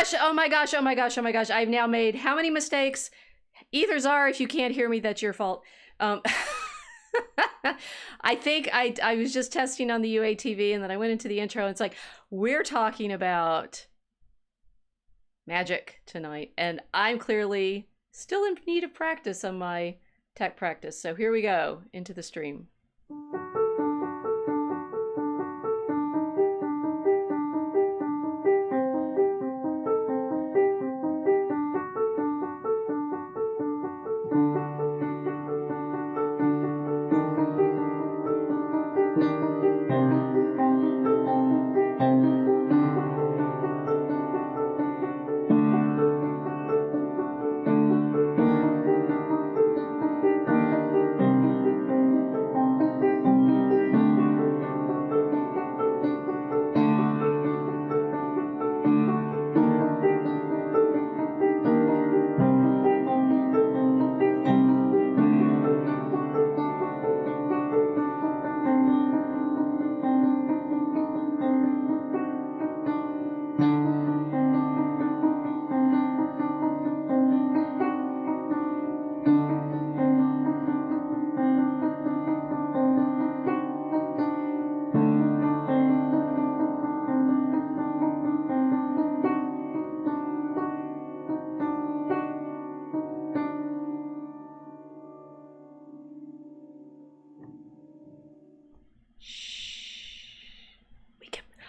gosh, oh my gosh, oh my gosh, oh my gosh. I've now made how many mistakes? Ethers are, if you can't hear me, that's your fault. I think I was just testing on the UATV and then I went into the intro and it's like, we're talking about magic tonight. And I'm clearly still in need of practice on my tech practice. So here we go into the stream.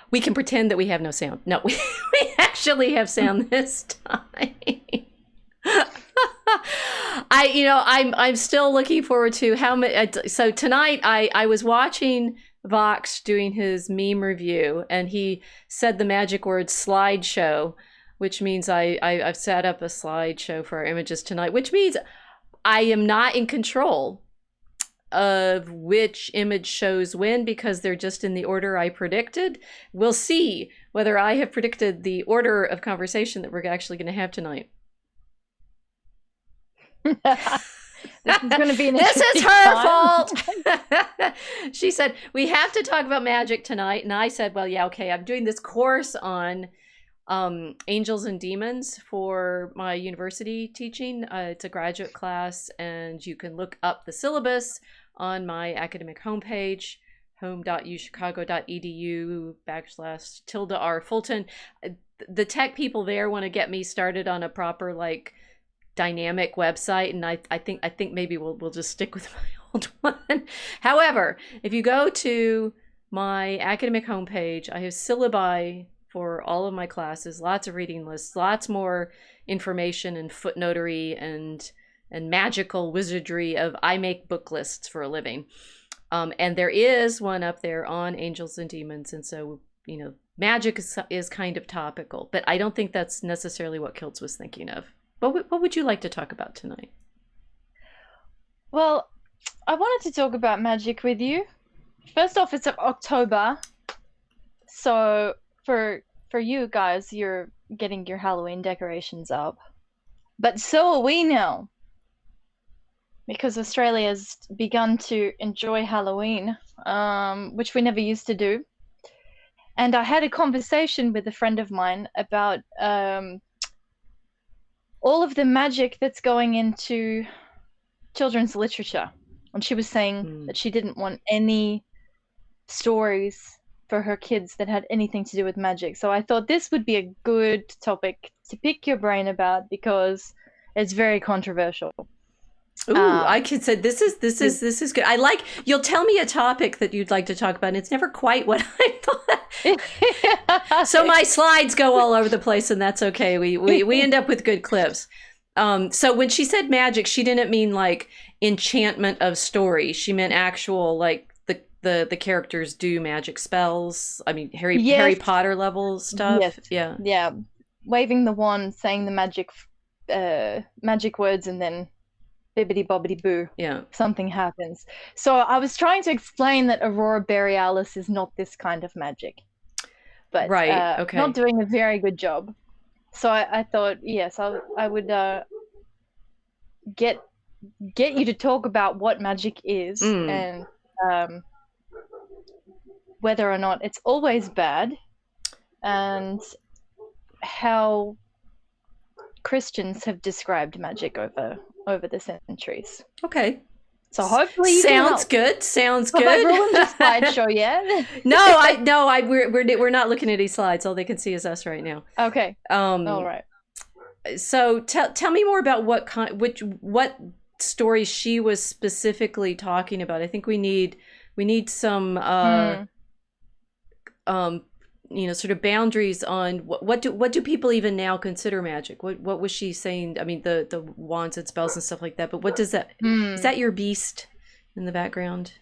We can pretend that we have no sound. No, we actually have sound this time. I'm still looking forward to how many. So tonight I was watching Vox doing his meme review, and he said the magic word slideshow, which means I've set up a slideshow for our images tonight, which means I am not in control of which image shows when because they're just in the order I predicted. We'll see whether I have predicted the order of conversation that we're actually going to have tonight. This is going to be an This is her time. fault. She said, we have to talk about magic tonight. And I said, well, yeah, okay. I'm doing this course on angels and demons for my university teaching. It's a graduate class, and you can look up the syllabus on my academic homepage, home.uchicago.edu/tilde-R Fulton. The tech people there want to get me started on a proper dynamic website, and I think maybe we'll just stick with my old one. However, if you go to my academic homepage, I have syllabi for all of my classes, lots of reading lists, lots more information and footnotery and magical wizardry of I make book lists for a living. And there is one up there on angels and demons. And so, magic is kind of topical, but I don't think that's necessarily what Kilts was thinking of. What would you like to talk about tonight? Well, I wanted to talk about magic with you. First off, it's October. So for you guys, you're getting your Halloween decorations up. But so are we now. Because Australia has begun to enjoy Halloween, which we never used to do. And I had a conversation with a friend of mine about all of the magic that's going into children's literature. And she was saying that she didn't want any stories for her kids that had anything to do with magic. So I thought this would be a good topic to pick your brain about because it's very controversial. Ooh, I could say this is good. I like, you'll tell me a topic that you'd like to talk about, and it's never quite what I thought. So my slides go all over the place, and that's okay. We end up with good clips. So when she said magic, she didn't mean enchantment of story. She meant actual the characters do magic spells. I mean Harry Potter level stuff. Yes. Yeah. Waving the wand, saying the magic words, and then bibbidi bobbidi boo. Yeah. Something happens. So I was trying to explain that Aurora Borealis is not this kind of magic. But right. Okay. Not doing a very good job. So I thought, yes, I would get you to talk about what magic is and whether or not it's always bad, and how Christians have described magic over the centuries. Okay. So hopefully you can Sounds help. good. Sounds Have I good. ruined the slideshow yet? We're not looking at any slides. All they can see is us right now. Okay. All right. So tell me more about what stories she was specifically talking about. I think we need some sort of boundaries on what do people even now consider magic? What was she saying? I mean, the wands and spells and stuff like that. But what does that is that your beast in the background?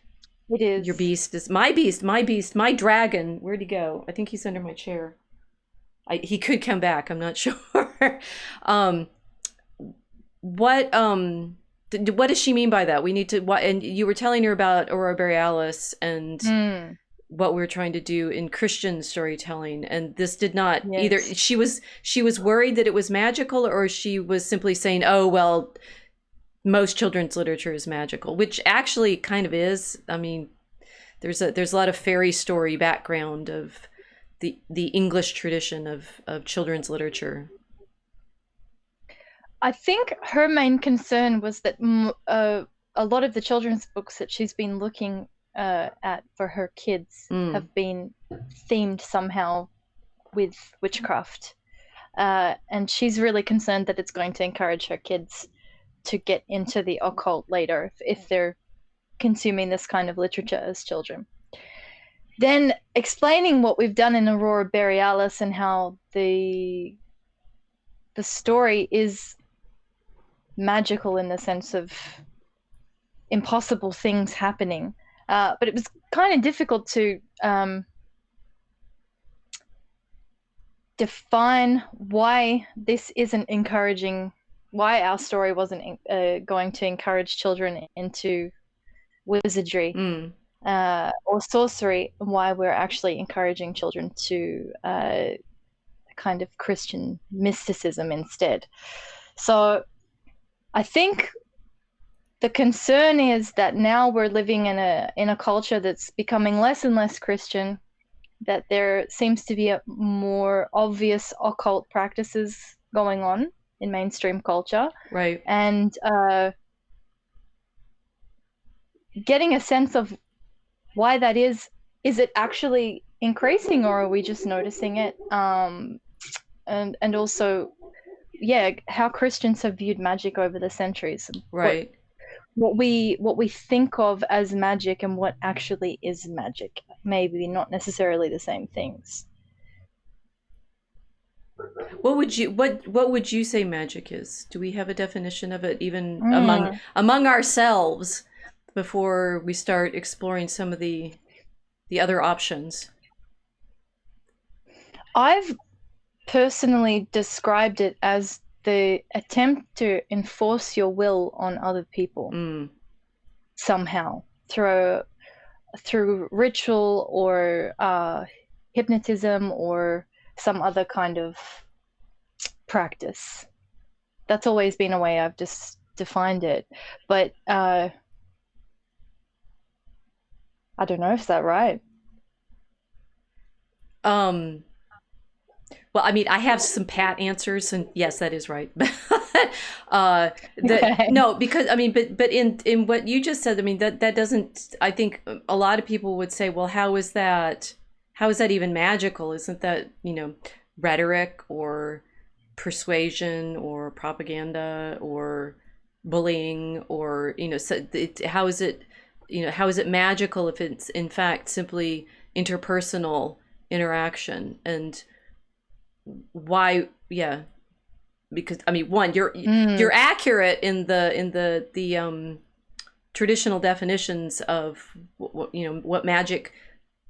It is. Your beast is my beast, my dragon. Where'd he go? I think he's under my chair. He could come back. I'm not sure. What does she mean by that? We need to. And you were telling her about Aurora Borealis and what we're trying to do in Christian storytelling, and this did not either. She was worried that it was magical, or she was simply saying, "Oh well, most children's literature is magical," which actually kind of is. I mean, there's a lot of fairy story background of the English tradition of children's literature. I think her main concern was that a lot of the children's books that she's been looking at for her kids have been themed somehow with witchcraft. And she's really concerned that it's going to encourage her kids to get into the occult later if they're consuming this kind of literature as children. Then explaining what we've done in Aurora Borealis and how the story is magical in the sense of impossible things happening. But it was kind of difficult to define why this isn't encouraging, why our story wasn't going to encourage children into wizardry or sorcery, and why we're actually encouraging children to a kind of Christian mysticism instead. So I think the concern is that now we're living in a culture that's becoming less and less Christian, that there seems to be a more obvious occult practices going on in mainstream culture. Right. And getting a sense of why that is it actually increasing, or are we just noticing it? And also, how Christians have viewed magic over the centuries. Right. What we think of as magic and what actually is magic, maybe not necessarily the same things. What would you say magic is? Do we have a definition of it even among ourselves before we start exploring some of the other options? I've personally described it as the attempt to enforce your will on other people somehow through ritual or hypnotism or some other kind of practice. That's always been a way I've just defined it. But I don't know if that's right. Well, I mean, I have some pat answers, and yes, that is right. No, because I mean, but in what you just said, I mean, that doesn't. I think a lot of people would say, well, how is that even magical? Isn't that rhetoric or persuasion or propaganda or bullying or so how is it magical if it's in fact simply interpersonal interaction? And why? Because I mean, one, you're accurate in the traditional definitions of what magic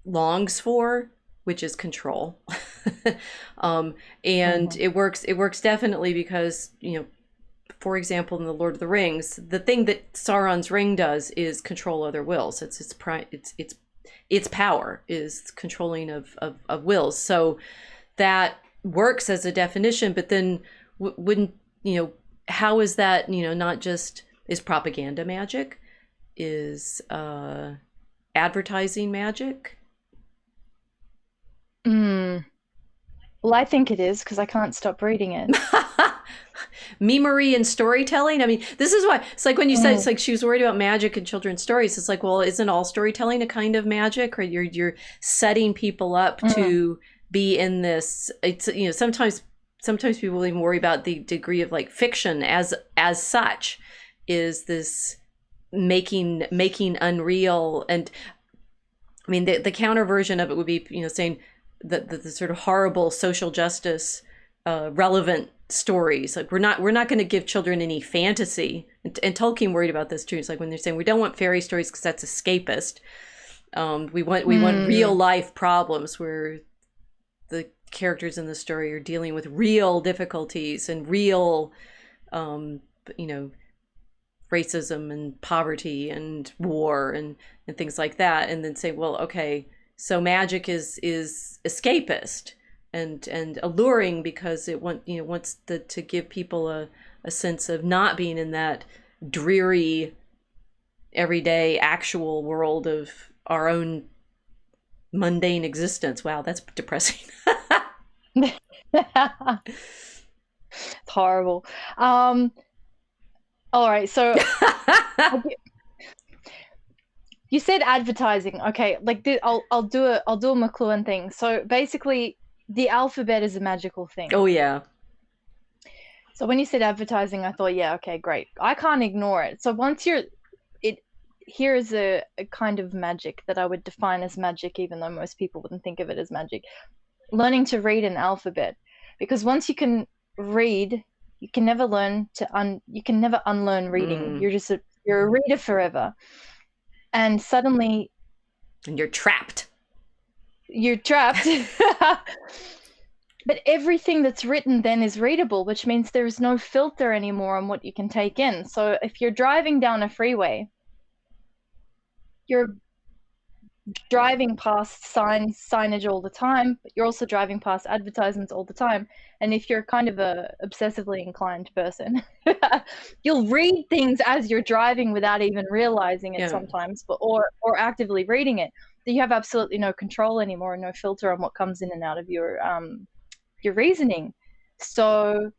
longs for, which is control. And it works definitely because for example, in the Lord of the Rings, the thing that Sauron's ring does is control other wills. Its power is controlling of wills. So that works as a definition, but then wouldn't how is that not just is propaganda magic, is advertising magic? Well, I think it is because I can't stop reading it. memery and storytelling. I mean, this is why it's like when you said it's like she was worried about magic and children's stories. It's like, well, isn't all storytelling a kind of magic? Or you're setting people up to be in this. It's, you know, sometimes people even worry about the degree of like fiction as such is this making unreal. And I mean, the counter version of it would be, you know, saying that the sort of horrible social justice relevant stories. Like we're not going to give children any fantasy. And Tolkien worried about this too. It's like when they're saying we don't want fairy stories because that's escapist. We want real life problems where the characters in the story are dealing with real difficulties and real, you know, racism and poverty and war and things like that. And then say, well, okay, so magic is escapist and alluring because it wants to give people a sense of not being in that dreary, everyday, actual world of our own mundane existence. Wow, that's depressing. It's horrible. All right, so you said advertising. Okay, like I'll do a McLuhan thing. So basically, the alphabet is a magical thing. Oh yeah. So when you said advertising, I thought, yeah, okay, great. I can't ignore it. So once here's a kind of magic that I would define as magic, even though most people wouldn't think of it as magic. Learning to read an alphabet, because once you can read, you can never learn to you can never unlearn reading. You're a reader forever, and suddenly, and you're trapped. But everything that's written then is readable, which means there is no filter anymore on what you can take in. So if you're driving down a freeway, you're driving past signage all the time, but you're also driving past advertisements all the time. And if you're kind of a obsessively inclined person, you'll read things as you're driving without even realizing it sometimes, or actively reading it. So you have absolutely no control anymore, no filter on what comes in and out of your reasoning. So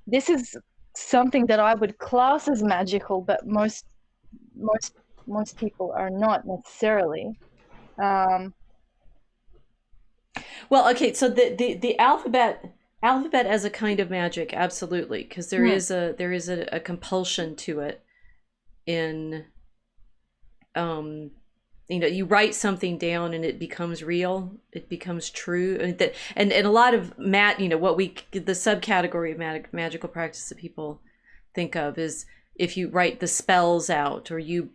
this is something that I would class as magical, but most people are not necessarily. Well, okay, so the alphabet as a kind of magic, absolutely, because there is a compulsion to it in you know, you write something down and it becomes real, it becomes true, and a lot of you know, what the subcategory of magical practice that people think of is if you write the spells out, or you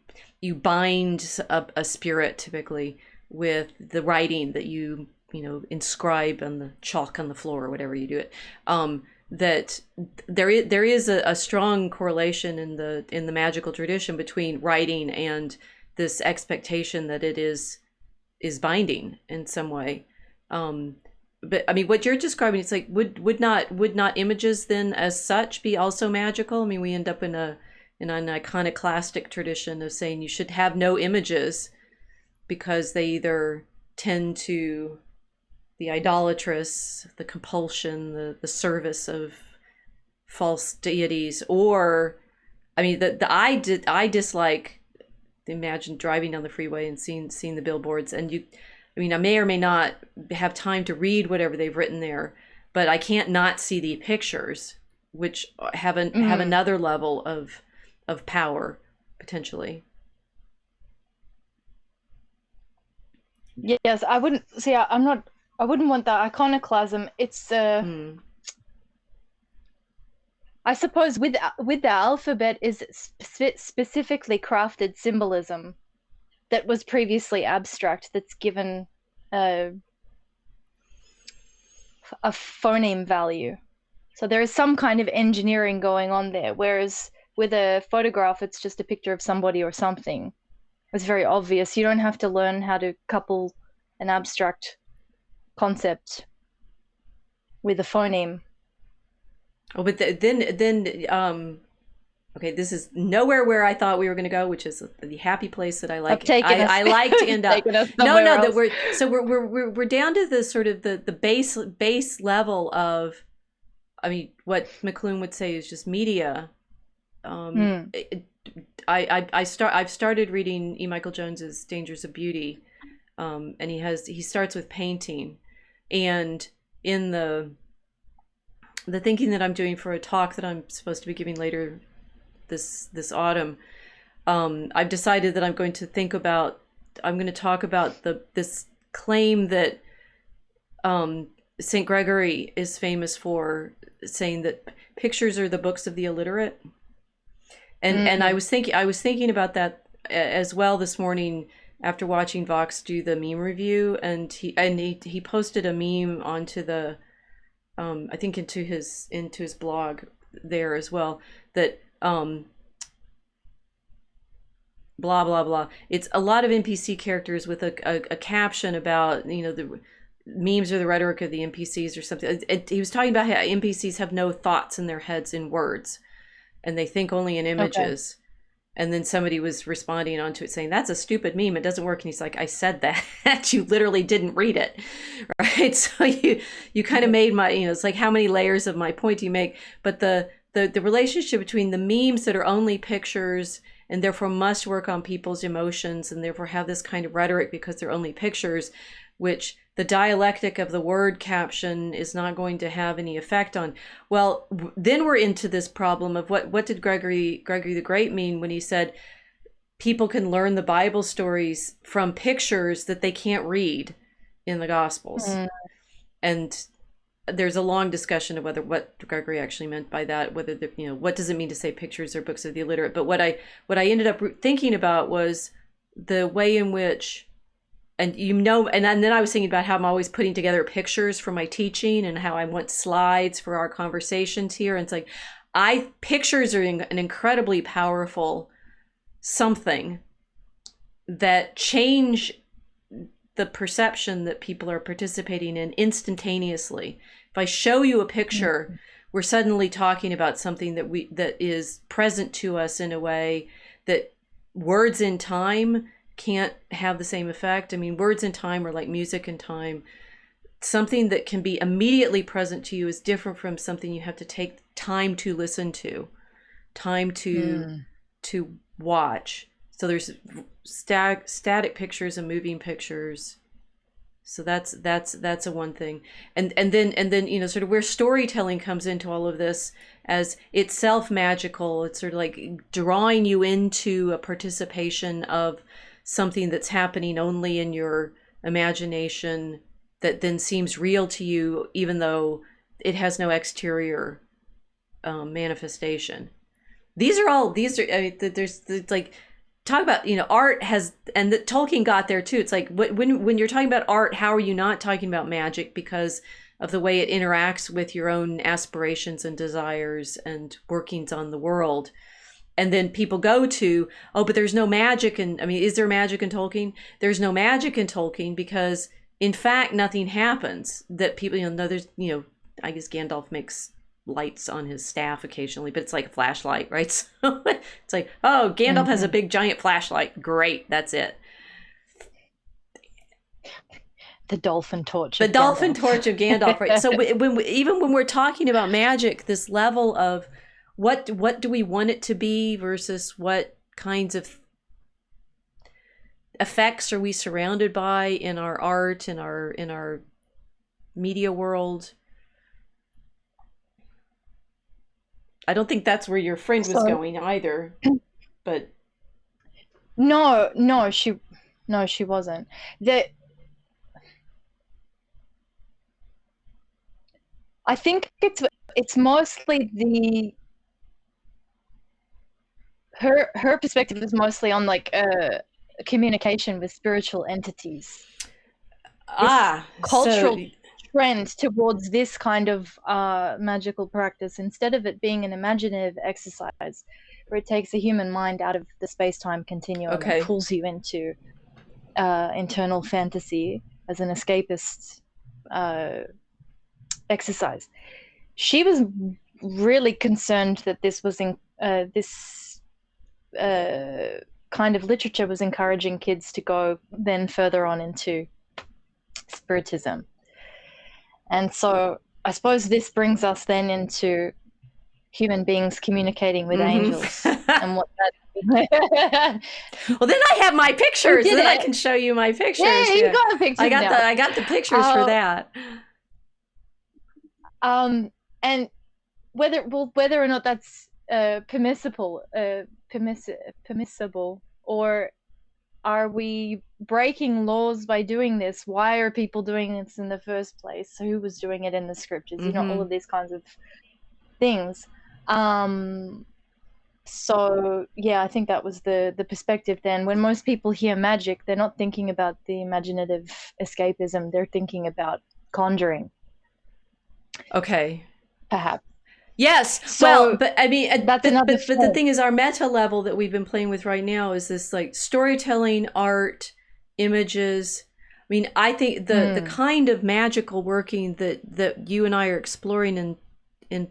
bind a spirit typically with the writing that you know, inscribe on the chalk on the floor or whatever you do it. That there is a strong correlation in the magical tradition between writing and this expectation that it is binding in some way. But I mean, what you're describing, it's like would not images then as such be also magical? I mean, we end up in an iconoclastic tradition of saying you should have no images because they either tend to the idolatrous, the compulsion, the service of false deities, or I mean, I dislike. Imagine driving down the freeway and seeing the billboards, and I may or may not have time to read whatever they've written there, but I can't not see the pictures, which have another level of power potentially. Yes, I wouldn't see. I wouldn't want that iconoclasm. It's I suppose with the alphabet is specifically crafted symbolism that was previously abstract, that's given a phoneme value. So there is some kind of engineering going on there, whereas with a photograph, it's just a picture of somebody or something. It's very obvious. You don't have to learn how to couple an abstract concept with a phoneme. Oh, but then okay, this is nowhere where I thought we were going to go, which is the happy place that I like. I like to end up. No, that we're down to the sort of the base level of I mean, what McLuhan would say is just media. Mm. I've started reading E. Michael Jones's Dangers of Beauty, and he starts with painting, and in the thinking that I'm doing for a talk that I'm supposed to be giving later this autumn, I've decided that I'm going to talk about this claim that Saint Gregory is famous for, saying that pictures are the books of the illiterate. And I was thinking about that as well this morning after watching Vox do the meme review, and he posted a meme onto the I think into his blog there as well, that blah blah blah. It's a lot of NPC characters with a caption about, you know, the memes or the rhetoric of the NPCs or something. He was talking about how NPCs have no thoughts in their heads in words, and they think only in images. Okay. And then somebody was responding onto it saying, that's a stupid meme, it doesn't work. And he's like, I said that. You literally didn't read it, right? So you kind of made my, you know, it's like, how many layers of my point do you make? But the relationship between the memes that are only pictures and therefore must work on people's emotions and therefore have this kind of rhetoric because they're only pictures, which the dialectic of the word caption is not going to have any effect on. Well, then we're into this problem of what did Gregory the Great mean when he said people can learn the Bible stories from pictures that they can't read in the Gospels. And there's a long discussion of what Gregory actually meant by that, whether you know, what does it mean to say pictures are books of the illiterate. But what I ended up thinking about was the way in which, and you know, and then I was thinking about how I'm always putting together pictures for my teaching and how I want slides for our conversations here. And it's like, pictures are an incredibly powerful something that change the perception that people are participating in instantaneously. If I show you a picture, we're suddenly talking about something that is present to us in a way that words in time can't have the same effect. I mean, words in time are like music in time. Something that can be immediately present to you is different from something you have to take time to listen to, time to watch. So there's static pictures and moving pictures. So that's a one thing. And then you know, sort of where storytelling comes into all of this as itself magical. It's sort of like drawing you into a participation of something that's happening only in your imagination that then seems real to you, even though it has no exterior manifestation. There's like, talk about, you know, art has, and the Tolkien got there too. It's like when you're talking about art, how are you not talking about magic because of the way it interacts with your own aspirations and desires and workings on the world? And then people go to, oh, but there's no magic. And I mean, is there magic in Tolkien? There's no magic in Tolkien because in fact, nothing happens that people, you know, there's, you know, I guess Gandalf makes lights on his staff occasionally, but it's like a flashlight, right? So it's like, oh, Gandalf has a big giant flashlight. Great. That's it. The dolphin torch. The dolphin torch of Gandalf, right? So even when we're talking about magic, this level of what do we want it to be versus what kinds of effects are we surrounded by in our art, in our media world? I don't think that's where your friend was going either, but no, she wasn't. I think it's mostly her perspective is mostly on like communication with spiritual entities. Cultural trend towards this kind of magical practice, instead of it being an imaginative exercise where it takes the human mind out of the space-time continuum and pulls you into internal fantasy as an escapist exercise. She was really concerned that this was this kind of literature was encouraging kids to go then further on into spiritism. And so I suppose this brings us then into human beings communicating with angels and what that. Well, then I have my We pictures. did Then I it. can show you my pictures. Yeah, you Yeah, got the pictures now. I got the pictures for that. And whether or not that's permissible, or are we breaking laws by doing this? Why are people doing this in the first place? Who was doing it in the scriptures? You know, all of these kinds of things. So yeah, I think that was the perspective then. When most people hear magic, they're not thinking about the imaginative escapism. They're thinking about conjuring, Okay. perhaps. Yes. So well, but I mean, that's another but the form. thing is, our meta level that we've been playing with right now is this like storytelling, art, images. I mean, I think the kind of magical working that you and I are exploring in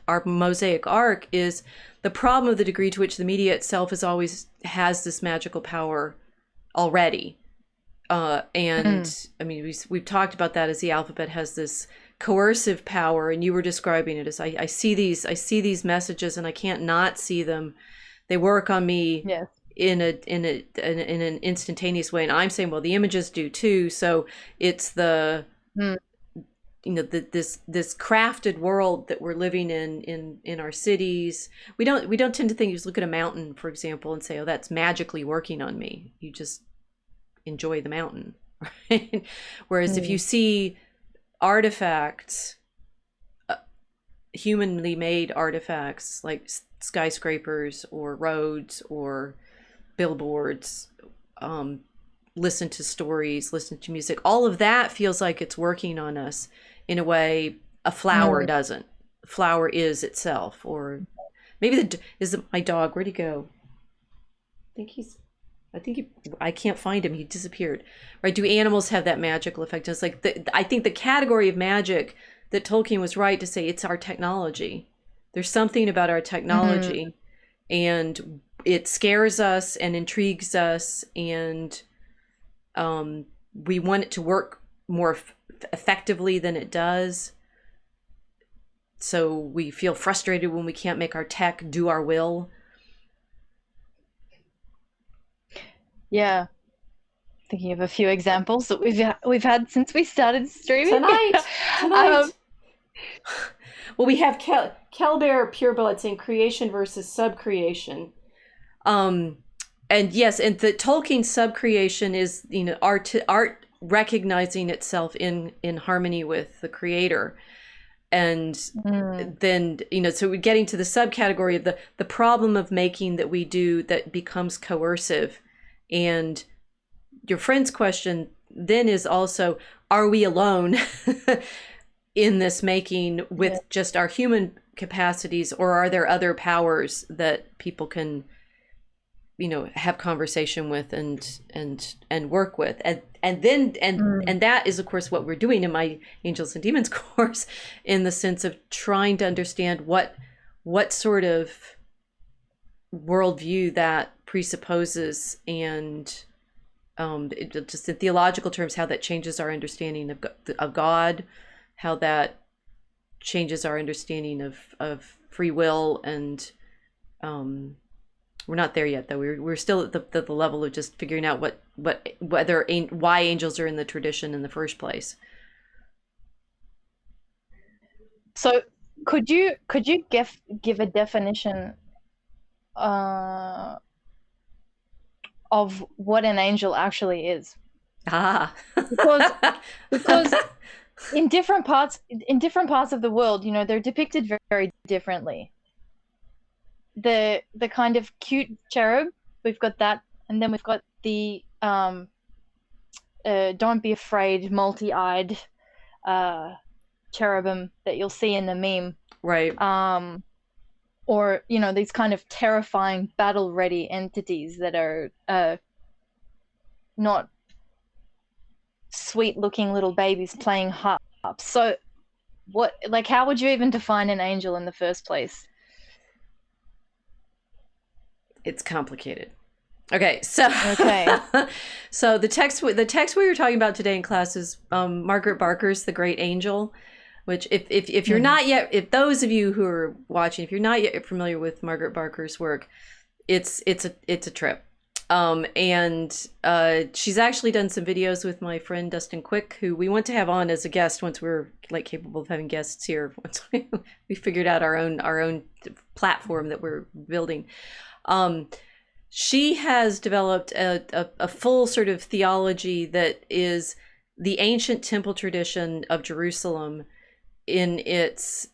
our mosaic arc is the problem of the degree to which the media itself is always has this magical power already. And I mean, we've talked about that as the alphabet has this coercive power, and you were describing it as I see these messages and I can't not see them. They work on me Yes. in an instantaneous way, and I'm saying, well, the images do too. So it's the this crafted world that we're living in our cities. We don't tend to think, you just look at a mountain, for example, and say, oh, that's magically working on me. You just enjoy the mountain, right? Whereas if you see artifacts, humanly made artifacts like skyscrapers or roads or billboards, listen to stories, listen to music, all of that feels like it's working on us in a way a flower doesn't. Flower is itself. Or maybe is it my dog? Where'd he go? I can't find him. He disappeared. Right? Do animals have that magical effect? It's like I think the category of magic that Tolkien was right to say, it's our technology. There's something about our technology, and it scares us and intrigues us, and we want it to work more effectively than it does. So we feel frustrated when we can't make our tech do our will. Yeah. Thinking of a few examples that we've had since we started streaming. Tonight. Well, we have Kelbear Pureblood saying creation versus subcreation. And yes, and the Tolkien subcreation is, you know, art recognizing itself in harmony with the creator. And then, you know, so we're getting to the subcategory of the problem of making that we do that becomes coercive. And your friend's question then is also, are we alone in this making with just our human capacities, or are there other powers that people can, you know, have conversation with and work with? And that is, of course, what we're doing in my Angels and Demons course, in the sense of trying to understand what sort of worldview that presupposes, and just in theological terms, how that changes our understanding of God, how that changes our understanding of free will. And we're not there yet, though. We're still at the level of just figuring out why angels are in the tradition in the first place. So could you give a definition of what an angel actually is? Because in different parts of the world, you know, they're depicted very, very differently. The kind of cute cherub, we've got that, and then we've got the don't be afraid, multi-eyed cherubim that you'll see in the meme, right? Or, you know, these kind of terrifying battle-ready entities that are not sweet-looking little babies playing harps. So, how would you even define an angel in the first place? It's complicated. Okay, so so the text we were talking about today in class is Margaret Barker's The Great Angel. which if you're not yet, if those of you who are watching, if you're not yet familiar with Margaret Barker's work, it's a trip. And she's actually done some videos with my friend Dustin Quick, who we want to have on as a guest once we're like capable of having guests here. Once we figured out our own platform that we're building. She has developed a full sort of theology that is the ancient temple tradition of Jerusalem in its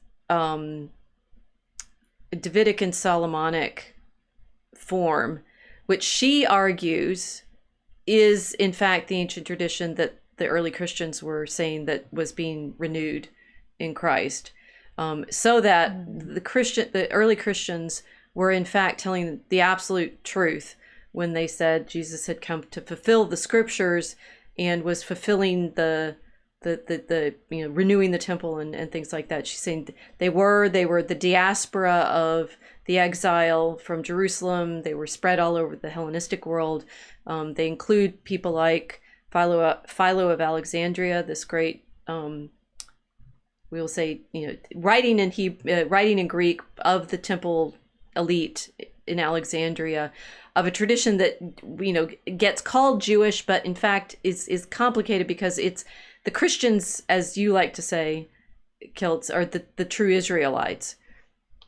Davidic and Solomonic form, which she argues is in fact the ancient tradition that the early Christians were saying that was being renewed in Christ, so that the early Christians were in fact telling the absolute truth when they said Jesus had come to fulfill the scriptures and was fulfilling the renewing the temple and things like that. She's saying they were the diaspora of the exile from Jerusalem. They were spread all over the Hellenistic world. They include people like Philo of Alexandria, this great, we will say, writing in Greek of the temple elite in Alexandria, of a tradition that gets called Jewish, but in fact is complicated because it's the Christians, as you like to say, Kilts, are the true Israelites.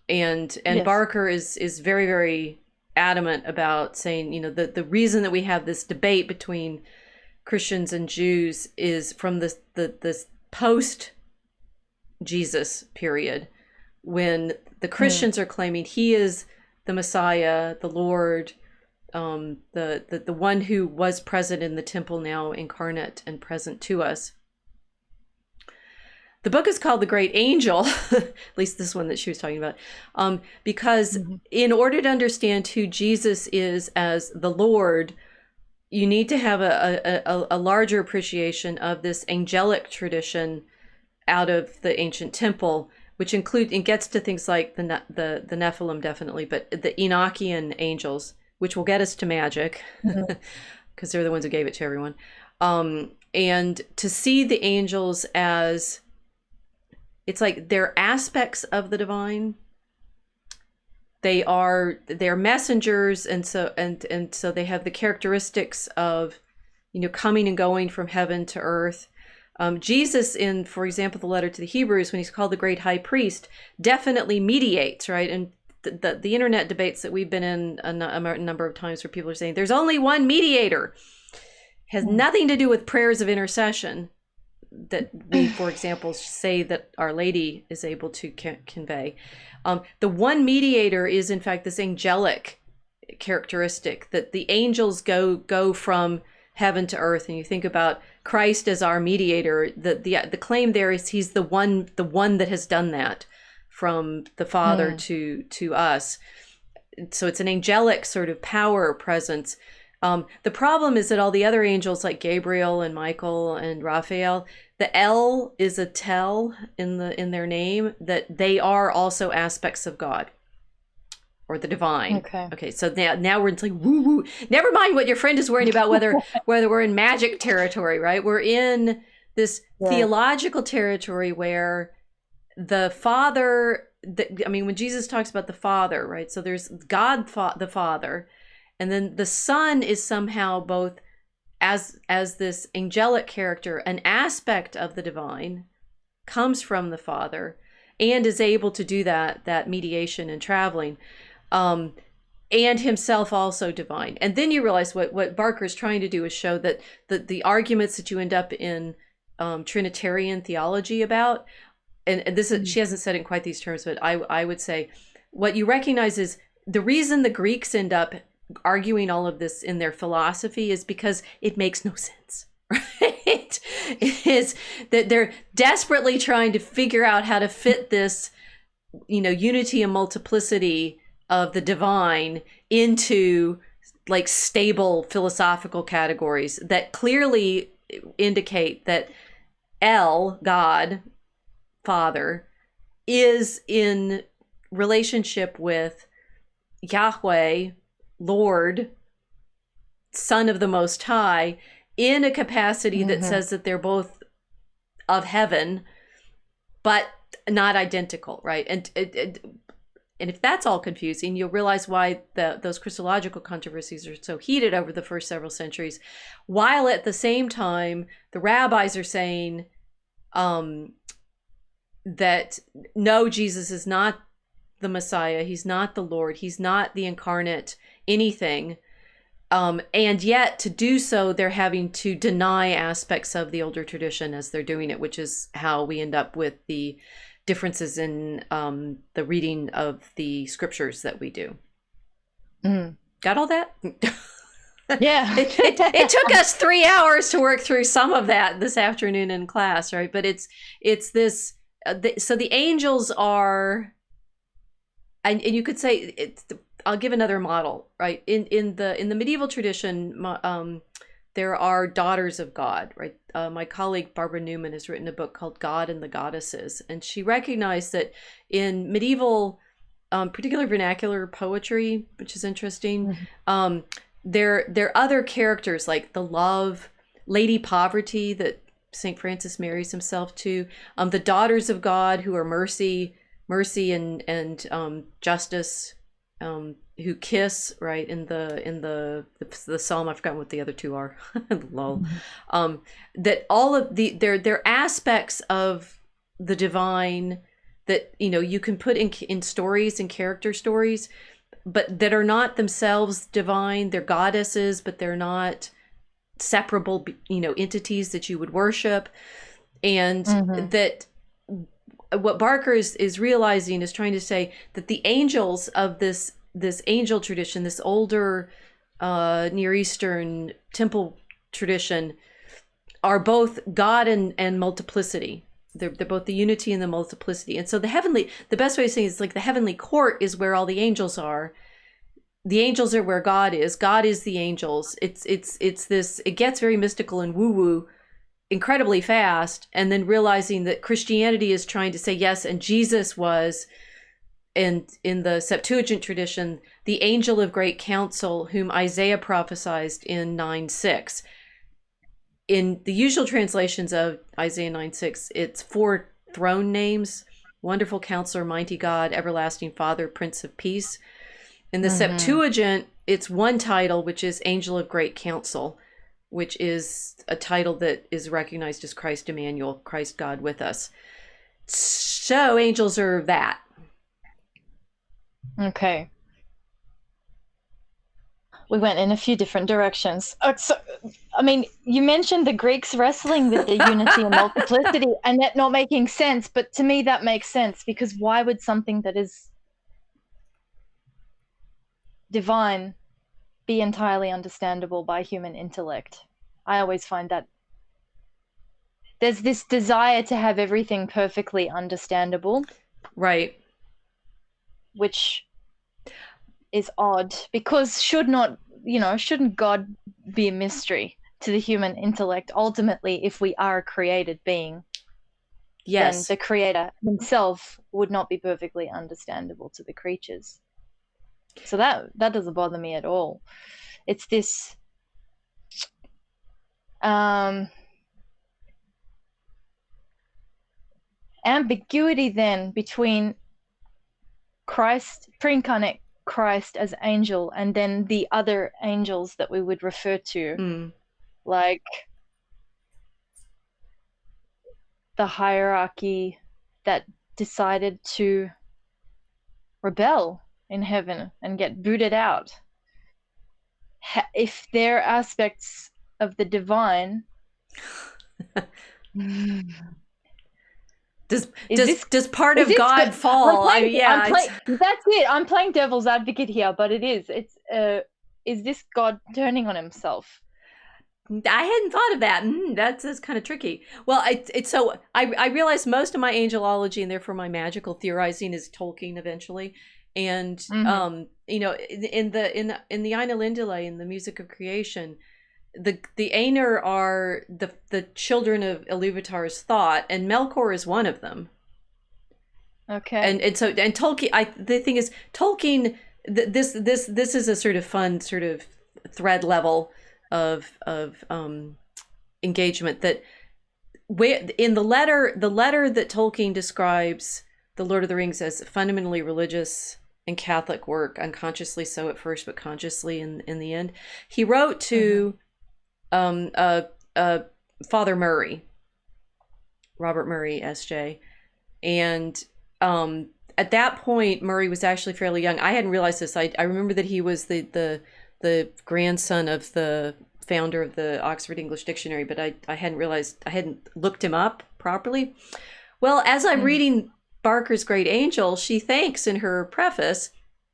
And yes. Barker is very, very adamant about saying, the reason that we have this debate between Christians and Jews is from this post Jesus period, when the Christians are claiming he is the Messiah, the Lord, the one who was present in the temple, now incarnate and present to us. The book is called The Great Angel, at least this one that she was talking about, because in order to understand who Jesus is as the Lord, you need to have a larger appreciation of this angelic tradition out of the ancient temple, which gets to things like the Nephilim, definitely, but the Enochian angels, which will get us to magic, because they're the ones who gave it to everyone. And to see the angels as, it's like they're aspects of the divine. They're messengers, and so they have the characteristics of, coming and going from heaven to earth. Jesus, in, for example, the letter to the Hebrews, when he's called the great high priest, definitely mediates, right? And the internet debates that we've been in a number of times, where people are saying there's only one mediator, has nothing to do with prayers of intercession that we, for example, say that Our Lady is able to convey. The one mediator is, in fact, this angelic characteristic, that the angels go from heaven to earth. And you think about Christ as our mediator, the claim there is he's the one that has done that from the Father to us. So it's an angelic sort of power presence. The problem is that all the other angels, like Gabriel and Michael and Raphael, the L is a tel in their name, that they are also aspects of God or the divine. Okay. So now we're like woo woo. Never mind what your friend is worrying about, whether we're in magic territory, right? We're in this theological territory where the Father. When Jesus talks about the Father, right? So there's God, the Father. And then the Son is somehow both as this angelic character, an aspect of the divine, comes from the Father, and is able to do that mediation and traveling, and himself also divine. And then you realize what Barker is trying to do is show that the arguments that you end up in Trinitarian theology about, and this is, she hasn't said it in quite these terms, but I would say what you recognize is the reason the Greeks end up arguing all of this in their philosophy is because it makes no sense, right? It is that they're desperately trying to figure out how to fit this, unity and multiplicity of the divine into like stable philosophical categories that clearly indicate that God, Father, is in relationship with Yahweh, Lord, Son of the Most High, in a capacity that says that they're both of heaven, but not identical, right? And if that's all confusing, you'll realize why those Christological controversies are so heated over the first several centuries, while at the same time, the rabbis are saying that no, Jesus is not the Messiah. He's not the Lord. He's not the incarnate anything. And yet to do so, they're having to deny aspects of the older tradition as they're doing it, which is how we end up with the differences in the reading of the scriptures that we do. Got all that? Yeah. it took us 3 hours to work through some of that this afternoon in class, right? But it's this. So the angels are, and you could say I'll give another model, right? In the medieval tradition, there are daughters of God, right? My colleague Barbara Newman has written a book called God and the Goddesses, and she recognized that in medieval, particular vernacular poetry, which is interesting, there are other characters like the love, Lady Poverty that St. Francis marries himself to, the daughters of God who are mercy and justice, who kiss, right, in the psalm. I've forgotten what the other two are. Lol. That all of they're aspects of the divine that you can put in stories and character stories, but that are not themselves divine. They're goddesses, but they're not separable entities that you would worship. And that what Barker is realizing is trying to say that the angels of this angel tradition, this older Near Eastern temple tradition, are both God and multiplicity. They're both the unity and the multiplicity. And so the best way of saying it is like the heavenly court is where all the angels are. The angels are where God is. God is the angels. It's this, it gets very mystical and woo-woo incredibly fast, and then realizing that Christianity is trying to say yes, and Jesus was, and in the Septuagint tradition, the angel of great counsel whom Isaiah prophesied in 9:6. In the usual translations of Isaiah 9:6, it's 4 throne names: Wonderful Counselor, Mighty God, Everlasting Father, Prince of Peace. In the Septuagint, it's one title, which is Angel of Great Counsel, which is a title that is recognized as Christ Emmanuel, Christ God with us. So angels are that. Okay. We went in a few different directions. You mentioned the Greeks wrestling with the unity and multiplicity and that not making sense, but to me that makes sense, because why would something that is divine be entirely understandable by human intellect? I always find that there's this desire to have everything perfectly understandable. Right. Which is odd, because shouldn't God be a mystery to the human intellect? Ultimately, if we are a created being, yes, then the creator himself would not be perfectly understandable to the creatures. So that doesn't bother me at all. It's this ambiguity then between Christ, pre-incarnate Christ as angel, and then the other angels that we would refer to, like the hierarchy that decided to rebel in heaven and get booted out. If they're aspects of the divine, does part of God fall? That's it. I'm playing devil's advocate here, but is this God turning on himself? I hadn't thought of that. That's kind of tricky. Well, I realized most of my angelology and therefore my magical theorizing is Tolkien eventually, and in the Aina Lindale, in the Music of Creation, the Aenir are the children of Iluvatar's thought, and Melkor is one of them. Okay. And Tolkien, the thing is, Tolkien, this is a sort of fun sort of thread level of engagement, that in the letter that Tolkien describes the Lord of the Rings as fundamentally religious and Catholic work, unconsciously so at first, but consciously in the end, he wrote to Father Murray, Robert Murray, S.J., and at that point, Murray was actually fairly young. I hadn't realized this. I remember that he was the grandson of the founder of the Oxford English Dictionary, but I hadn't realized, I hadn't looked him up properly. Well, as I'm reading Barker's Great Angel, she thanks in her preface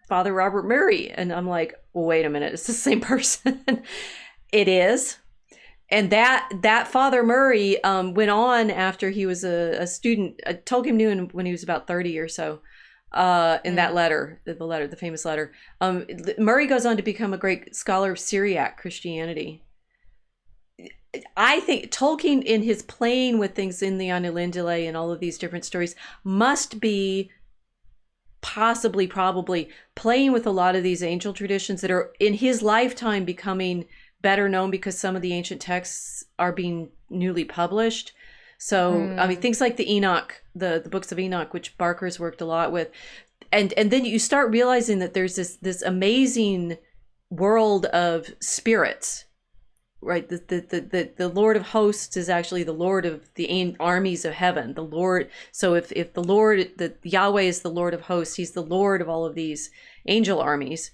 Father Robert Murray, and I'm like, well, wait a minute, it's the same person. It is. And that Father Murray went on after he was a student. Tolkien knew him when he was about 30 or so. In that letter, the famous letter, Murray goes on to become a great scholar of Syriac Christianity. I think Tolkien, in his playing with things in the Ainulindale and all of these different stories, must be probably playing with a lot of these angel traditions that are in his lifetime becoming better known because some of the ancient texts are being newly published. So, I mean, things like the Enoch, the books of Enoch, which Barker's worked a lot with. And then you start realizing that there's this amazing world of spirits, right? The Lord of hosts is actually the Lord of the armies of heaven. The Lord. So if the Lord, the Yahweh is the Lord of hosts, he's the Lord of all of these angel armies.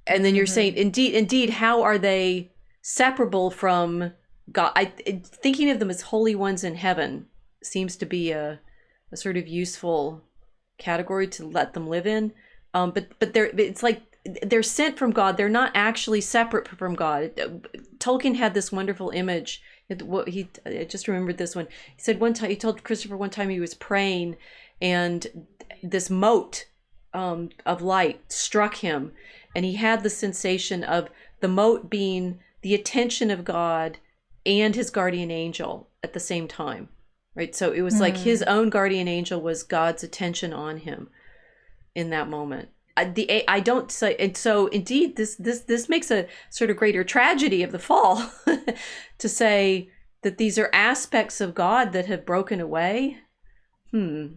And then you're saying, indeed, how are they separable from God? Thinking of them as holy ones in heaven seems to be a sort of useful category to let them live in. But it's like they're sent from God. They're not actually separate from God. Tolkien had this wonderful image. I just remembered this one. He said one time, he told Christopher one time he was praying, and this mote of light struck him, and he had the sensation of the mote being the attention of God and his guardian angel at the same time, right? So it was like his own guardian angel was God's attention on him in that moment. I don't say, and so indeed this makes a sort of greater tragedy of the fall to say that these are aspects of God that have broken away. I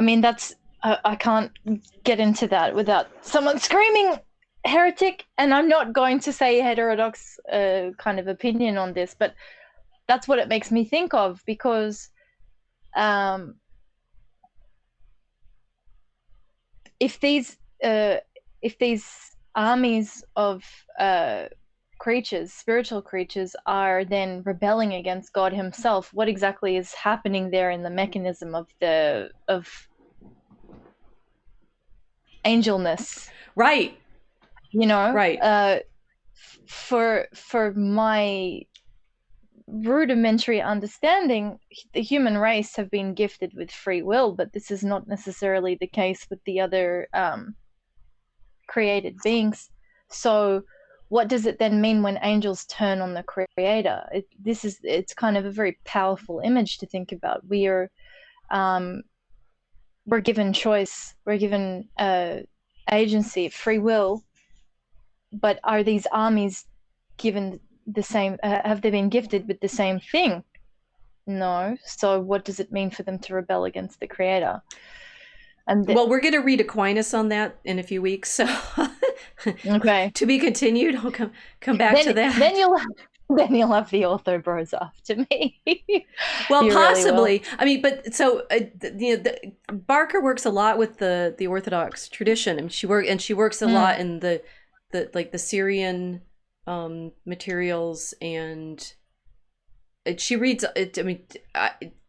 mean, that's I can't get into that without someone screaming heretic, and I'm not going to say heterodox kind of opinion on this, but that's what it makes me think of, because if these armies of creatures, spiritual creatures, are then rebelling against God himself, what exactly is happening there in the mechanism of angelness? Right. You know, right. For my rudimentary understanding, the human race have been gifted with free will, but this is not necessarily the case with the other created beings. So what does it then mean when angels turn on the creator? It's kind of a very powerful image to think about. We're given choice, we're given agency, free will, but are these armies given the same, have they been gifted with the same thing? No. So what does it mean for them to rebel against the creator? Well, we're going to read Aquinas on that in a few weeks, so okay. To be continued. I'll come back to that. Then you'll have the ortho bros after me. Well, You possibly. really will. I mean, but so Barker works a lot with the Orthodox tradition, and she works a lot in the like the Syrian materials, and she reads it. I mean,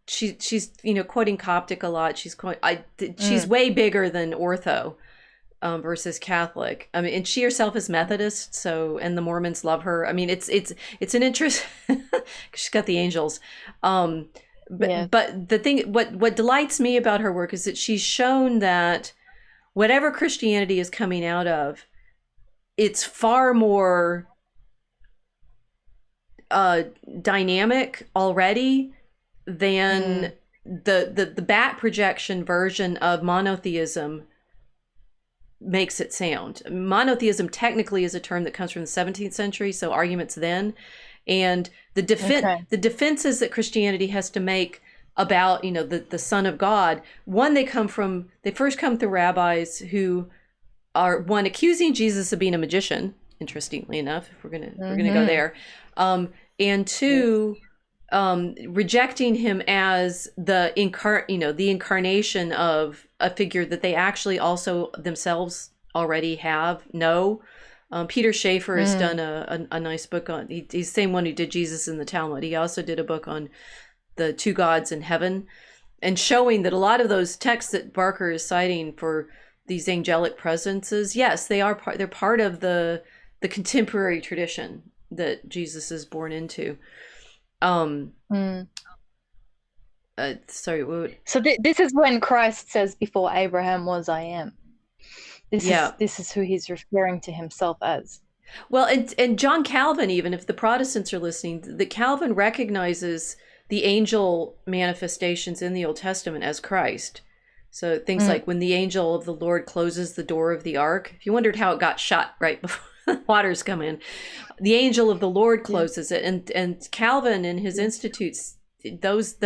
she's quoting Coptic a lot. She's way bigger than Ortho versus Catholic. I mean, and she herself is Methodist, so, and the Mormons love her. I mean, it's an interest. She's got the angels. But the thing, what delights me about her work is that she's shown that whatever Christianity is coming out of, it's far more dynamic already than the back projection version of monotheism makes it sound. Monotheism technically is a term that comes from the 17th century, so arguments then. And the defenses that Christianity has to make about, you know, the Son of God, one, they first come through rabbis who are, one, accusing Jesus of being a magician, interestingly enough, if we're gonna go there, and two, rejecting him as the incarnation of a figure that they actually also themselves already know. Peter Schaefer has done a nice book on, he's the same one who did Jesus in the Talmud. He also did a book on the two gods in heaven, and showing that a lot of those texts that Barker is citing for these angelic presences, yes, they're part of the contemporary tradition that Jesus is born into. Sorry, so this is when Christ says, before Abraham was, I am. This is who he's referring to himself as. Well, and John Calvin, even if the Protestants are listening, that Calvin recognizes the angel manifestations in the Old Testament as Christ. So things like when the angel of the Lord closes the door of the ark, if you wondered how it got shut right before the waters come in, the angel of the Lord closes it. And Calvin in his Institutes, those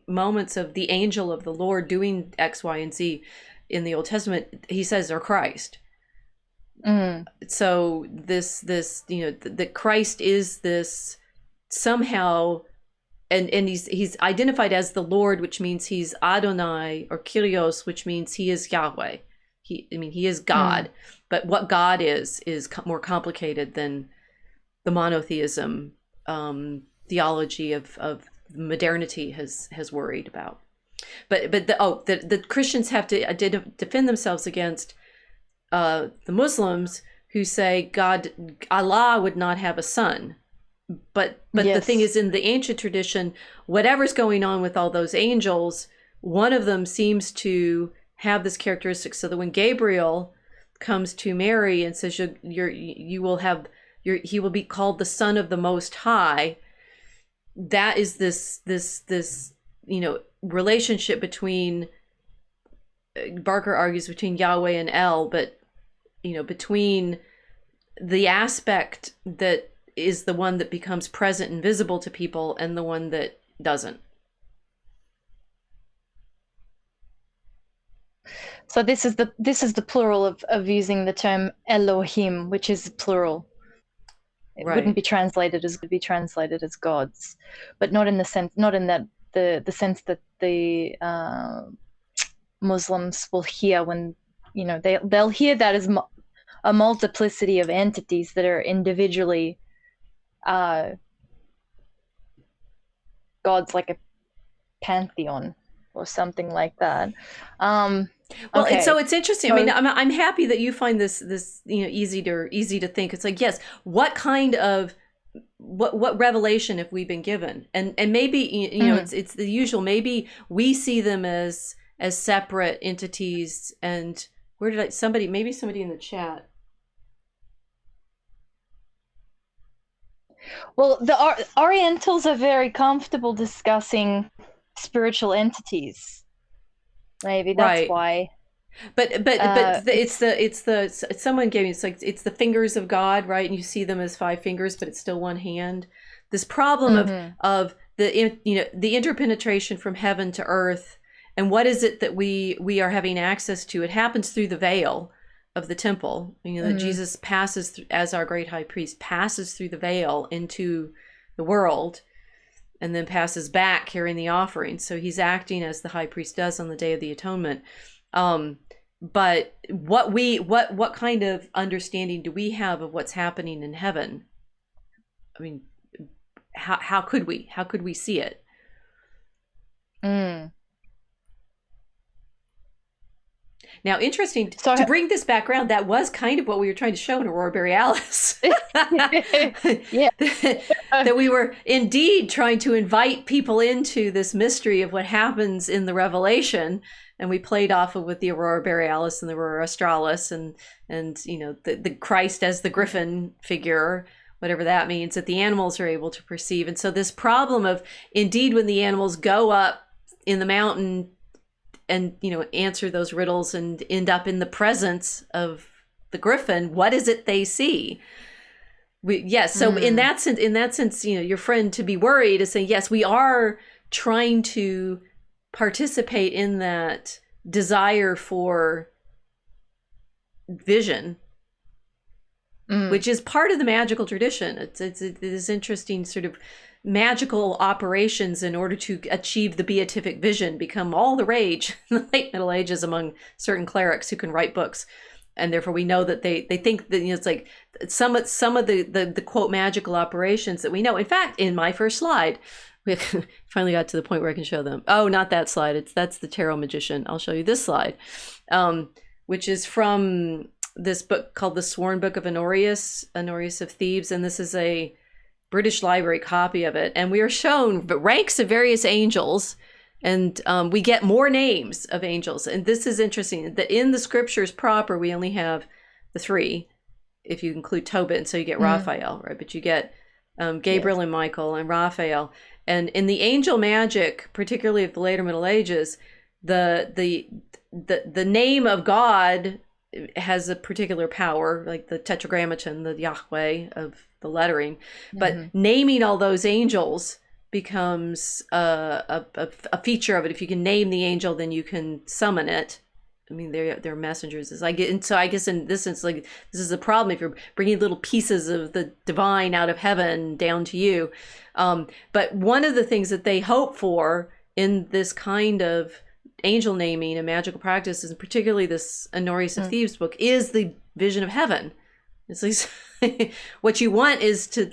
moments of the angel of the Lord doing X, Y, and Z in the Old Testament, he says are Christ. So this that Christ is this somehow, and he's identified as the Lord, which means he's Adonai, or Kyrios, which means he is Yahweh. He is God. But what God is more complicated than the monotheism theology of modernity has worried about. But the Christians have to defend themselves against the Muslims who say Allah would not have a son. But the thing is, in the ancient tradition, whatever's going on with all those angels, one of them seems to have this characteristic, so that when Gabriel comes to Mary and says he will be called the Son of the Most High, that is this relationship between, Barker argues, between Yahweh and El, but between the aspect that is the one that becomes present and visible to people and the one that doesn't. So this is the plural of using the term Elohim, which is plural. It wouldn't be translated as gods, but not in the sense that the Muslims will hear when they'll hear that as a multiplicity of entities that are individually gods, like a pantheon or something like that. Well, okay. So it's interesting. I mean, I'm happy that you find this easy to think. It's like, yes, what kind of what revelation have we been given? And maybe it's the usual. Maybe we see them as separate entities. And where did somebody in the chat? Well, the Orientals are very comfortable discussing spiritual entities. Maybe that's why. But it's someone gave me, it's the fingers of God, right? And you see them as 5 fingers, but it's still one hand. This problem of the interpenetration from heaven to earth, and what is it that we are having access to? It happens through the veil of the temple. That Jesus passes through, as our great high priest, passes through the veil into the world, and then passes back carrying the offering. So he's acting as the high priest does on the Day of the Atonement. But what kind of understanding do we have of what's happening in heaven? I mean, how could we see it? Now, interesting, to bring this background, that was kind of what we were trying to show in Aurora Borealis. Yeah. That we were indeed trying to invite people into this mystery of what happens in the Revelation. And we played off of with the Aurora Borealis and the Aurora Australis and the Christ as the griffin figure, whatever that means, that the animals are able to perceive. And so this problem of, indeed, when the animals go up in the mountain and answer those riddles and end up in the presence of the griffin, what is it they see? Yes. So in that sense, your friend to be worried is saying, yes, we are trying to participate in that desire for vision, which is part of the magical tradition. It's this interesting sort of magical operations in order to achieve the beatific vision become all the rage in the late Middle Ages among certain clerics who can write books. And therefore we know that they think that it's like some of the quote magical operations that we know. In fact, in my first slide, we finally got to the point where I can show them. Oh, not that slide. That's the tarot magician. I'll show you this slide, which is from this book called The Sworn Book of Honorius of Thebes. And this is a British Library copy of it. And we are shown ranks of various angels. And we get more names of angels. And this is interesting that in the scriptures proper, we only have the three, if you include Tobit. And so you get Raphael, right? But you get Gabriel and Michael and Raphael. And in the angel magic, particularly of the later Middle Ages, the name of God has a particular power, like the tetragrammaton, the Yahweh of the lettering. But naming all those angels becomes a feature of it. If you can name the angel, then you can summon it. I mean, they're messengers. I guess in this sense, like, this is a problem if you're bringing little pieces of the divine out of heaven down to you. But one of the things that they hope for in this kind of angel naming and magical practices, and particularly this Honorius of Thebes book, is the vision of heaven. It's like what you want is to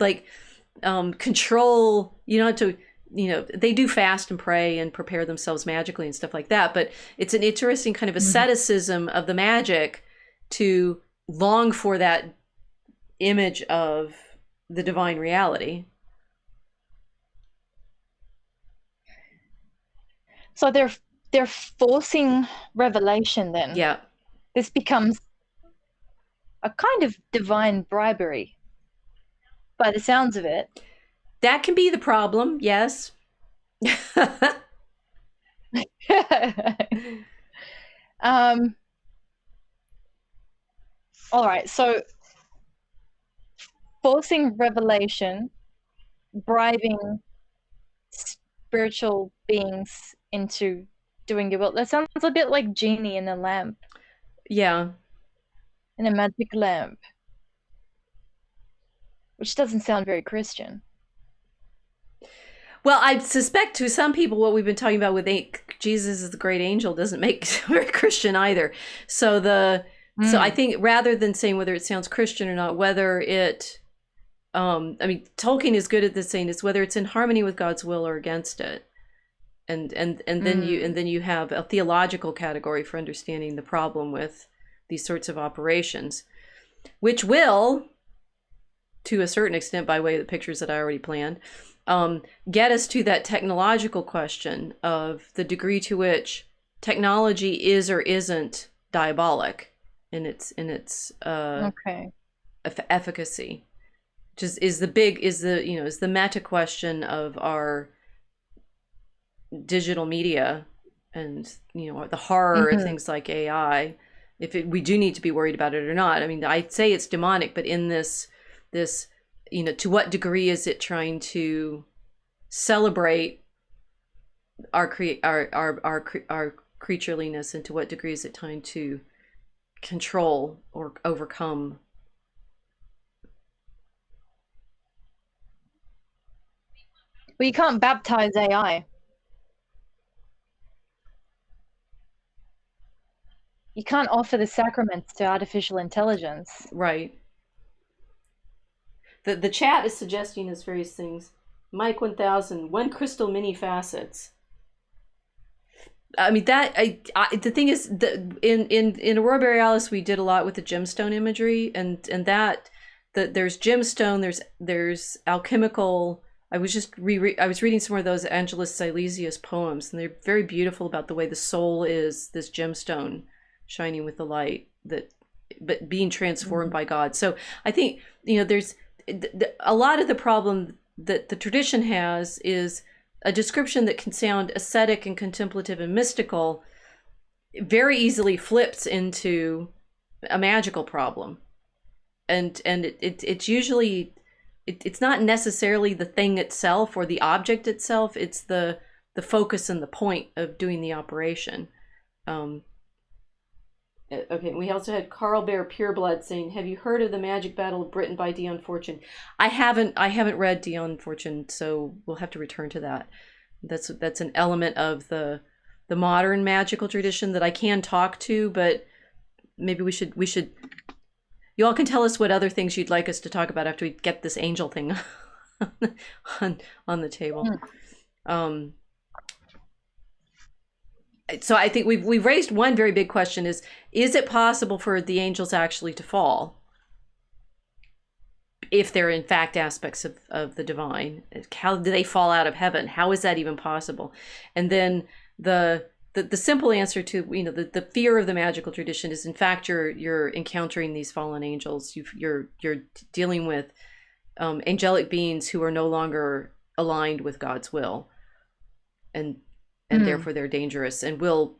control, they do fast and pray and prepare themselves magically and stuff like that. But it's an interesting kind of asceticism of the magic to long for that image of the divine reality. So they're forcing revelation then. Yeah. This becomes a kind of divine bribery by the sounds of it. That can be the problem, yes. All right, so forcing revelation, bribing spiritual beings into doing your will. That sounds a bit like genie in a lamp. Yeah. In a magic lamp. Which doesn't sound very Christian. Well, I suspect to some people what we've been talking about with Jesus is the great angel doesn't make very Christian either. So so I think rather than saying whether it sounds Christian or not, whether it, Tolkien is good at this saying is whether it's in harmony with God's will or against it. And then you have a theological category for understanding the problem with these sorts of operations, which will, to a certain extent, by way of the pictures that I already planned, get us to that technological question of the degree to which technology is or isn't diabolic in its efficacy, which is the meta question of our digital media and the horror of things like AI. We do need to be worried about it or not. I mean, I'd say it's demonic, but in this to what degree is it trying to celebrate our creatureliness, and to what degree is it trying to control or overcome? Well, you can't baptize AI. You can't offer the sacraments to artificial intelligence. Right. The chat is suggesting as various things. Mike 1000, one crystal many facets. I mean, the thing is, in Aurora Borealis, we did a lot with the gemstone imagery, and that there's gemstone, there's alchemical. I was reading some of those Angelus Silesius poems, and they're very beautiful about the way the soul is this gemstone shining with the light, but being transformed by God. So I think there's a lot of the problem that the tradition has is a description that can sound ascetic and contemplative and mystical very easily flips into a magical problem, and it's usually it's not necessarily the thing itself or the object itself. It's the focus and the point of doing the operation. Okay, we also had Carl Bear Pureblood saying, "Have you heard of the Magic Battle of Britain by Dion Fortune?" I haven't. I haven't read Dion Fortune, so we'll have to return to that. That's an element of the modern magical tradition that I can talk to, but maybe we should. You all can tell us what other things you'd like us to talk about after we get this angel thing on the table. So I think we've raised one very big question: is it possible for the angels actually to fall, if they're in fact aspects of the divine? How do they fall out of heaven? How is that even possible? And then the simple answer to the fear of the magical tradition is, in fact, you're encountering these fallen angels. You're dealing with angelic beings who are no longer aligned with God's will, and therefore they're dangerous and will,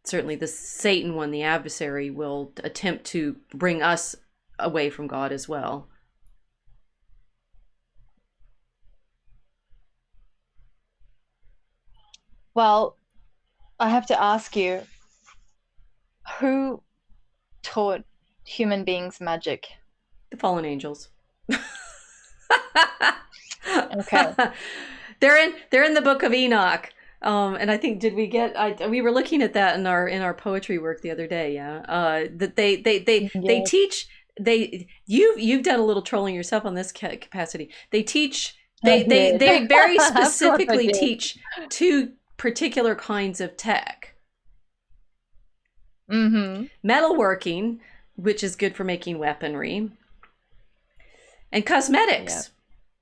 certainly the Satan one, the adversary, will attempt to bring us away from God as well. Well, I have to ask you, who taught human beings magic? The fallen angels. Okay. They're in the Book of Enoch. And I think we were looking at that in our poetry work the other day. Yeah. That they teach, you've done a little trolling yourself on this capacity. They teach, they very specifically teach two particular kinds of tech. Metalworking, which is good for making weaponry, and cosmetics,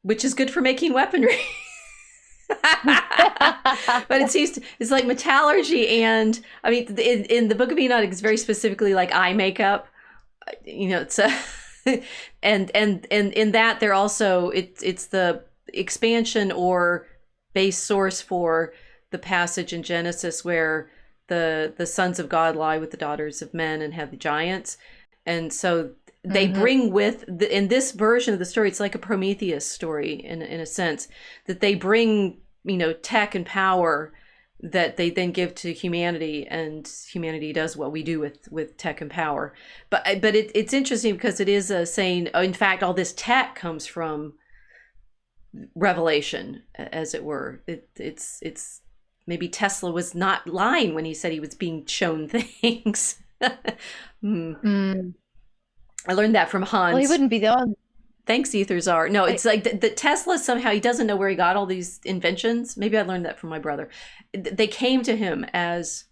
which is good for making weaponry. But it's like metallurgy, and I mean in the Book of Enoch it's very specifically like eye makeup, it's and in that they're also it's the expansion or base source for the passage in Genesis where the sons of God lie with the daughters of men and have the giants. And so they bring with in this version of the story, it's like a Prometheus story in a sense, that they bring tech and power that they then give to humanity, and humanity does what we do with tech and power. But it's interesting because it is saying, in fact, all this tech comes from revelation, as it were. It's maybe Tesla was not lying when he said he was being shown things. I learned that from Hans. Well, he wouldn't be the only. Thanks, Ethers. No, it's like the Tesla, somehow he doesn't know where he got all these inventions. Maybe I learned that from my brother. They came to him as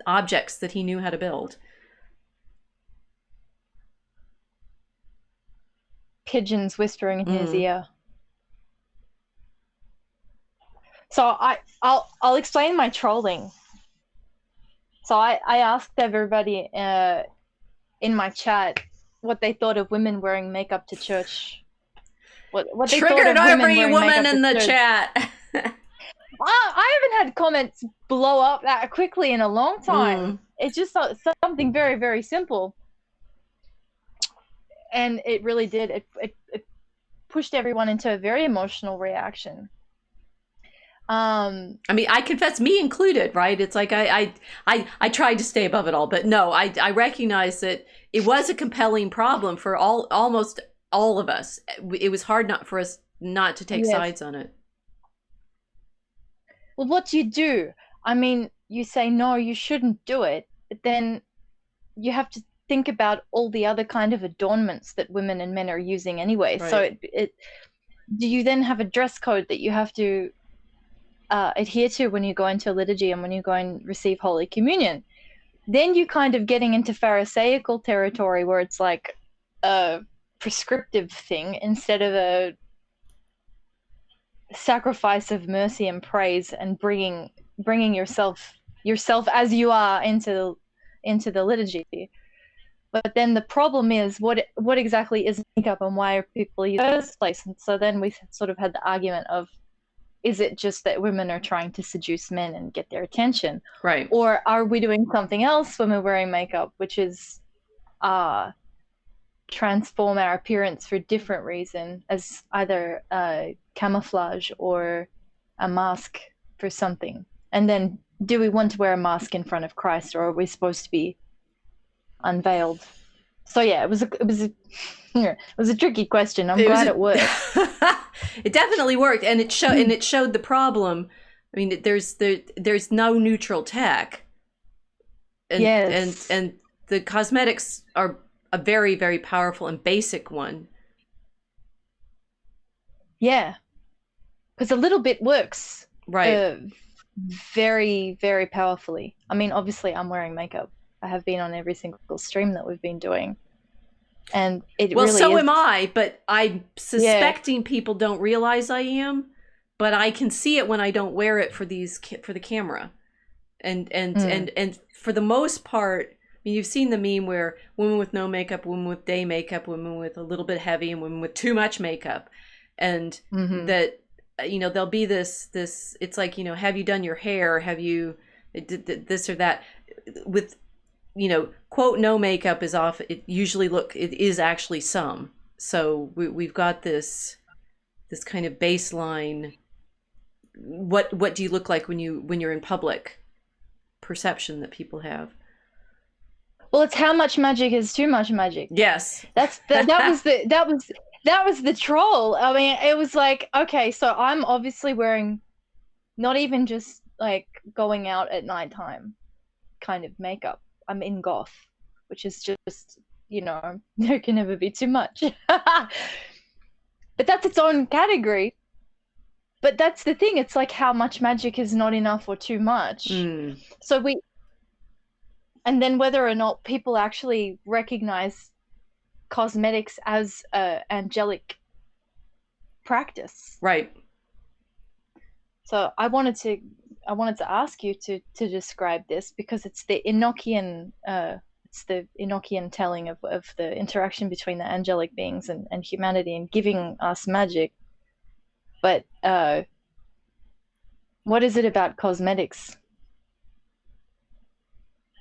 objects that he knew how to build. Pigeons whispering in his ear. So I'll explain my trolling. So I asked everybody in my chat what they thought of women wearing makeup to church. What they triggered thought of every woman in the chat. I haven't had comments blow up that quickly in a long time. It's just something very, very simple, and it really did. It pushed everyone into a very emotional reaction. I mean, I confess, me included, right? It's like I tried to stay above it all, but no, I recognize that it was a compelling problem for almost all of us. It was hard for us not to take sides on it. Well, what do you do? I mean, you say, no, you shouldn't do it, but then you have to think about all the other kind of adornments that women and men are using anyway. Right. So do you then have a dress code that you have to adhere to when you go into liturgy and when you go and receive Holy Communion? Then you're kind of getting into Pharisaical territory where it's like a prescriptive thing instead of a sacrifice of mercy and praise, and bringing yourself as you are into the liturgy. But then the problem is what exactly is makeup and why are people using it in the first place? And so then we sort of had the argument of, is it just that women are trying to seduce men and get their attention? Right. Or are we doing something else when we're wearing makeup, which is transform our appearance for a different reason, as either camouflage or a mask for something. And then, do we want to wear a mask in front of Christ, or are we supposed to be unveiled? So yeah, it was a tricky question. I'm glad it worked. It definitely worked, and it showed the problem. I mean, there's no neutral tech, and Yes. and the cosmetics are a very, very powerful and basic one. Yeah, because a little bit works Right. very, very powerfully. I mean, obviously, I'm wearing makeup. I have been on every single stream that we've been doing, and it Well, really so is. am I, but I'm suspecting people don't realize I am, but I can see it when I don't wear it for the camera. And for the most part, I mean, you've seen the meme where women with no makeup, women with day makeup, women with a little bit heavy, and women with too much makeup, and that there'll be this it's like, have you done your hair, have you this or that, with quote no makeup is off. It is actually some. So we've got this kind of baseline. What do you look like when you're in public perception that people have? Well, it's how much magic is too much magic. Yes. That was the troll. I mean, it was like, okay, so I'm obviously wearing not even just like going out at nighttime kind of makeup. I'm in goth, which is just, there can never be too much. But that's its own category. But that's the thing. It's like how much magic is not enough or too much. So and then whether or not people actually recognize cosmetics as a angelic practice. Right. So I wanted to ask you to describe this, because it's the Enochian telling of the interaction between the angelic beings and humanity and giving us magic. But what is it about cosmetics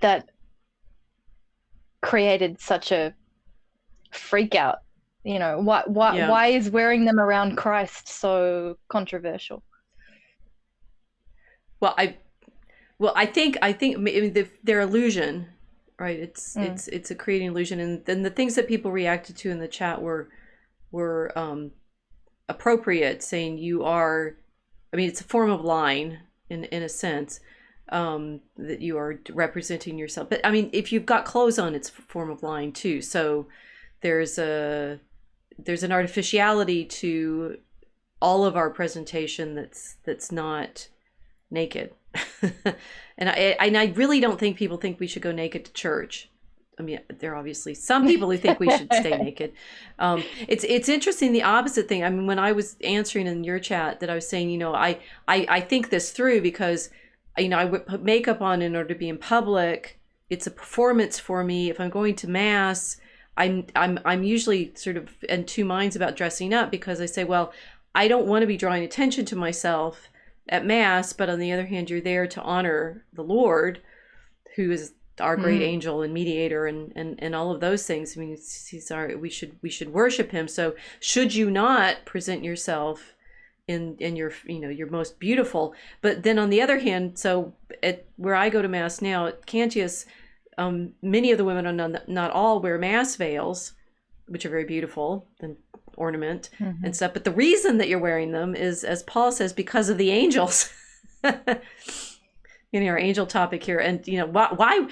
that created such a freak out? Why is wearing them around Christ so controversial? Well, I think they're illusion, right? It's a creating illusion, and then the things that people reacted to in the chat were appropriate, saying you are. I mean, it's a form of lying in a sense, that you are representing yourself. But I mean, if you've got clothes on, it's a form of lying too. So there's an artificiality to all of our presentation that's not naked. And I really don't think people think we should go naked to church. I mean, there are obviously some people who think we should stay naked. It's interesting, the opposite thing. I mean, when I was answering in your chat, that I was saying, I think this through, because I would put makeup on in order to be in public. It's a performance for me. If I'm going to mass, I'm usually sort of in two minds about dressing up, because I say, well, I don't want to be drawing attention to myself at mass, but on the other hand, you're there to honor the Lord, who is our great angel and mediator, and all of those things. I mean, he's we should worship him. So should you not present yourself in your your most beautiful? But then on the other hand, so where I go to mass now at Cantius, many of the women, are not all, wear mass veils, which are very beautiful and ornament and stuff. But the reason that you're wearing them is, as Paul says, because of the angels. Our angel topic here. And why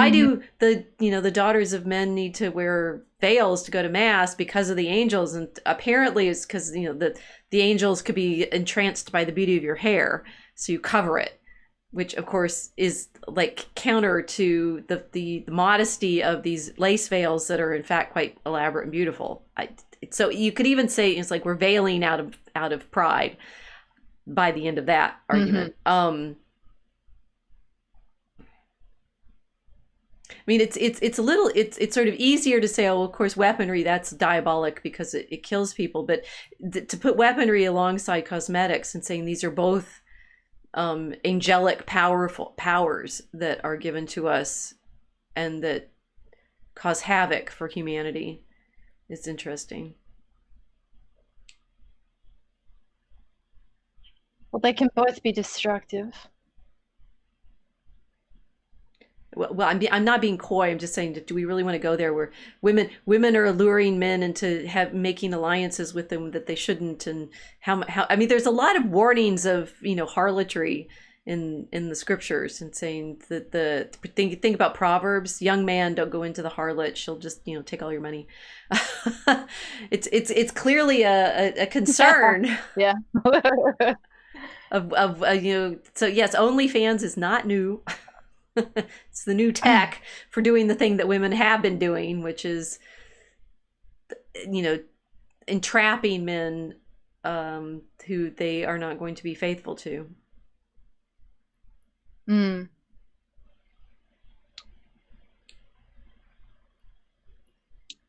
do the daughters of men need to wear veils to go to mass? Because of the angels. And apparently it's because the angels could be entranced by the beauty of your hair, so you cover it, which of course is like counter to the modesty of these lace veils that are in fact quite elaborate and beautiful. So you could even say it's like we're veiling out of pride by the end of that argument. I mean, it's sort of easier to say, oh, of course, weaponry, that's diabolic because it kills people. But to put weaponry alongside cosmetics and saying these are both angelic, powerful powers that are given to us and that cause havoc for humanity. It's interesting. Well, they can both be destructive. Well, I'm not being coy. I'm just saying, do we really want to go there where women are alluring men into making alliances with them that they shouldn't, and how I mean, there's a lot of warnings of harlotry in the scriptures, and saying that think about Proverbs, young man, don't go into the harlot, she'll just take all your money. It's clearly a concern. Yeah. of so yes, OnlyFans is not new. It's the new tech for doing the thing that women have been doing, which is entrapping men who they are not going to be faithful to.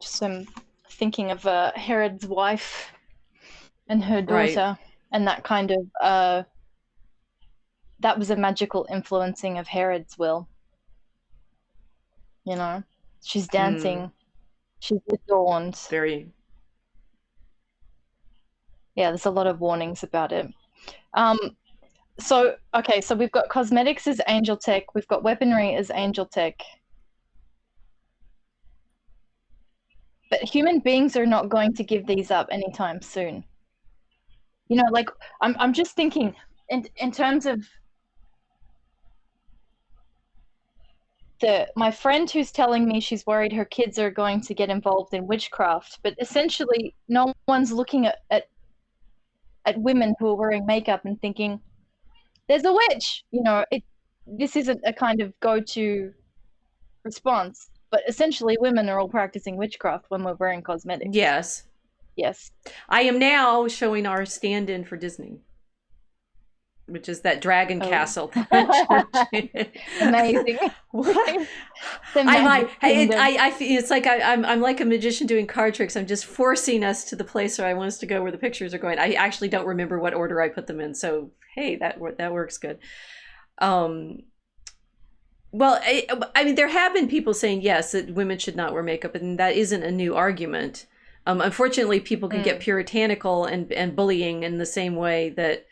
Just thinking of Herod's wife and her daughter, Right. and that kind of that was a magical influencing of Herod's will. She's dancing, she's adorned. Very. Yeah, there's a lot of warnings about it. So we've got cosmetics as angel tech, we've got weaponry as angel tech. But human beings are not going to give these up anytime soon. Like I'm just thinking in terms of my friend who's telling me she's worried her kids are going to get involved in witchcraft, but essentially no one's looking at women who are wearing makeup and thinking, there's a witch. This isn't a kind of go-to response, but essentially women are all practicing witchcraft when we're wearing cosmetics. Yes. I am now showing our stand-in for Disney, which is that dragon castle. Amazing. What? It's like I'm like a magician doing card tricks. I'm just forcing us to the place where I want us to go, where the pictures are going. I actually don't remember what order I put them in, so hey, that works good. Well, I mean, there have been people saying yes, that women should not wear makeup, and that isn't a new argument. Unfortunately, people can get puritanical and bullying in the same way that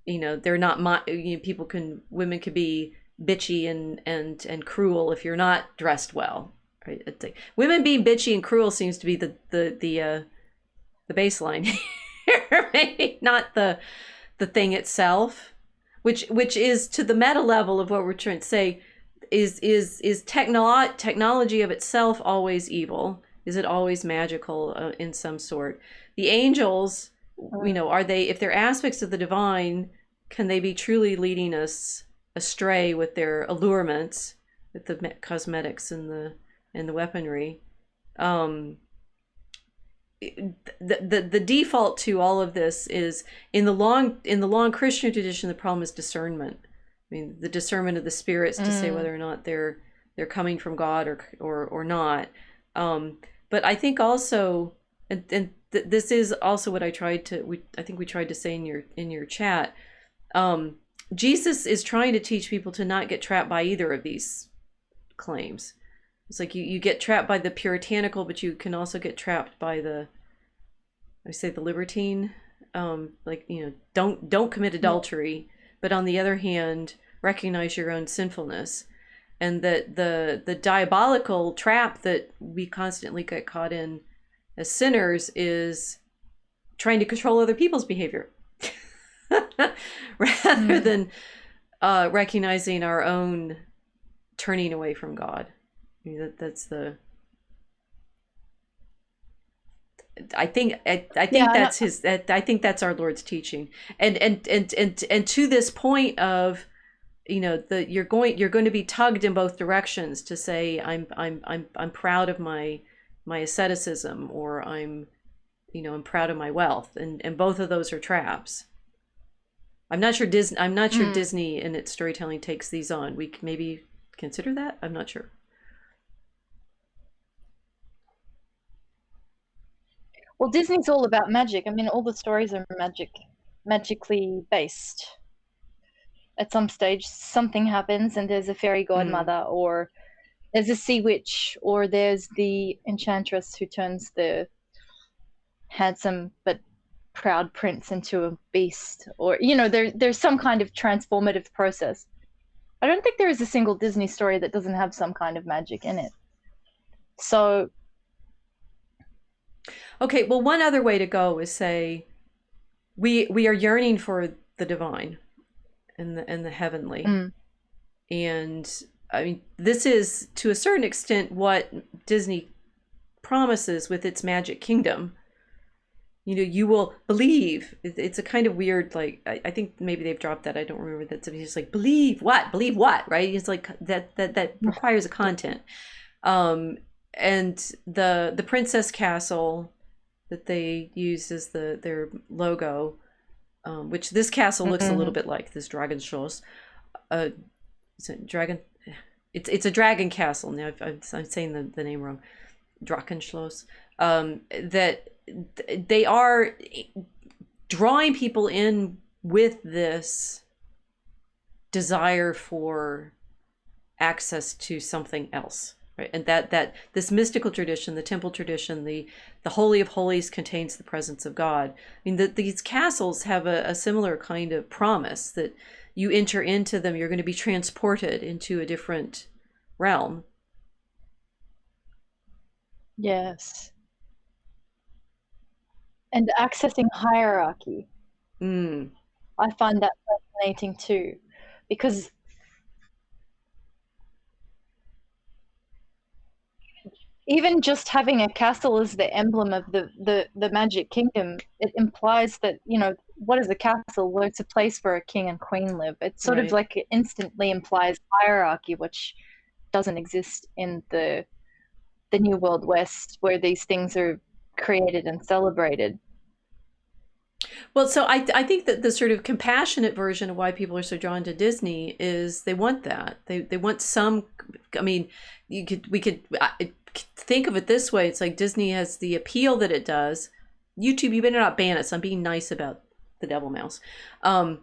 they're not women could be bitchy and cruel if you're not dressed well, right? It's like, women being bitchy and cruel seems to be the baseline here, maybe not the thing itself, which is to the meta level of what we're trying to say. Is technology of itself always evil? Is it always magical in some sort? The angels, are they, if they're aspects of the divine, can they be truly leading us astray with their allurements, with the cosmetics and the weaponry? The default to all of this is, in the long Christian tradition, the problem is discernment. I mean, the discernment of the spirits to say whether or not they're coming from God or not. But I think also, and this is also what I tried to say in your chat. Jesus is trying to teach people to not get trapped by either of these claims. It's like you get trapped by the puritanical, but you can also get trapped by the libertine. Don't commit adultery, but on the other hand, recognize your own sinfulness. And that the diabolical trap that we constantly get caught in as sinners is trying to control other people's behavior rather than recognizing our own turning away from God. I mean, I think that's our Lord's teaching, and to this point of, you're going to be tugged in both directions to say I'm proud of my asceticism, or I'm proud of my wealth, and both of those are traps. I'm not sure Disney in its storytelling takes these on. We can maybe consider that. I'm not sure. Well, Disney's all about magic. I mean, all the stories are magically based. At some stage, something happens and there's a fairy godmother, or There's a sea witch, or there's the enchantress who turns the handsome but proud prince into a beast, or there's some kind of transformative process. I don't think there is a single Disney story that doesn't have some kind of magic in it. So okay, well, one other way to go is say we are yearning for the divine and the heavenly. And I mean, this is to a certain extent what Disney promises with its Magic Kingdom. You will believe. It's a kind of weird, like, I think maybe they've dropped that. I don't remember that. It's just like, believe what, right? It's like that requires a content. And the Princess Castle that they use as their logo, which this castle looks a little bit like this Dragon Schloss. It's a dragon. It's a dragon castle. Now I'm saying the name wrong. Drachenschloss. That they are drawing people in with this desire for access to something else, right? And that this mystical tradition, the temple tradition, the Holy of Holies contains the presence of God. I mean, these castles have a similar kind of promise that you enter into them, you're going to be transported into a different realm. Yes. And accessing hierarchy. I find that fascinating too, because even just having a castle as the emblem of the Magic Kingdom, it implies that, what is a castle? Well, it's a place where a king and queen live. It sort of like it instantly implies hierarchy, which doesn't exist in the New World West, where these things are created and celebrated. Well, so I think that the sort of compassionate version of why people are so drawn to Disney is they want that. They want some, I mean, we could think of it this way. It's like Disney has the appeal that it does. YouTube, you better not ban us. I'm being nice about the Devil Mouse. That,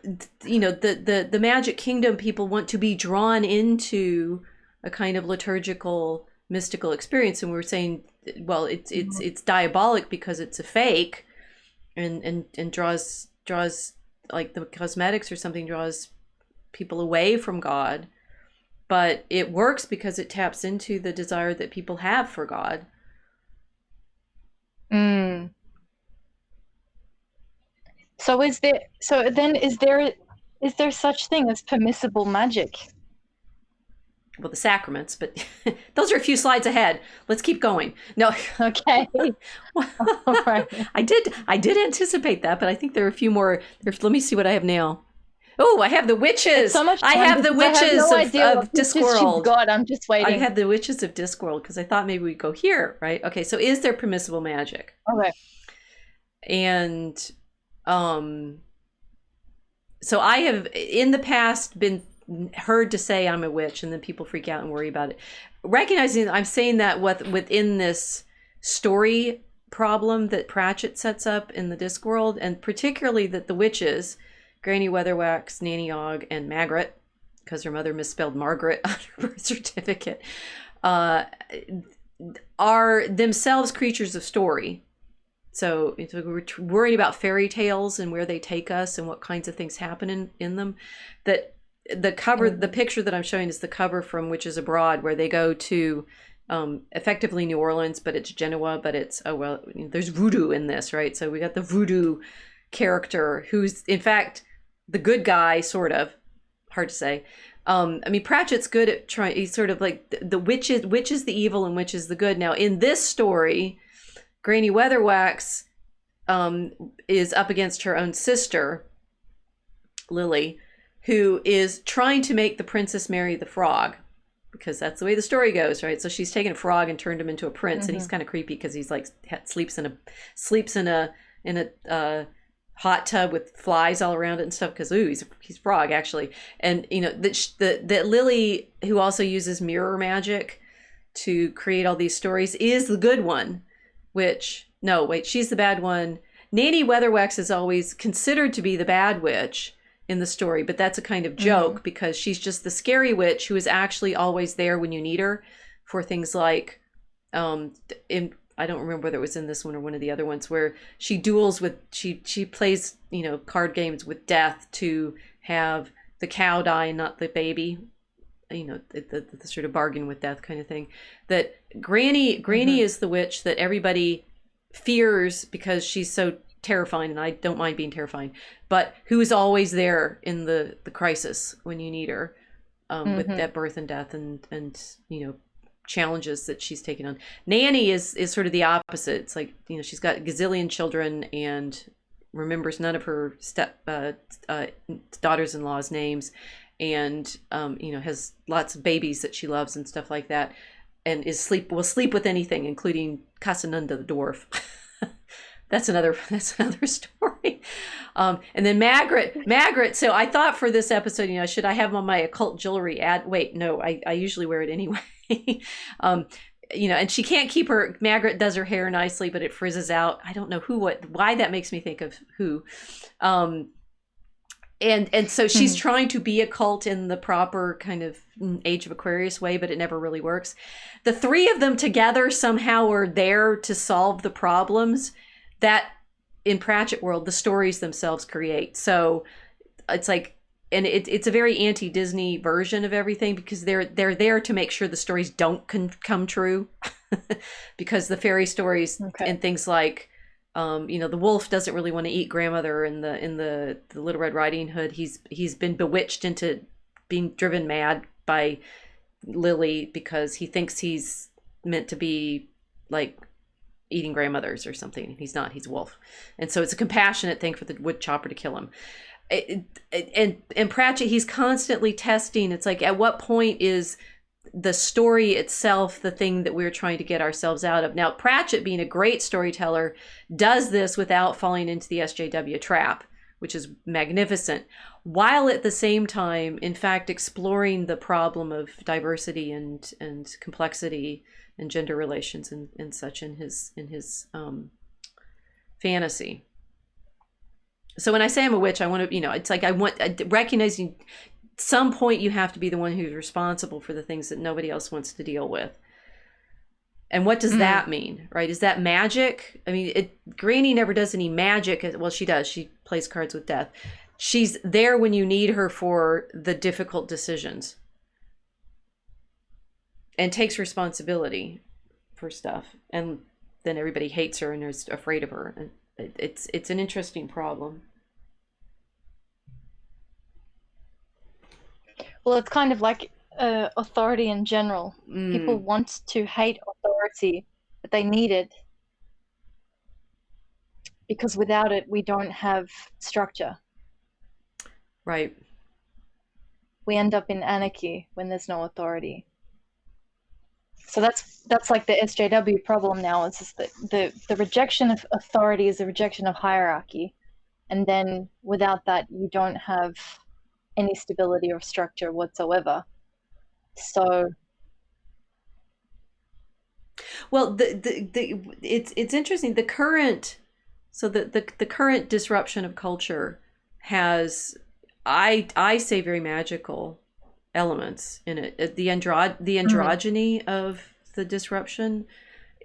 the Magic Kingdom people want to be drawn into a kind of liturgical, mystical experience. And we're saying, well, it's diabolic because it's a fake and draws like the cosmetics or something draws people away from God. But it works because it taps into the desire that people have for God. So is there such thing as permissible magic? Well, the sacraments, but those are a few slides ahead. Let's keep going. No. Okay. All right. I did anticipate that, but I think there are a few more. Let me see what I have now. Oh, I have the witches. So much fun. I have the witches of Discworld. God, I'm just waiting. I had the witches of Discworld because I thought maybe we'd go here, right? Okay, so is there permissible magic? Okay. And so I have in the past been heard to say I'm a witch, and then people freak out and worry about it. Recognizing I'm saying that within this story problem that Pratchett sets up in the Discworld, and particularly that the witches, Granny Weatherwax, Nanny Ogg, and Margaret, because her mother misspelled Margaret on her birth certificate, are themselves creatures of story. So we're worried about fairy tales and where they take us and what kinds of things happen in them. That the cover, the picture that I'm showing is the cover from Witches Abroad, where they go to effectively New Orleans, but it's Genoa, but it's, there's voodoo in this, right? So we got the voodoo character who's in fact the good guy, sort of. Hard to say. I mean, Pratchett's good at trying, he's sort of like the witch is the evil and witch is the good. Now, in this story, Granny Weatherwax is up against her own sister, Lily, who is trying to make the princess marry the frog, because that's the way the story goes, right? So she's taken a frog and turned him into a prince, and he's kind of creepy because he's like sleeps in a hot tub with flies all around it and stuff, because he's frog actually. And that Lily, who also uses mirror magic to create all these stories, is the good one. She's the bad one. Nanny Weatherwax is always considered to be the bad witch, in the story, but that's a kind of joke because she's just the scary witch who is actually always there when you need her for things like, I don't remember whether it was in this one or one of the other ones, where she duels with, she plays, you know, card games with death to have the cow die and not the baby, you know, the sort of bargain with death kind of thing. That Granny is the witch that everybody fears because she's so terrifying, and I don't mind being terrifying, but who is always there in the crisis when you need her, with that birth and death and you know, challenges that she's taken on. Nanny is sort of the opposite. It's like, you know, she's got a gazillion children and remembers none of her daughters-in-law's names, and you know, has lots of babies that she loves and stuff like that, and will sleep with anything, including Casanunda the dwarf. That's another story. And then Margaret. So I thought for this episode, you know, should I have on my occult jewelry ad? Wait, no, I usually wear it anyway. You know, and she can't keep Margaret does her hair nicely, but it frizzes out. I don't know why that makes me think of who. And so she's trying to be occult in the proper kind of Age of Aquarius way, but it never really works. The three of them together somehow are there to solve the problems that in Pratchett world, the stories themselves create. So it's like, and it's a very anti-Disney version of everything, because they're there to make sure the stories don't come true. Because the fairy stories and things like, you know, the wolf doesn't really want to eat grandmother in the Little Red Riding Hood. He's been bewitched into being driven mad by Lily because he thinks he's meant to be like eating grandmothers or something. He's not. He's a wolf, and so it's a compassionate thing for the wood chopper to kill him. And Pratchett, he's constantly testing. It's like, at what point is the story itself the thing that we're trying to get ourselves out of? Now, Pratchett, being a great storyteller, does this without falling into the SJW trap, which is magnificent, while at the same time, in fact, exploring the problem of diversity and complexity and gender relations and such in his fantasy. So when I say I'm a witch, I want to, you know, it's like recognizing some point you have to be the one who's responsible for the things that nobody else wants to deal with. And what does that mean, right? Is that magic? I mean, Granny never does any magic. Well, she does. She plays cards with death. She's there when you need her for the difficult decisions and takes responsibility for stuff. And then everybody hates her and is afraid of her. And it's an interesting problem. Well, it's kind of like authority in general. People want to hate authority, but they need it, because without it, we don't have structure. Right. We end up in anarchy when there's no authority. So that's like the SJW problem now. It's just the rejection of authority is a rejection of hierarchy. And then without that, you don't have any stability or structure whatsoever. So, well, it's interesting. The current disruption of culture has, I say, very magical elements in it. The androgyny of the disruption.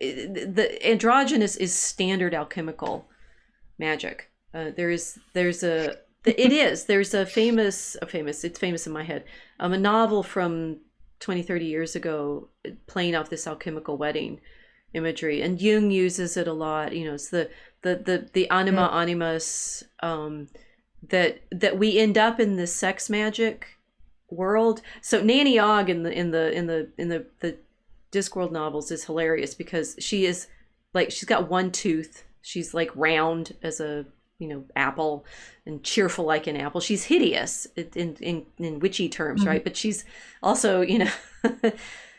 The androgynous is standard alchemical magic. There's a famous, it's famous in my head, a novel from 20-30 years ago playing off this alchemical wedding imagery, and Jung uses it a lot. You know, it's the anima animus, that we end up in this sex magic world. So Nanny Ogg in the Discworld novels is hilarious, because she is like, she's got one tooth, she's like round as a, you know, apple, and cheerful like an apple. She's hideous in witchy terms, right? But she's also, you know,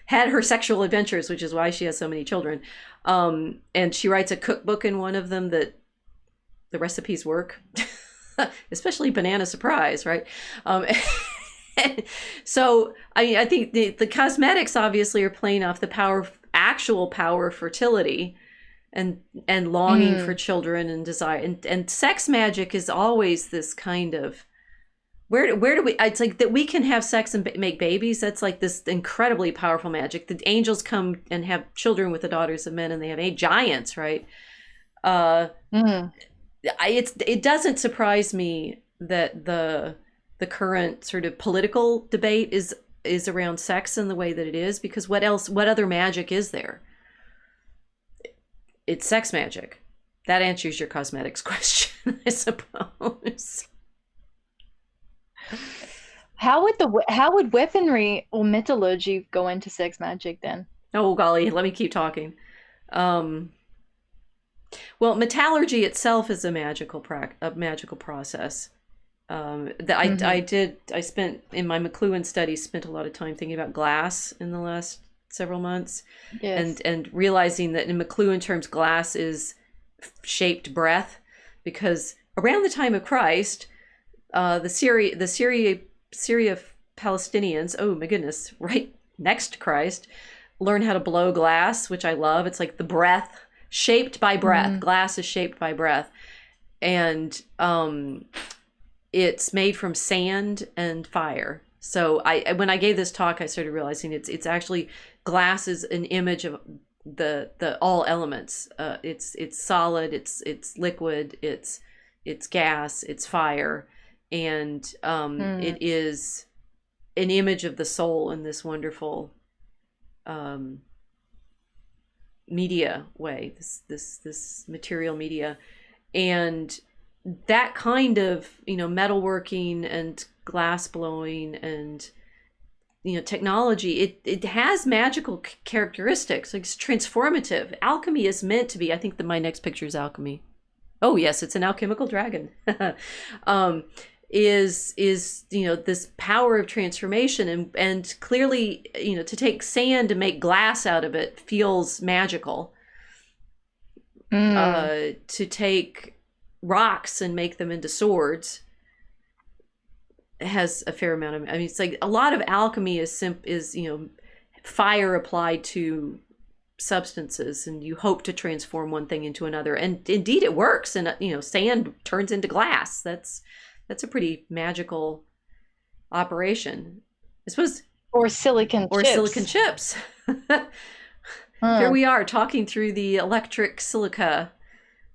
had her sexual adventures, which is why she has so many children. And she writes a cookbook in one of them that the recipes work, especially banana surprise, right? So I think the cosmetics obviously are playing off the actual power of fertility and longing for children and desire, and sex magic is always this kind of where do we, it's like that we can have sex and make babies. That's like this incredibly powerful magic. The angels come and have children with the daughters of men, and they have eight giants, right? Mm. It doesn't surprise me that the current sort of political debate is around sex in the way that it is, because what other magic is there? It's sex magic. That answers your cosmetics question, I suppose. How would weaponry or metallurgy go into sex magic then? Oh golly, let me keep talking. Well, metallurgy itself is a magical process. I spent in my McLuhan studies spent a lot of time thinking about glass in the last several months, Yes. and realizing that in McLuhan terms, glass is shaped breath, because around the time of Christ, the Syria Palestinians, oh my goodness, right next to Christ, learn how to blow glass, which I love. It's like the breath shaped by breath. Glass is shaped by breath, and it's made from sand and fire. So when I gave this talk, I started realizing it's actually, glass is an image of the all elements. It's solid, it's liquid, it's gas, it's fire, and it is an image of the soul in this wonderful media way, this material media. And that kind of, metalworking and glass blowing and, technology, it has magical characteristics. Like, it's transformative. Alchemy is meant to be, I think that my next picture is alchemy. Oh yes, it's an alchemical dragon. Is this power of transformation, and clearly, to take sand and make glass out of it feels magical. To take rocks and make them into swords has a fair amount of, it's like a lot of alchemy is fire applied to substances, and you hope to transform one thing into another, and indeed it works, and sand turns into glass. That's a pretty magical operation, I suppose. Or silicon chips. Here we are talking through the electric silica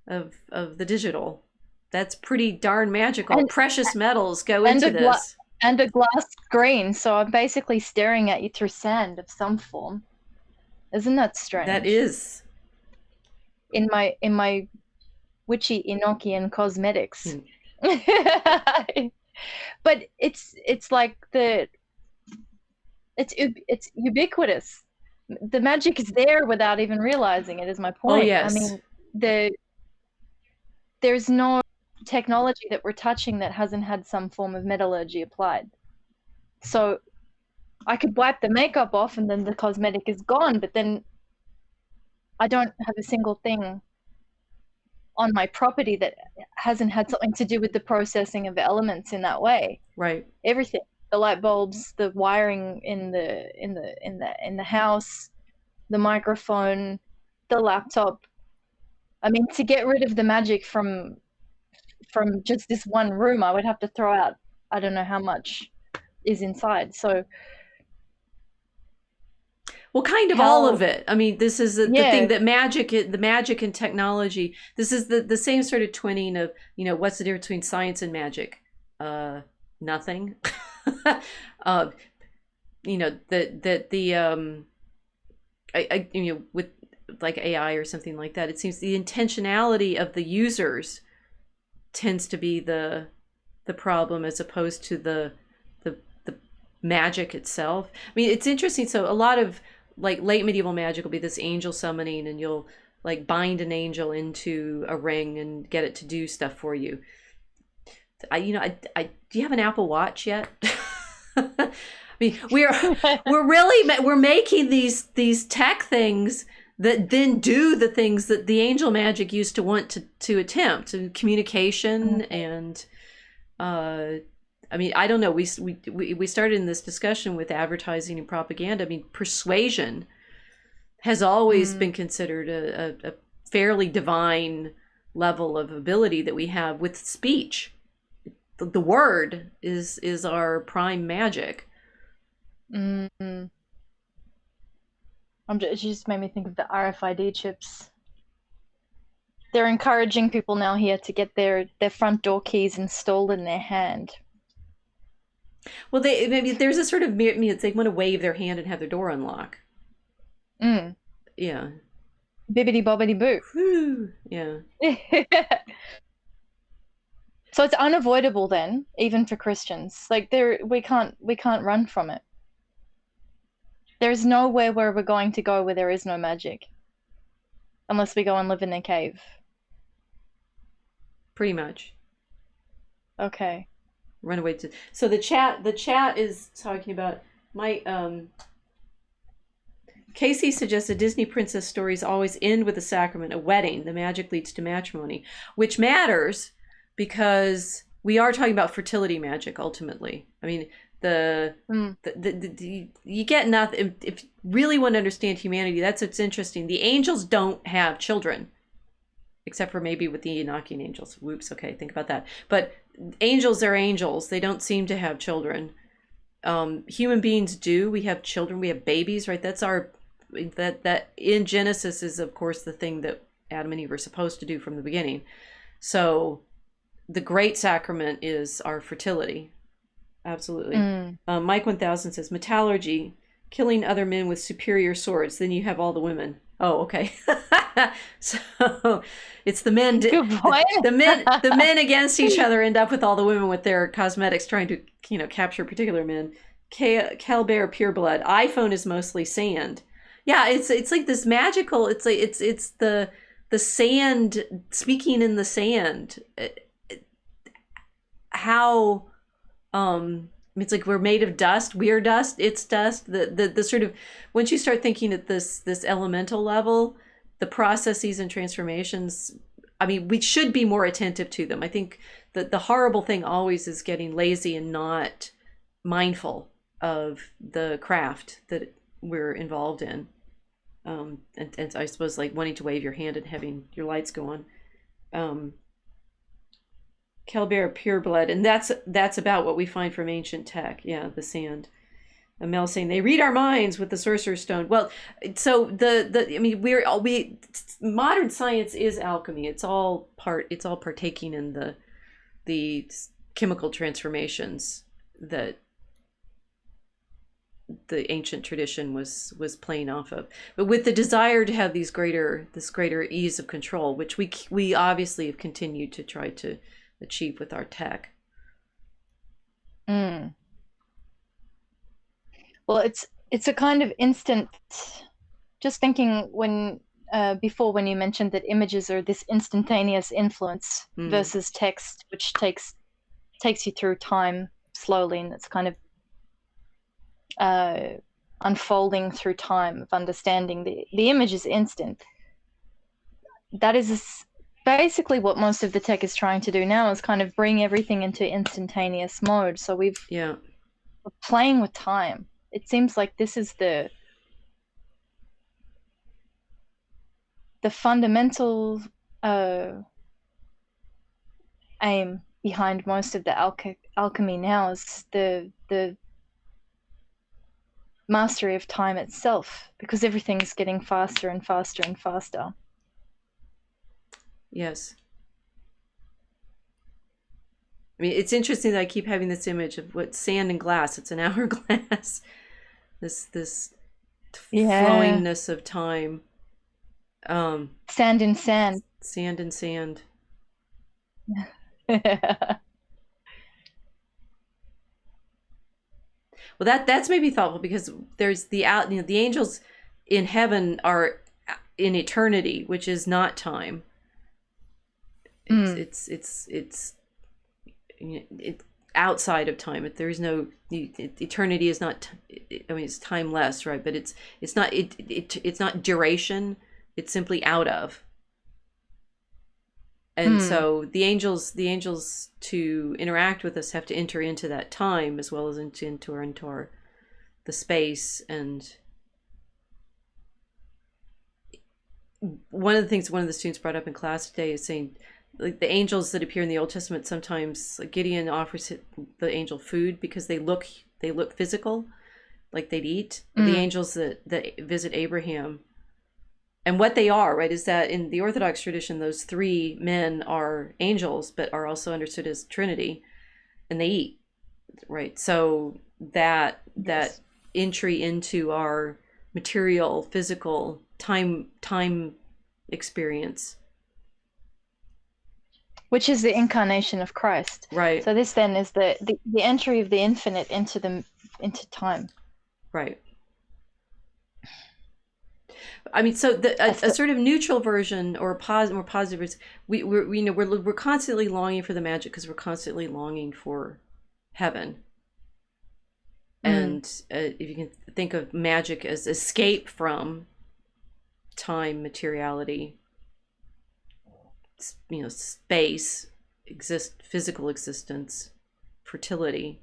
of the digital. That's pretty darn magical. And precious metals go into this. And a glass screen, so I'm basically staring at you through sand of some form. Isn't that strange? That is. In my witchy Enochian cosmetics. But it's like it's ubiquitous. The magic is there without even realizing it, is my point. Oh yes. I mean, there's no technology that we're touching that hasn't had some form of metallurgy applied. So I could wipe the makeup off and then the cosmetic is gone, but then I don't have a single thing on my property that hasn't had something to do with the processing of the elements in that way. Right. Everything. The light bulbs, the wiring in the house, the microphone, the laptop. I mean, to get rid of the magic from just this one room, I would have to throw out, I don't know how much is inside. So, well, kind of all of it. I mean, this is the thing that the magic and technology. This is the same sort of twinning of, what's the difference between science and magic? Nothing. With like AI or something like that, it seems the intentionality of the users tends to be the problem, as opposed to the magic itself. I mean, it's interesting. So a lot of like late medieval magic will be this angel summoning, and you'll like bind an angel into a ring and get it to do stuff for you. Do you have an Apple Watch yet? I mean, we're making these tech things that then do the things that the angel magic used to want to attempt, and communication. And I mean, I don't know. We started in this discussion with advertising and propaganda. I mean, persuasion has always been considered a fairly divine level of ability that we have with speech. the word is our prime magic. Mm-hmm. It just made me think of the RFID chips. They're encouraging people now here to get their front door keys installed in their hand. Well, maybe there's a sort of it's they want to wave their hand and have their door unlock. Mm. Yeah. Bibbidi bobbidi boo. Whew. Yeah. So it's unavoidable then, even for Christians. Like we can't run from it. There's nowhere where we're going to go where there is no magic. Unless we go and live in a cave. Pretty much. Okay. Run away to. So the chat is talking about Casey suggested Disney princess stories always end with a sacrament, a wedding. The magic leads to matrimony, which matters because we are talking about fertility magic ultimately. I mean, you get nothing. If you really want to understand humanity, that's what's interesting. The angels don't have children, except for maybe with the Enochian angels. Whoops. Okay, think about that. But angels are angels. They don't seem to have children. Human beings do. We have children. We have babies, right? That's that in Genesis is, of course, the thing that Adam and Eve are supposed to do from the beginning. So the great sacrament is our fertility. Absolutely. Mike 1000 says metallurgy, killing other men with superior swords. Then you have all the women. Oh, okay. So it's the men. Good point. The men against each other end up with all the women with their cosmetics trying to capture particular men. Calbear pureblood. iPhone is mostly sand. Yeah, it's like this magical. It's like it's the sand speaking in the sand. How it's like we're made of dust. We're dust. It's dust. The sort of once you start thinking at this elemental level, the processes and transformations. I mean, we should be more attentive to them. I think that the horrible thing always is getting lazy and not mindful of the craft that we're involved in. And I suppose like wanting to wave your hand and having your lights go on. Calbear pureblood, and that's about what we find from ancient tech. Yeah, the sand. Mel saying they read our minds with the sorcerer's stone. Well, so I mean we modern science is alchemy. It's all partaking in the chemical transformations that the ancient tradition was playing off of, but with the desire to have this greater ease of control, which we obviously have continued to try to achieve with our tech. Well, it's a kind of instant. Just thinking when before when you mentioned that images are this instantaneous influence versus text, which takes you through time slowly, and it's kind of unfolding through time of understanding. The image is instant. That is basically what most of the tech is trying to do now, is kind of bring everything into instantaneous mode. So we're playing with time. It seems like this is the fundamental aim behind most of the alchemy now, is the mastery of time itself, because everything's getting faster and faster and faster. Yes. I mean, it's interesting that I keep having this image of what sand and glass. It's an hourglass. This flowingness of time. Sand in sand. Sand in sand. Well, that's maybe thoughtful, because there's the angels in heaven are in eternity, which is not time. It's outside of time. There is no eternity. Is not. I mean, it's timeless, right? But it's not duration. It's simply out of. And so the angels to interact with us have to enter into that time as well as into our the space. And one of the things one of the students brought up in class today is saying like the angels that appear in the Old Testament, sometimes like Gideon offers the angel food because they look physical, like they'd eat. The angels that visit Abraham, and what they are, right, is that in the Orthodox tradition, those three men are angels, but are also understood as Trinity, and they eat, right? So that entry into our material, physical time experience, which is the incarnation of Christ. right? So this then is the entry of the infinite into time. Right. I mean, so a sort of neutral version or more positive version, we're constantly longing for the magic because we're constantly longing for heaven. And if you can think of magic as escape from time, materiality, space, physical existence, fertility.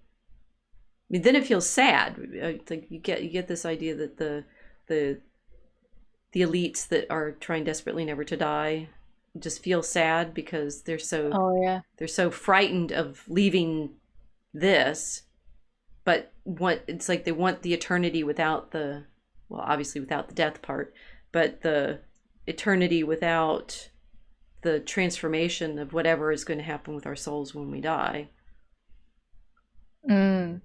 I mean, then it feels sad. Like you get this idea that the elites that are trying desperately never to die just feel sad because they're so frightened of leaving this, but it's like they want the eternity without obviously without the death part, but the eternity without the transformation of whatever is going to happen with our souls when we die. The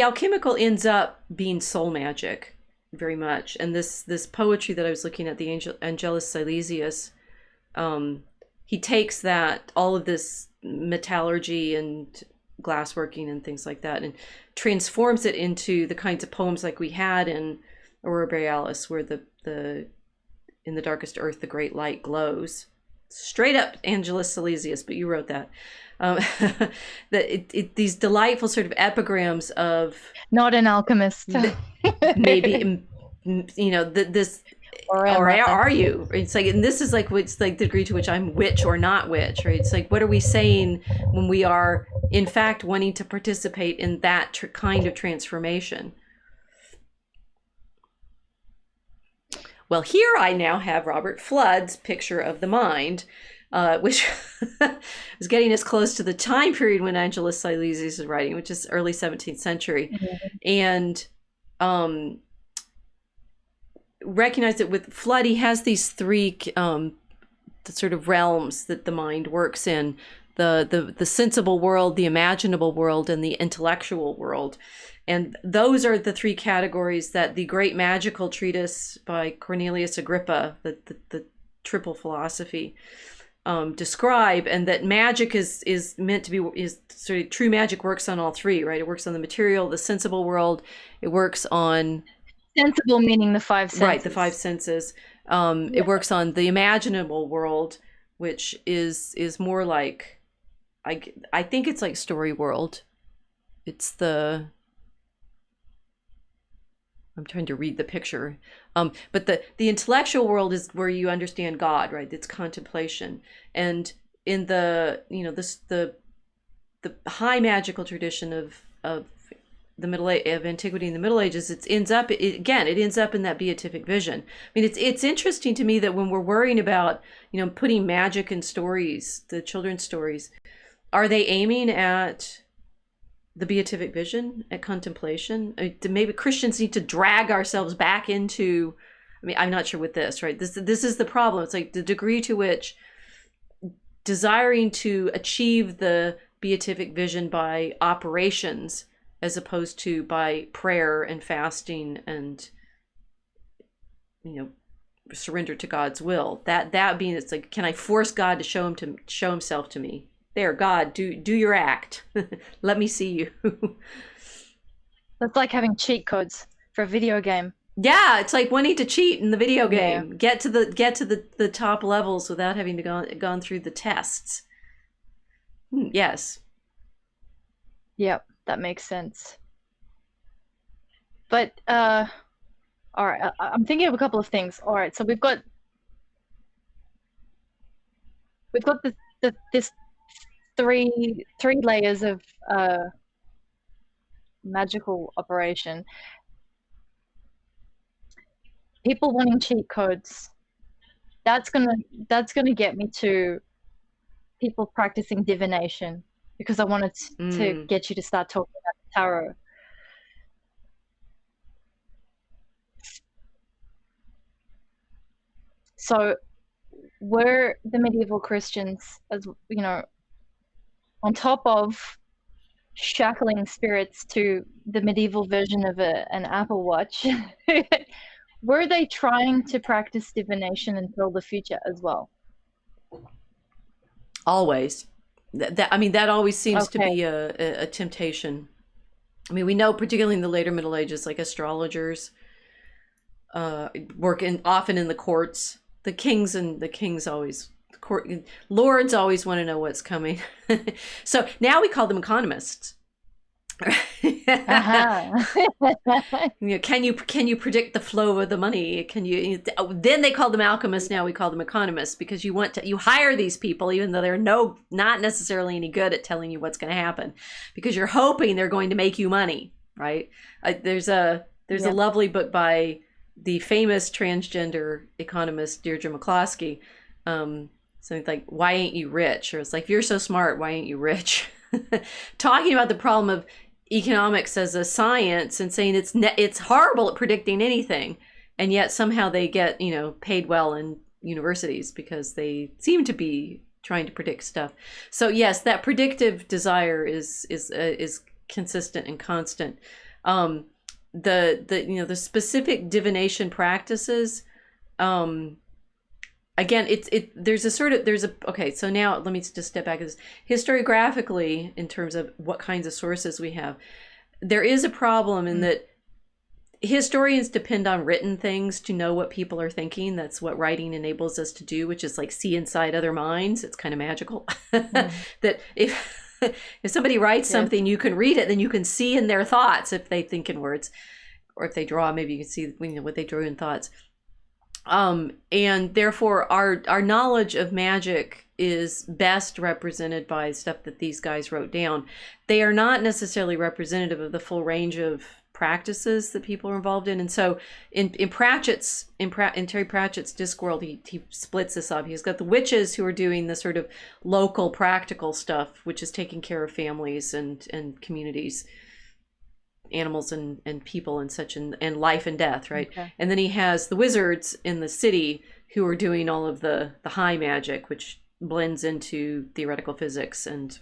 alchemical ends up being soul magic very much, and this poetry that I was looking at, the Angelus Silesius, he takes that, all of this metallurgy and glassworking and things like that, and transforms it into the kinds of poems like we had in Aurora Borealis, where in the darkest earth the great light glows. Straight up Angelus Silesius, but you wrote that. These delightful sort of epigrams of, not an alchemist. Maybe, this, or are you? It's like, and this is like what's like the degree to which I'm witch or not witch, right? It's like, what are we saying when we are in fact wanting to participate in that kind of transformation? Well, here I now have Robert Flood's picture of the mind, which is getting us close to the time period when Angelus Silesius is writing, which is early 17th century. And recognize that with Flood, he has these three sort of realms that the mind works in: the sensible world, the imaginable world, and the intellectual world. And those are the three categories that the great magical treatise by Cornelius Agrippa, the triple philosophy, describe, and that magic is meant to be, is sort of true magic works on all three, right? It works on the material, the sensible world. It works on sensible, meaning the five senses. Right, the five senses. It works on the imaginable world, which is more like, I think it's like story world. It's I'm trying to read the picture. But the intellectual world is where you understand God, right? It's contemplation. And in the high magical tradition of the of antiquity and the Middle Ages, it ends up in that beatific vision. I mean, it's interesting to me that when we're worrying about, putting magic in stories, the children's stories, are they aiming at the beatific vision, at contemplation? Maybe Christians need to drag ourselves back into, I mean, I'm not sure with this, right? This is the problem. It's like the degree to which desiring to achieve the beatific vision by operations as opposed to by prayer and fasting and, surrender to God's will. That being, it's like, can I force God to show himself to me? There, God, do your act. Let me see you. That's like having cheat codes for a video game. Yeah, it's like wanting to cheat in the video game. Yeah. Get to the top levels without having to gone through the tests. Yes. Yep, that makes sense. But all right, I'm thinking of a couple of things. All right, so we've got this three layers of magical operation. People wanting cheat codes, that's gonna get me to people practicing divination, because I wanted to get you to start talking about the tarot. So were the medieval Christians, as you know, on top of shackling spirits to the medieval version of an Apple Watch, were they trying to practice divination and tell the future as well? Always. I mean, that always seems to Okay. be a temptation. I mean, we know, particularly in the later Middle Ages, like astrologers work often in the courts. The kings always, lords always want to know what's coming. So now we call them economists. Can you predict the flow of the money? Then they call them alchemists. Now we call them economists, because you hire these people even though they're not necessarily any good at telling you what's going to happen, because you're hoping they're going to make you money, right? There's a lovely book by the famous transgender economist Deirdre McCloskey, something like "Why Ain't You Rich?" Or it's like, "If you're so smart, why ain't you rich?" Talking about the problem of economics as a science and saying it's horrible at predicting anything, and yet somehow they get paid well in universities because they seem to be trying to predict stuff. So yes, that predictive desire is consistent and constant. The specific divination practices, again, okay, so now let me just step back. Historiographically, in terms of what kinds of sources we have, there is a problem in that historians depend on written things to know what people are thinking. That's what writing enables us to do, which is like see inside other minds. It's kind of magical. That if somebody writes something, you can read it, then you can see in their thoughts if they think in words, or if they draw, maybe you can see what they drew in thoughts. And therefore our knowledge of magic is best represented by stuff that these guys wrote down. They are not necessarily representative of the full range of practices that people are involved in. And so in Terry Pratchett's Discworld, he splits this up. He's got the witches who are doing the sort of local practical stuff, which is taking care of families and communities, animals and people and such, and life and death, right? Okay. And then he has the wizards in the city who are doing all of the high magic, which blends into theoretical physics and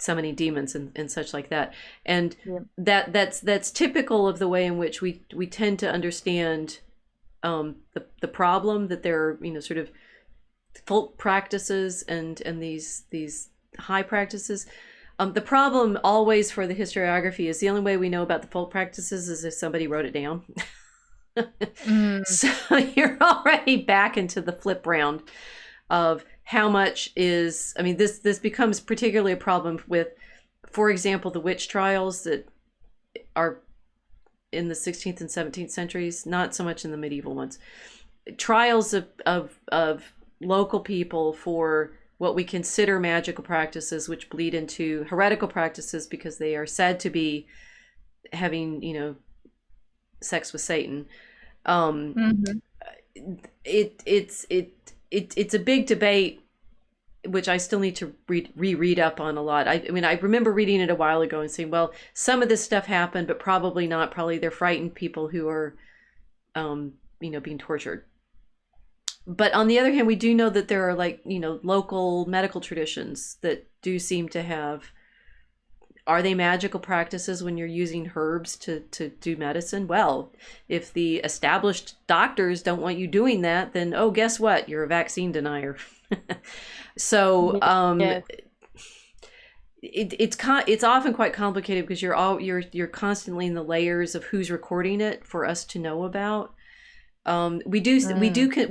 summoning demons and such like that. And that's typical of the way in which we tend to understand the problem, that there are sort of folk practices and these high practices. The problem always for the historiography is the only way we know about the folk practices is if somebody wrote it down. So you're already back into the flip round of how much is, this becomes particularly a problem with, for example, the witch trials that are in the 16th and 17th centuries, not so much in the medieval ones. Trials of local people for what we consider magical practices, which bleed into heretical practices because they are said to be having, sex with Satan. It's a big debate, which I still need to reread up on a lot. I remember reading it a while ago and saying, well, some of this stuff happened, but probably not. Probably they're frightened people who are, being tortured. But on the other hand, we do know that there are local medical traditions that do seem to have, are they magical practices when you're using herbs to do medicine? Well, if the established doctors don't want you doing that, then, oh, guess what? You're a vaccine denier. So it's often quite complicated because you're constantly in the layers of who's recording it for us to know about. We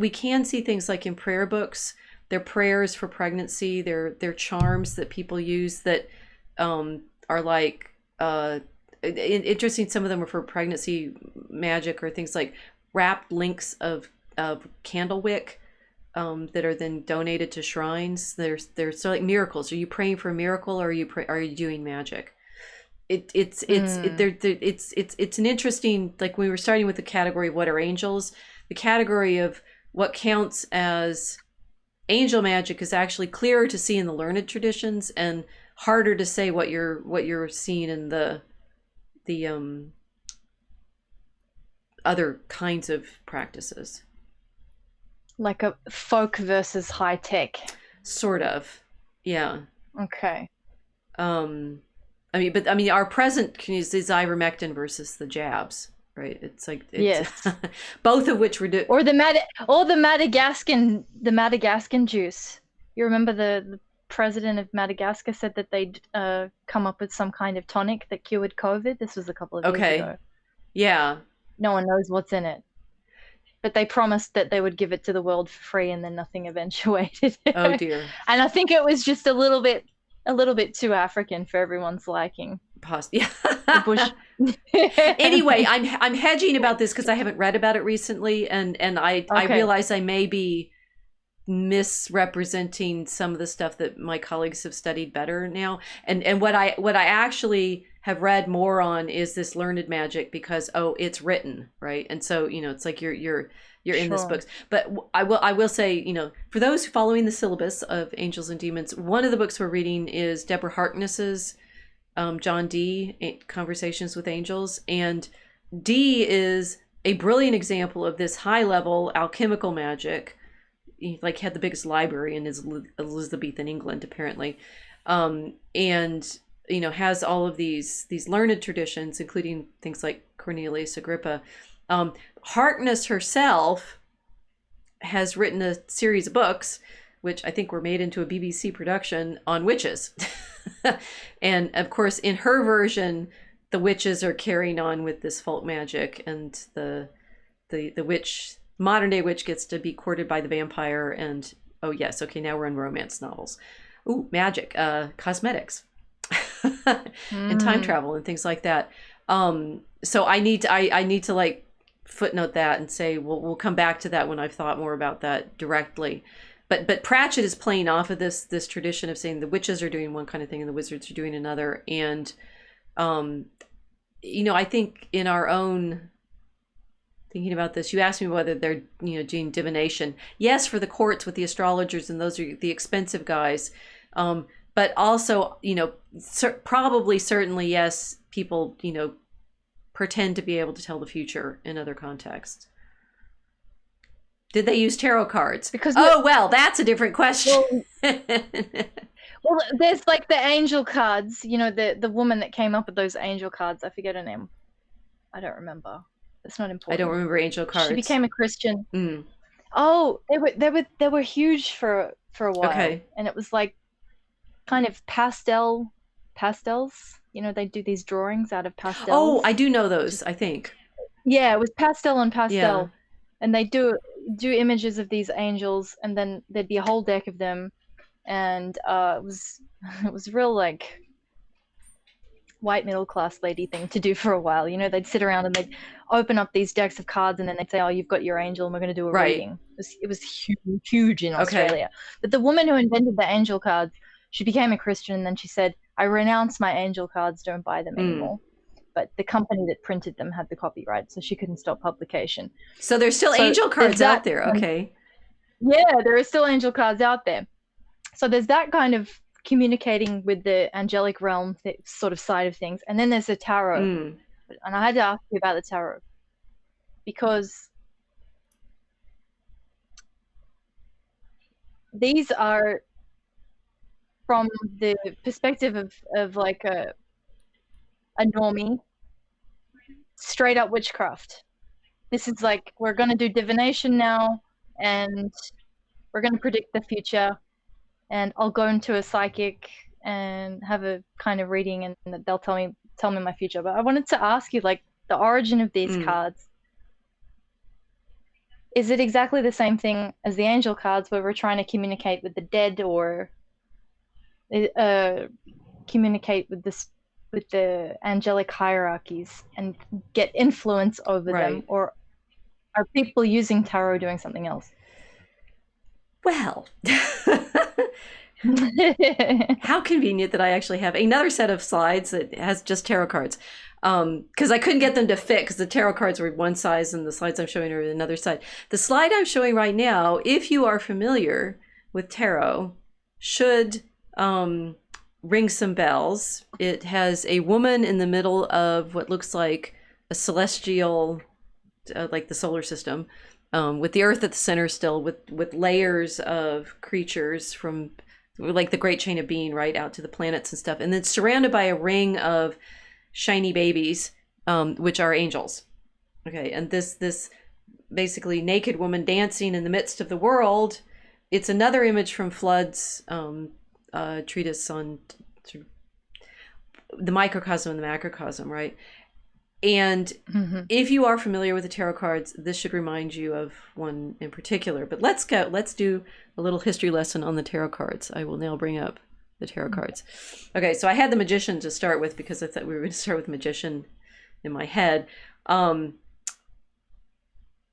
can see things like in prayer books, their prayers for pregnancy, their charms that people use that are like interesting. Some of them are for pregnancy magic, or things like wrapped links of candle wick that are then donated to shrines. They're sort of like miracles. Are you praying for a miracle, or are you doing magic? It's an interesting, like we were starting with the category of what are angels, the category of what counts as angel magic is actually clearer to see in the learned traditions and harder to say what you're seeing in the other kinds of practices. Like a folk versus high tech. Sort of. Yeah. Okay. I mean, our present is ivermectin versus the jabs, right? It's like Yes. both of which were or the Madagascan juice. You remember the president of Madagascar said that they'd come up with some kind of tonic that cured COVID. This was a couple of years ago. Yeah. No one knows what's in it. But they promised that they would give it to the world for free, and then nothing eventuated. Oh dear. And I think it was just a little bit too African for everyone's liking. Yeah. Bush. Anyway, I'm hedging about this because I haven't read about it recently, and I realize I may be misrepresenting some of the stuff that my colleagues have studied better now. And what I actually have read more on is this learned magic because it's written, right? And so it's like you're in this books. But I will say, for those following the syllabus of Angels and Demons, one of the books we're reading is Deborah Harkness's John Dee, Conversations with Angels, and Dee is a brilliant example of this high level alchemical magic. He had the biggest library in Elizabethan England apparently, and has all of these learned traditions, including things like Cornelius Agrippa. Harkness herself has written a series of books, which I think were made into a BBC production, on witches. And of course, in her version, the witches are carrying on with this folk magic, and the witch, modern day witch, gets to be courted by the vampire. And now we're in romance novels. Ooh, magic, cosmetics, and time travel and things like that. So I need to footnote that and say we'll come back to that when I've thought more about that directly. But Pratchett is playing off of this tradition of saying the witches are doing one kind of thing and the wizards are doing another. And I think in our own thinking about this, you asked me whether they're doing divination. Yes, for the courts with the astrologers, and those are the expensive guys. But also, certainly, yes, people, pretend to be able to tell the future in other contexts. Did they use tarot cards? Well, that's a different question. Well, there's the angel cards, the woman that came up with those angel cards. I forget her name. I don't remember. It's not important. I don't remember angel cards. She became a Christian. Oh, they were huge for a while. Okay. And it was kind of pastels. They do these drawings out of pastels. Oh, I do know those, I think. Yeah, it was pastel on pastel. Yeah. And they do images of these angels, and then there'd be a whole deck of them, and it was real white middle class lady thing to do for a while. They'd sit around and they'd open up these decks of cards, and then they'd say, "Oh, you've got your angel, and we're going to do a reading." It was huge in Australia. But the woman who invented the angel cards, she became a Christian, and then she said, "I renounce my angel cards, don't buy them anymore." But the company that printed them had the copyright, so she couldn't stop publication. So there's still angel cards out there, okay? Yeah, there are still angel cards out there. So there's that kind of communicating with the angelic realm sort of side of things. And then there's the tarot. And I had to ask you about the tarot because these are from the perspective of a normie, straight up witchcraft. This is we're going to do divination now, and we're going to predict the future, and I'll go into a psychic and have a kind of reading, and they'll tell me my future. But I wanted to ask you, the origin of these cards. Is it exactly the same thing as the angel cards, where we're trying to communicate with the dead, or communicate with the angelic hierarchies and get influence over them, or are people using tarot doing something else? Well, How convenient that I actually have another set of slides that has just tarot cards. Because I couldn't get them to fit because the tarot cards were one size and the slides I'm showing are another side. The slide I'm showing right now, if you are familiar with tarot, should ring some bells. It has a woman in the middle of what looks like a celestial, like the solar system, with the earth at the center still, with layers of creatures from like the Great Chain of Being right out to the planets and stuff, and then surrounded by a ring of shiny babies, which are angels. Okay, and this basically naked woman dancing in the midst of the world. It's another image from Flood's treatise on the microcosm and the macrocosm, right? And if you are familiar with the tarot cards, this should remind you of one in particular. But let's do a little history lesson on the tarot cards. I will now bring up the tarot cards. Okay, so I had the Magician to start with because I thought we were going to start with Magician in my head.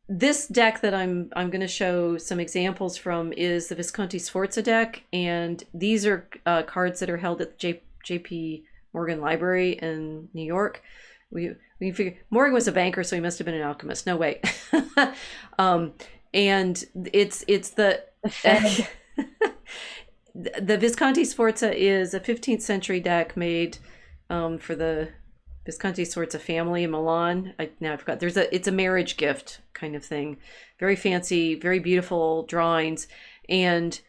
This deck that I'm going to show some examples from is the Visconti Sforza deck, and these are cards that are held at the J.P. Morgan Library in New York. We can figure Morgan was a banker, so he must have been an alchemist. No, wait. And it's the Fed. the Visconti Sforza is a 15th century deck made for the Visconti Sforza family in Milan. I forgot. It's a marriage gift kind of thing. Very fancy, very beautiful drawings, and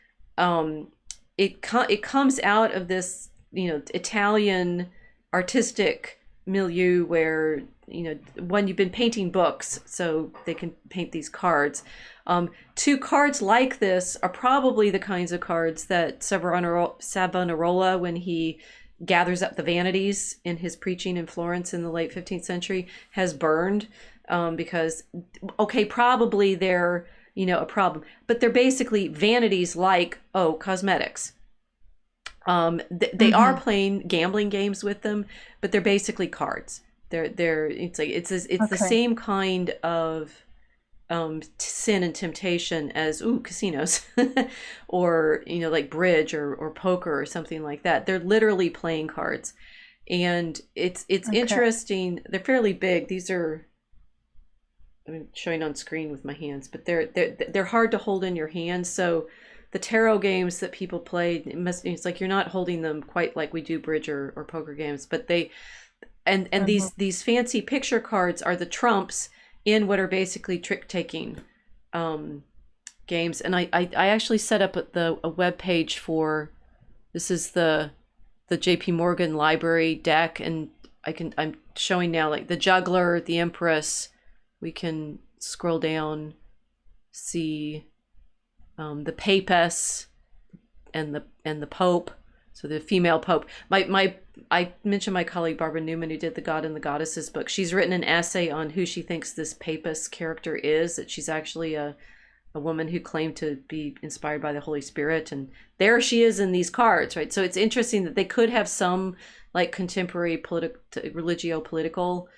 it comes out of this Italian artistic milieu where when you've been painting books, so they can paint these cards. Two cards like this are probably the kinds of cards that Savonarola, when he gathers up the vanities in his preaching in Florence in the late 15th century, has burned, because probably they're a problem, but they're basically vanities like cosmetics. They are playing gambling games with them, but they're basically cards. It's the same kind of sin and temptation as casinos or like bridge or poker or something like that. They're literally playing cards, and it's interesting. They're fairly big. These are, I'm showing on screen with my hands, but they're hard to hold in your hands. So the tarot games that people play, it's like you're not holding them quite like we do bridge or poker games, but they and these fancy picture cards are the trumps in what are basically trick-taking games. And I actually set up a web page for, this is the JP Morgan Library deck, and I'm showing now like the Juggler, the Empress. We can scroll down, see the Papess and the Pope. So the female Pope. I mentioned my colleague Barbara Newman, who did the God and the Goddesses book. She's written an essay on who she thinks this Papess character is, that she's actually a woman who claimed to be inspired by the Holy Spirit. And there she is in these cards, right? So it's interesting that they could have some like contemporary religio-political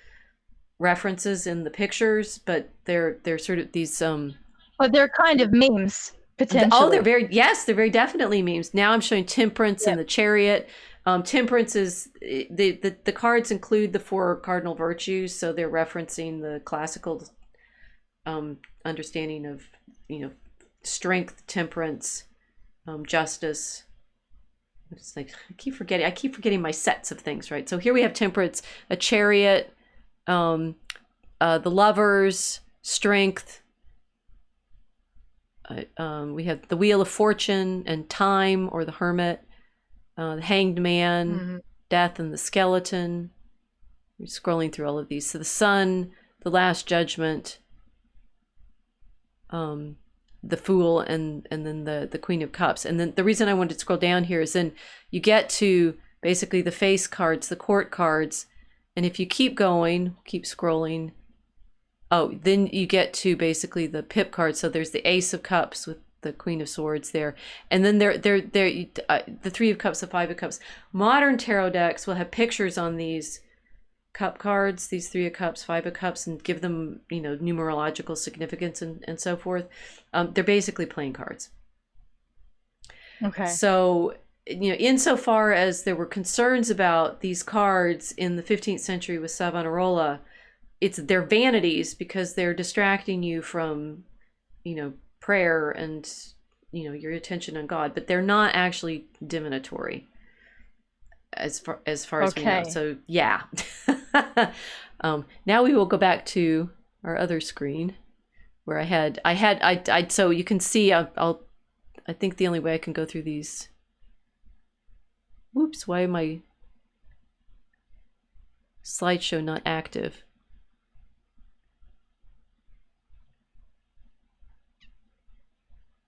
references in the pictures, but they're sort of these But they're kind of memes, potentially. Oh, they're very definitely memes. Now I'm showing Temperance and the Chariot. Temperance is the cards include the 4 cardinal virtues, so they're referencing the classical understanding of strength, temperance, justice. It's like I keep forgetting my sets of things, right? So here we have Temperance, a Chariot, the Lovers, strength. We have the Wheel of Fortune and Time, or the Hermit, the Hanged Man, Death, and the Skeleton. We're scrolling through all of these. So the Sun, the Last Judgment, the Fool, and then the Queen of Cups. And then the reason I wanted to scroll down here is then you get to basically the face cards, the court cards, and if you keep going, keep scrolling, then you get to basically the pip cards. So there's the Ace of Cups with the Queen of Swords there, and then the 3 of Cups, the 5 of Cups. Modern tarot decks will have pictures on these cup cards, these 3 of Cups, 5 of Cups, and give them numerological significance and so forth. They're basically playing cards. Okay. So, insofar as there were concerns about these cards in the 15th century with Savonarola, they're vanities because they're distracting you from, prayer and, your attention on God, but they're not actually divinatory as far as we know. Okay. So yeah. Now we will go back to our other screen where I so you can see I think the only way I can go through these. Whoops, why am my slideshow not active?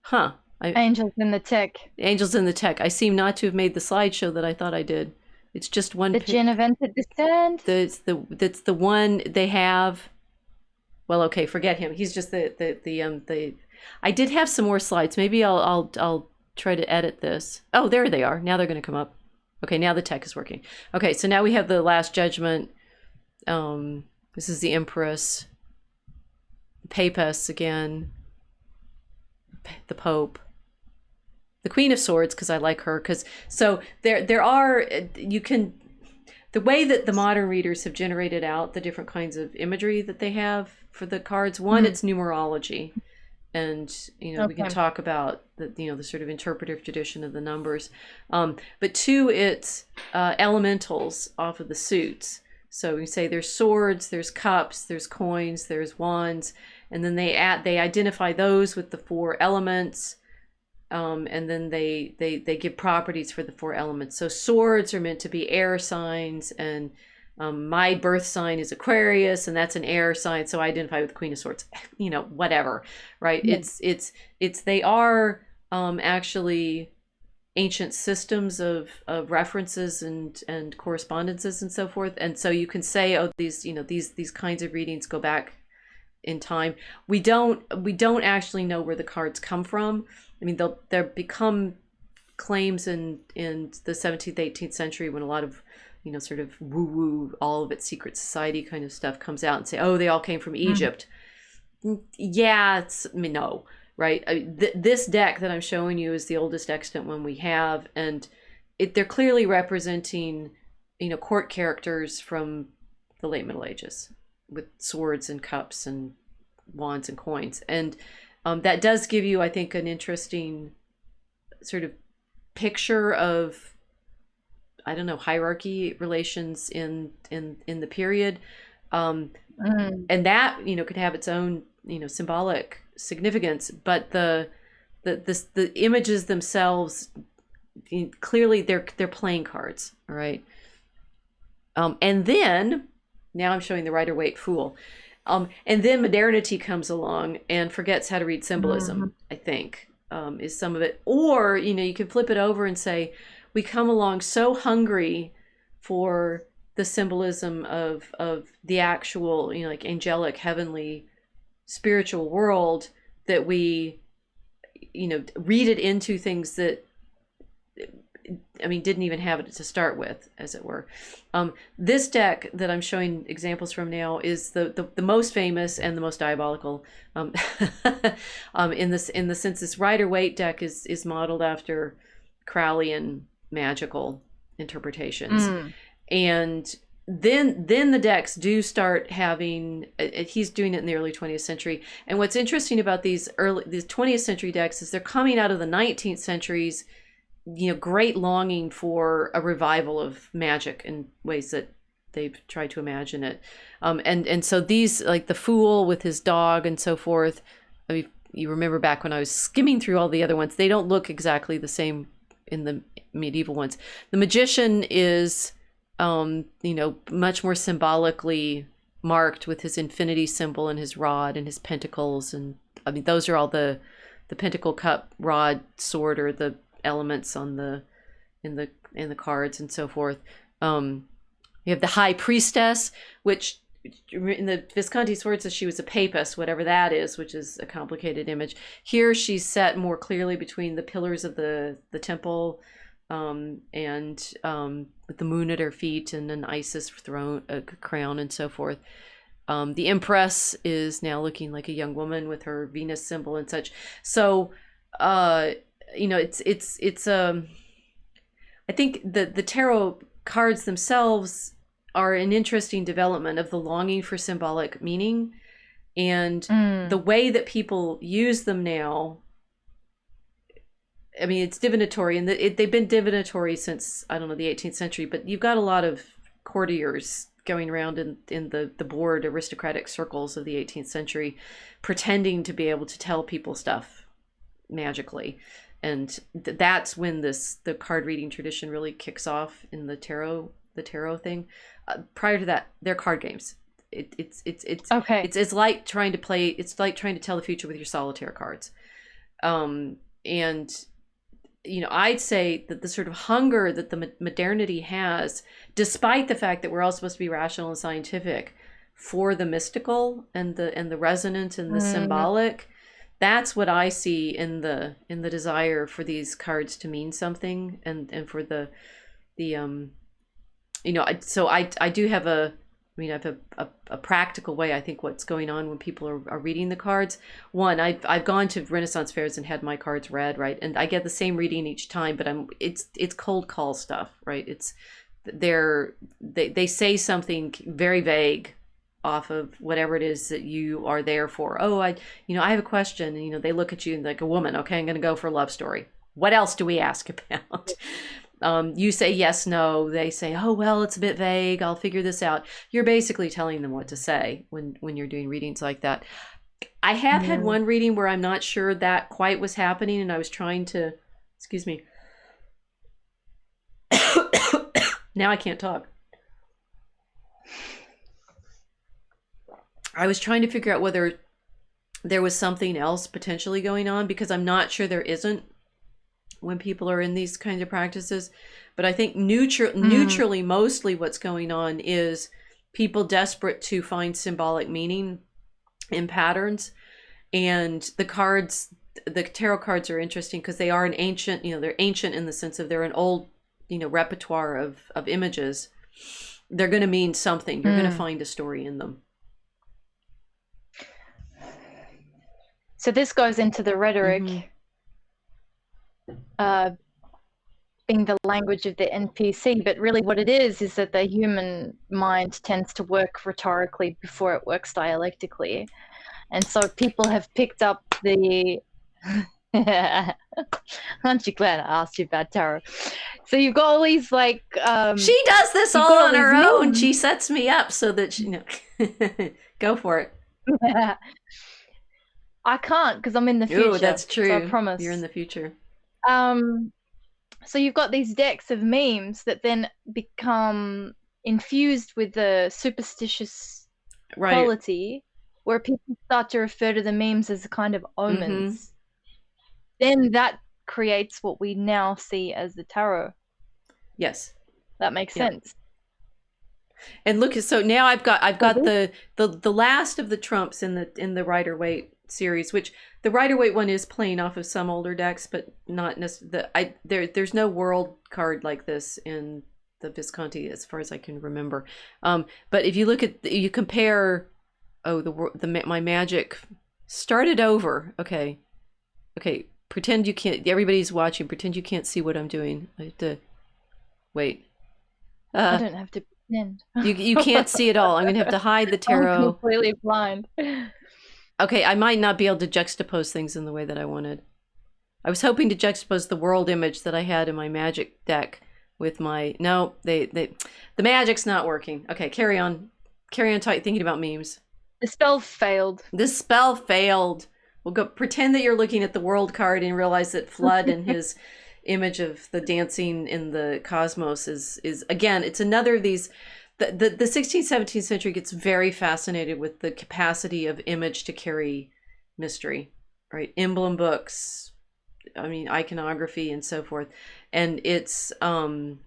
Huh. Angels in the tech. Angels in the tech. I seem not to have made the slideshow that I thought I did. It's just one. The Gin of Entered Descent. That's the one they have. Well, okay, forget him. He's just the. I did have some more slides. Maybe I'll try to edit this. Oh, there they are. Now they're going to come up. Okay, now the tech is working. Okay, so now we have the Last Judgment. This is the Empress. The Papess again. The Pope. The Queen of Swords, because I like her. So there are, the way that the modern readers have generated out the different kinds of imagery that they have for the cards. One, it's numerology, and we can talk about the sort of interpretive tradition of the numbers. But two, it's elementals off of the suits. So we say there's swords, there's cups, there's coins, there's wands, and then they identify those with the 4 elements. And then they give properties for the 4 elements. So swords are meant to be air signs, and my birth sign is Aquarius, and that's an air sign, so I identify with the Queen of Swords. Whatever, right? Yeah. They are actually ancient systems of references and correspondences and so forth. And so you can say, oh, these kinds of readings go back in time. We don't actually know where the cards come from. I mean, they'll become claims in the 17th, 18th century when a lot of, sort of woo-woo, all of its secret society kind of stuff comes out and say, oh, they all came from Egypt. Yeah, no, right? This deck that I'm showing you is the oldest extant one we have, and they're clearly representing, court characters from the late Middle Ages with swords and cups and wands and coins. And that does give you, I think, an interesting sort of picture of, I don't know, hierarchy relations in the period. And that, could have its own, symbolic significance, but the images themselves, clearly they're playing cards. All right. And then now I'm showing the Rider-Waite Fool. And then modernity comes along and forgets how to read symbolism, I think, is some of it. Or, you can flip it over and say, we come along so hungry for the symbolism of the actual, like angelic, heavenly, spiritual world that we, read it into things that, didn't even have it to start with, as it were. This deck that I'm showing examples from now is the most famous and the most diabolical. In the sense, this Rider-Waite deck is modeled after Crowleyan magical interpretations, and then the decks do start having. He's doing it in the early 20th century, and what's interesting about these 20th century decks is they're coming out of the 19th century's great longing for a revival of magic in ways that they've tried to imagine it. And so these, like the Fool with his dog and so forth, I mean, you remember back when I was skimming through all the other ones, they don't look exactly the same in the medieval ones. The Magician is, much more symbolically marked with his infinity symbol and his rod and his pentacles. And I mean, those are all the pentacle, cup, rod, sword, or the elements on in the cards and so forth. You have the High Priestess, which in the Visconti sword says she was a papist, whatever that is, which is a complicated image. Here she's set more clearly between the pillars of the temple, and with the moon at her feet and an Isis throne, a crown, and so forth. The Empress is now looking like a young woman with her Venus symbol and such. So it's I think the tarot cards themselves are an interesting development of the longing for symbolic meaning, and the way that people use them now. I mean, it's divinatory, and they've been divinatory since, I don't know, the 18th century. But you've got a lot of courtiers going around in the bored aristocratic circles of the 18th century, pretending to be able to tell people stuff magically. And that's when the card reading tradition really kicks off in the tarot thing. Prior to that, they're card games. Okay. It's like trying to play. It's like trying to tell the future with your solitaire cards. And I'd say that the sort of hunger that the modernity has, despite the fact that we're all supposed to be rational and scientific, for the mystical and the resonant and the symbolic. That's what I see in the desire for these cards to mean something, and for the so I do have I have a practical way. I think what's going on when people are reading the cards. One, I've gone to Renaissance fairs and had my cards read, right, and I get the same reading each time, but it's cold call stuff, right? They say something very vague off of whatever it is that you are there for. Oh, I have a question, and they look at you like a woman. Okay, I'm going to go for a love story. What else do we ask about? You say yes, no. They say, oh, well, it's a bit vague. I'll figure this out. You're basically telling them what to say when you're doing readings like that. I have had one reading where I'm not sure that quite was happening, and I was trying to, excuse me. Now I can't talk. I was trying to figure out whether there was something else potentially going on, because I'm not sure there isn't when people are in these kinds of practices. But I think neutrally, mostly what's going on is people desperate to find symbolic meaning in patterns. And the tarot cards are interesting because they are an ancient, they're ancient in the sense of they're an old, repertoire of images. They're going to mean something. You're going to find a story in them. So this goes into the rhetoric, being the language of the NPC, but really what it is that the human mind tends to work rhetorically before it works dialectically. And so people have picked up the... Aren't you glad I asked you about tarot? So you've got all these she does this all on her own. She sets me up so that go for it. I can't because I'm in the future. Oh, that's true. So I promise. You're in the future. So you've got these decks of memes that then become infused with the superstitious quality, where people start to refer to the memes as kind of omens. Then that creates what we now see as the tarot. Yes. That makes sense. And look, so now I've got the last of the trumps in the Rider-Waite series, which the Rider-Waite one is playing off of some older decks, but not necessarily. There's no world card like this in the Visconti as far as I can remember. But if you look at you compare, my magic started over. Okay, pretend you can't. Everybody's watching. Pretend you can't see what I'm doing. I have to wait. I don't have to pretend. You can't see it all. I'm gonna have to hide the tarot. I'm completely blind. Okay, I might not be able to juxtapose things in the way that I wanted. I was hoping to juxtapose the world image that I had in my magic deck with my... No, the magic's not working. Okay, carry on. Carry on thinking about memes. The spell failed. This spell failed. We'll go pretend that you're looking at the world card and realize that Flood and his image of the dancing in the cosmos is again, it's another of these... The 16th, 17th century gets very fascinated with the capacity of image to carry mystery, right? Emblem books, iconography and so forth. And it's, the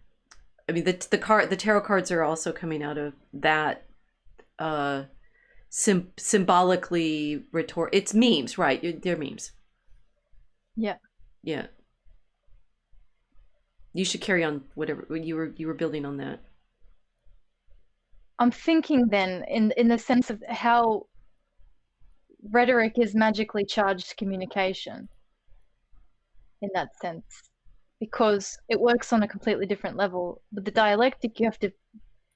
tarot cards are also coming out of that symbolically it's memes, right? They're memes. Yeah. Yeah. You should carry on whatever you were building on that. I'm thinking then in the sense of how rhetoric is magically charged communication. in that sense, because it works on a completely different level. With the dialectic,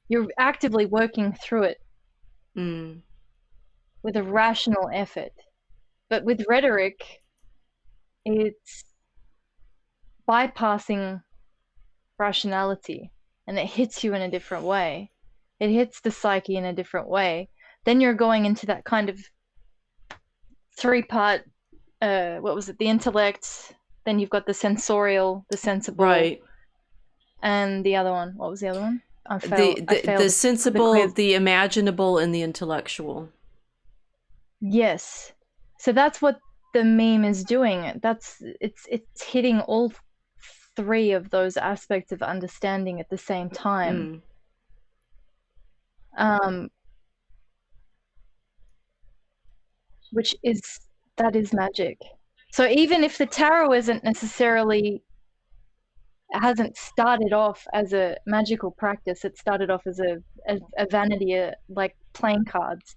you're actively working through it with a rational effort. But with rhetoric, it's bypassing rationality, and it hits you in a different way. It hits the psyche in a different way. Then you're going into that kind of three-part, what was it? The intellect, then you've got the sensorial, the sensible, right, and the other one. What was the other one? I failed the sensible, quiz. the imaginable, and the intellectual. Yes. So that's what the meme is doing. It's hitting all three of those aspects of understanding at the same time. Which is magic. So even if the tarot hasn't started off as a magical practice, it started off as a vanity, like playing cards.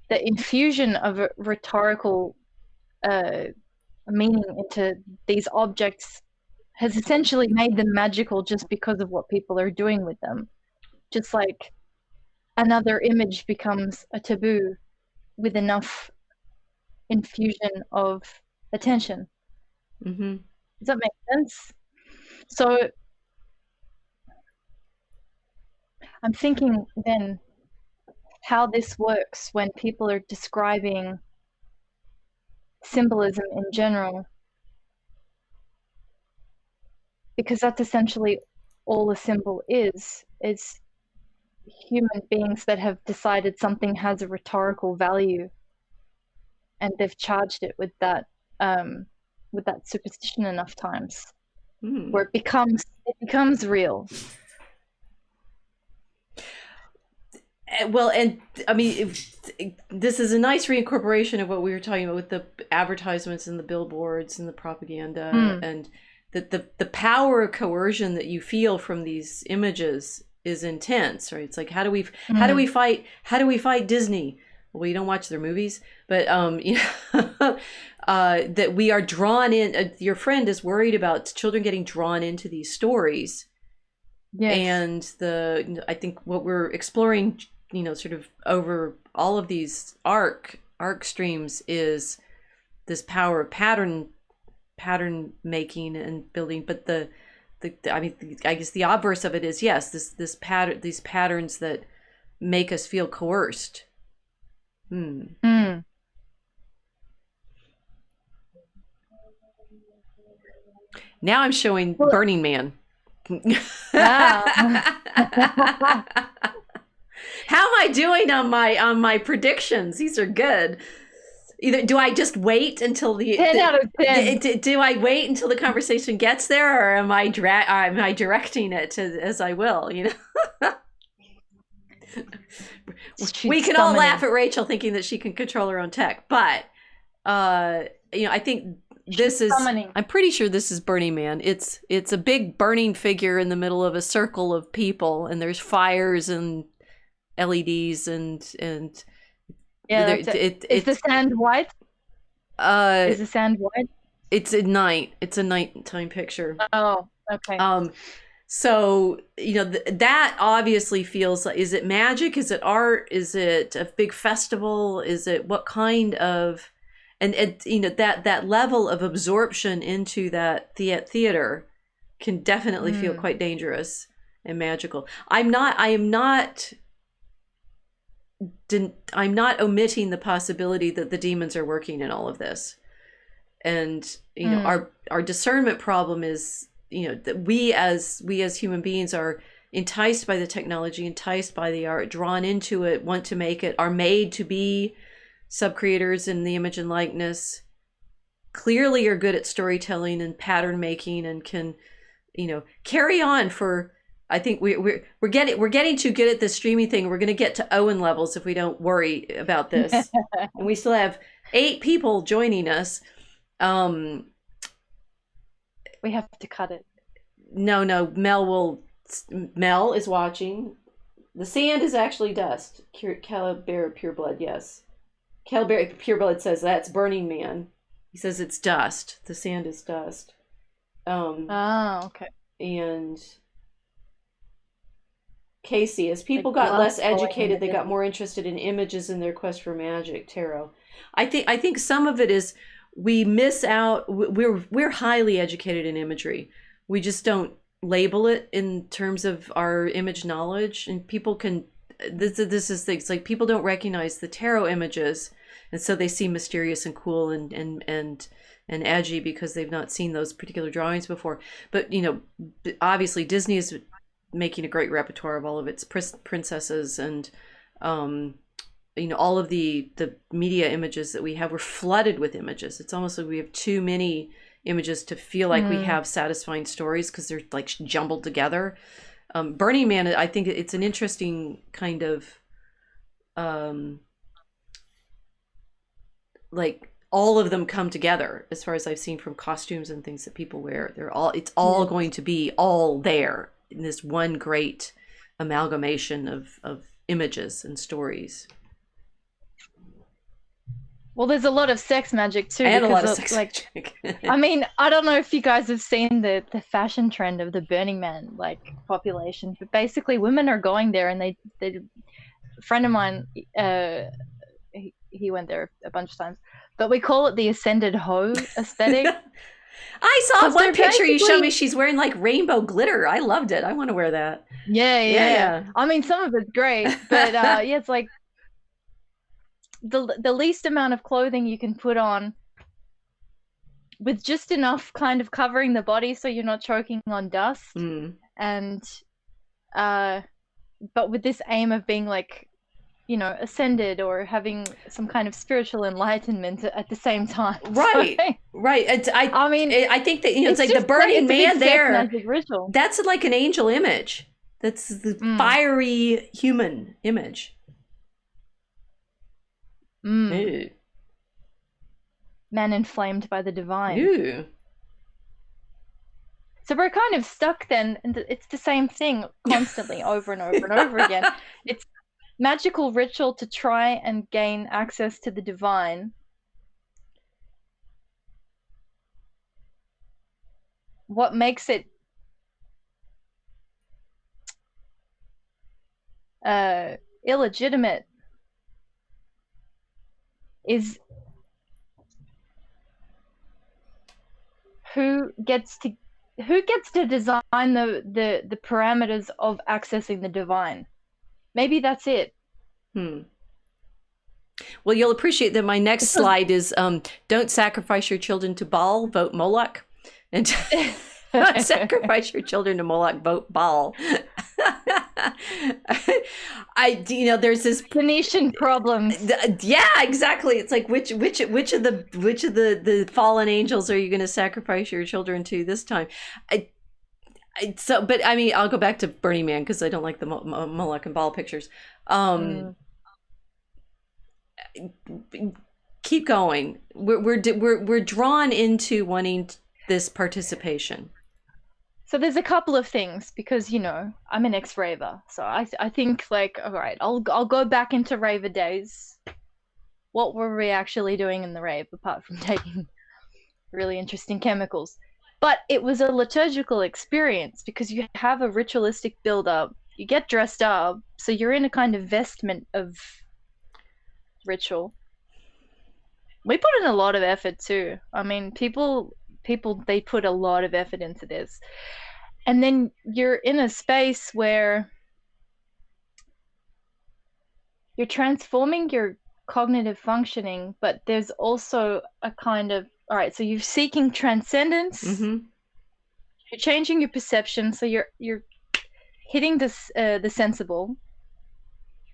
The infusion of a rhetorical meaning into these objects has essentially made them magical just because of what people are doing with them. Just like another image becomes a taboo with enough infusion of attention. Mm-hmm. Does that make sense? So I'm thinking then how this works when people are describing symbolism in general, because that's essentially all a symbol is human beings that have decided something has a rhetorical value, and they've charged it with that superstition enough times, where it becomes real. Well, and I mean, this is a nice reincorporation of what we were talking about with the advertisements and the billboards and the propaganda, and the power of coercion that you feel from these images is intense, right? It's like, how do we fight Disney? Well, you don't watch their movies, but you know, that we are drawn in. Your friend is worried about children getting drawn into these stories. Yes. And I think what we're exploring, you know, sort of over all of these arc streams is this power of pattern making and building. But I mean, I guess the obverse of it is, yes, these patterns that make us feel coerced. Now I'm showing Burning Man. Wow. How am I doing on my predictions? These are good. Either do I just wait until 10 out of 10. Do I wait until the conversation gets there, or am I directing it as I will? You know. We can all laugh at Rachel thinking that she can control her own tech, but you know, I think this is summoning. I'm pretty sure this is Burning Man. It's a big burning figure in the middle of a circle of people, and there's fires and LEDs and yeah. Is the sand white? Is the sand white? It's at night. It's a nighttime picture. Oh, okay. So, you know, that obviously feels like, is it magic? Is it art? Is it a big festival? Is it what kind of, and you know, that level of absorption into that theater can definitely feel quite dangerous and magical. I'm not omitting the possibility that the demons are working in all of this. And, you know, our discernment problem is, you know, that we as human beings are enticed by the technology, enticed by the art, drawn into it, want to make it, are made to be sub-creators in the image and likeness, clearly are good at storytelling and pattern making, and can, you know, carry on for, I think we're getting too good at this streaming thing. We're going to get to Owen levels if we don't worry about this. And we still have 8 people joining us. We have to cut it. No, Mel is watching. The sand is actually dust. Caliber Pureblood, yes. Caliber Pureblood says that's Burning Man. He says it's dust. The sand is dust. Okay. And Casey, as people Like got less glass blowing in educated, the they got wind. more interested in images in their quest for magic, tarot. I think some of it is we miss out. We're highly educated in imagery. We just don't label it in terms of our image knowledge, and people can. This is things like people don't recognize the tarot images, and so they seem mysterious and cool and edgy because they've not seen those particular drawings before. But obviously Disney is making a great repertoire of all of its princesses, and all of the media images that we have. We're flooded with images. It's almost like we have too many images to feel like we have satisfying stories because they're like jumbled together. Burning Man, I think it's an interesting kind of like all of them come together as far as I've seen from costumes and things that people wear. It's all going to be all there in this one great amalgamation of images and stories. Well, there's a lot of sex magic too. And a lot of because sex magic. I mean, I don't know if you guys have seen the fashion trend of the Burning Man population, but basically women are going there, and they a friend of mine, he went there a bunch of times, but we call it the ascended hoe aesthetic. I saw 'Cause one they're picture you showed basically- me. She's wearing like rainbow glitter. I loved it. I want to wear that. Yeah. I mean, some of it's great, but yeah, it's like the least amount of clothing you can put on with just enough kind of covering the body so you're not choking on dust, and but with this aim of being like, ascended or having some kind of spiritual enlightenment at the same time. Right. So, right. I mean, I think that it's like the just Burning it's a big Man sex there. magic ritual. That's like an angel image. That's the fiery human image. Ew. Man inflamed by the divine. Ew. So we're kind of stuck then, and it's the same thing constantly over and over and over again. It's magical ritual to try and gain access to the divine. What makes it illegitimate is who gets to design the parameters of accessing the divine. Maybe that's it. Well, you'll appreciate that my next slide is don't sacrifice your children to Baal, vote Moloch. And don't sacrifice your children to Moloch, vote Baal. There's this Phoenician problems. Yeah, exactly. It's like which of the fallen angels are you going to sacrifice your children to this time? But I mean, I'll go back to Burning Man because I don't like the Moloch and Baal pictures. Keep going. We're drawn into wanting this participation. So there's a couple of things because I'm an ex-raver, so I think all right, I'll go back into raver days. What were we actually doing in the rave apart from taking really interesting chemicals? But it was a liturgical experience because you have a ritualistic build-up. You get dressed up, so you're in a kind of vestment of ritual. We put in a lot of effort too. I mean, people they put a lot of effort into this. And then you're in a space where you're transforming your cognitive functioning, but there's also a kind of, all right, so you're seeking transcendence. You're changing your perception, so you're hitting this the sensible.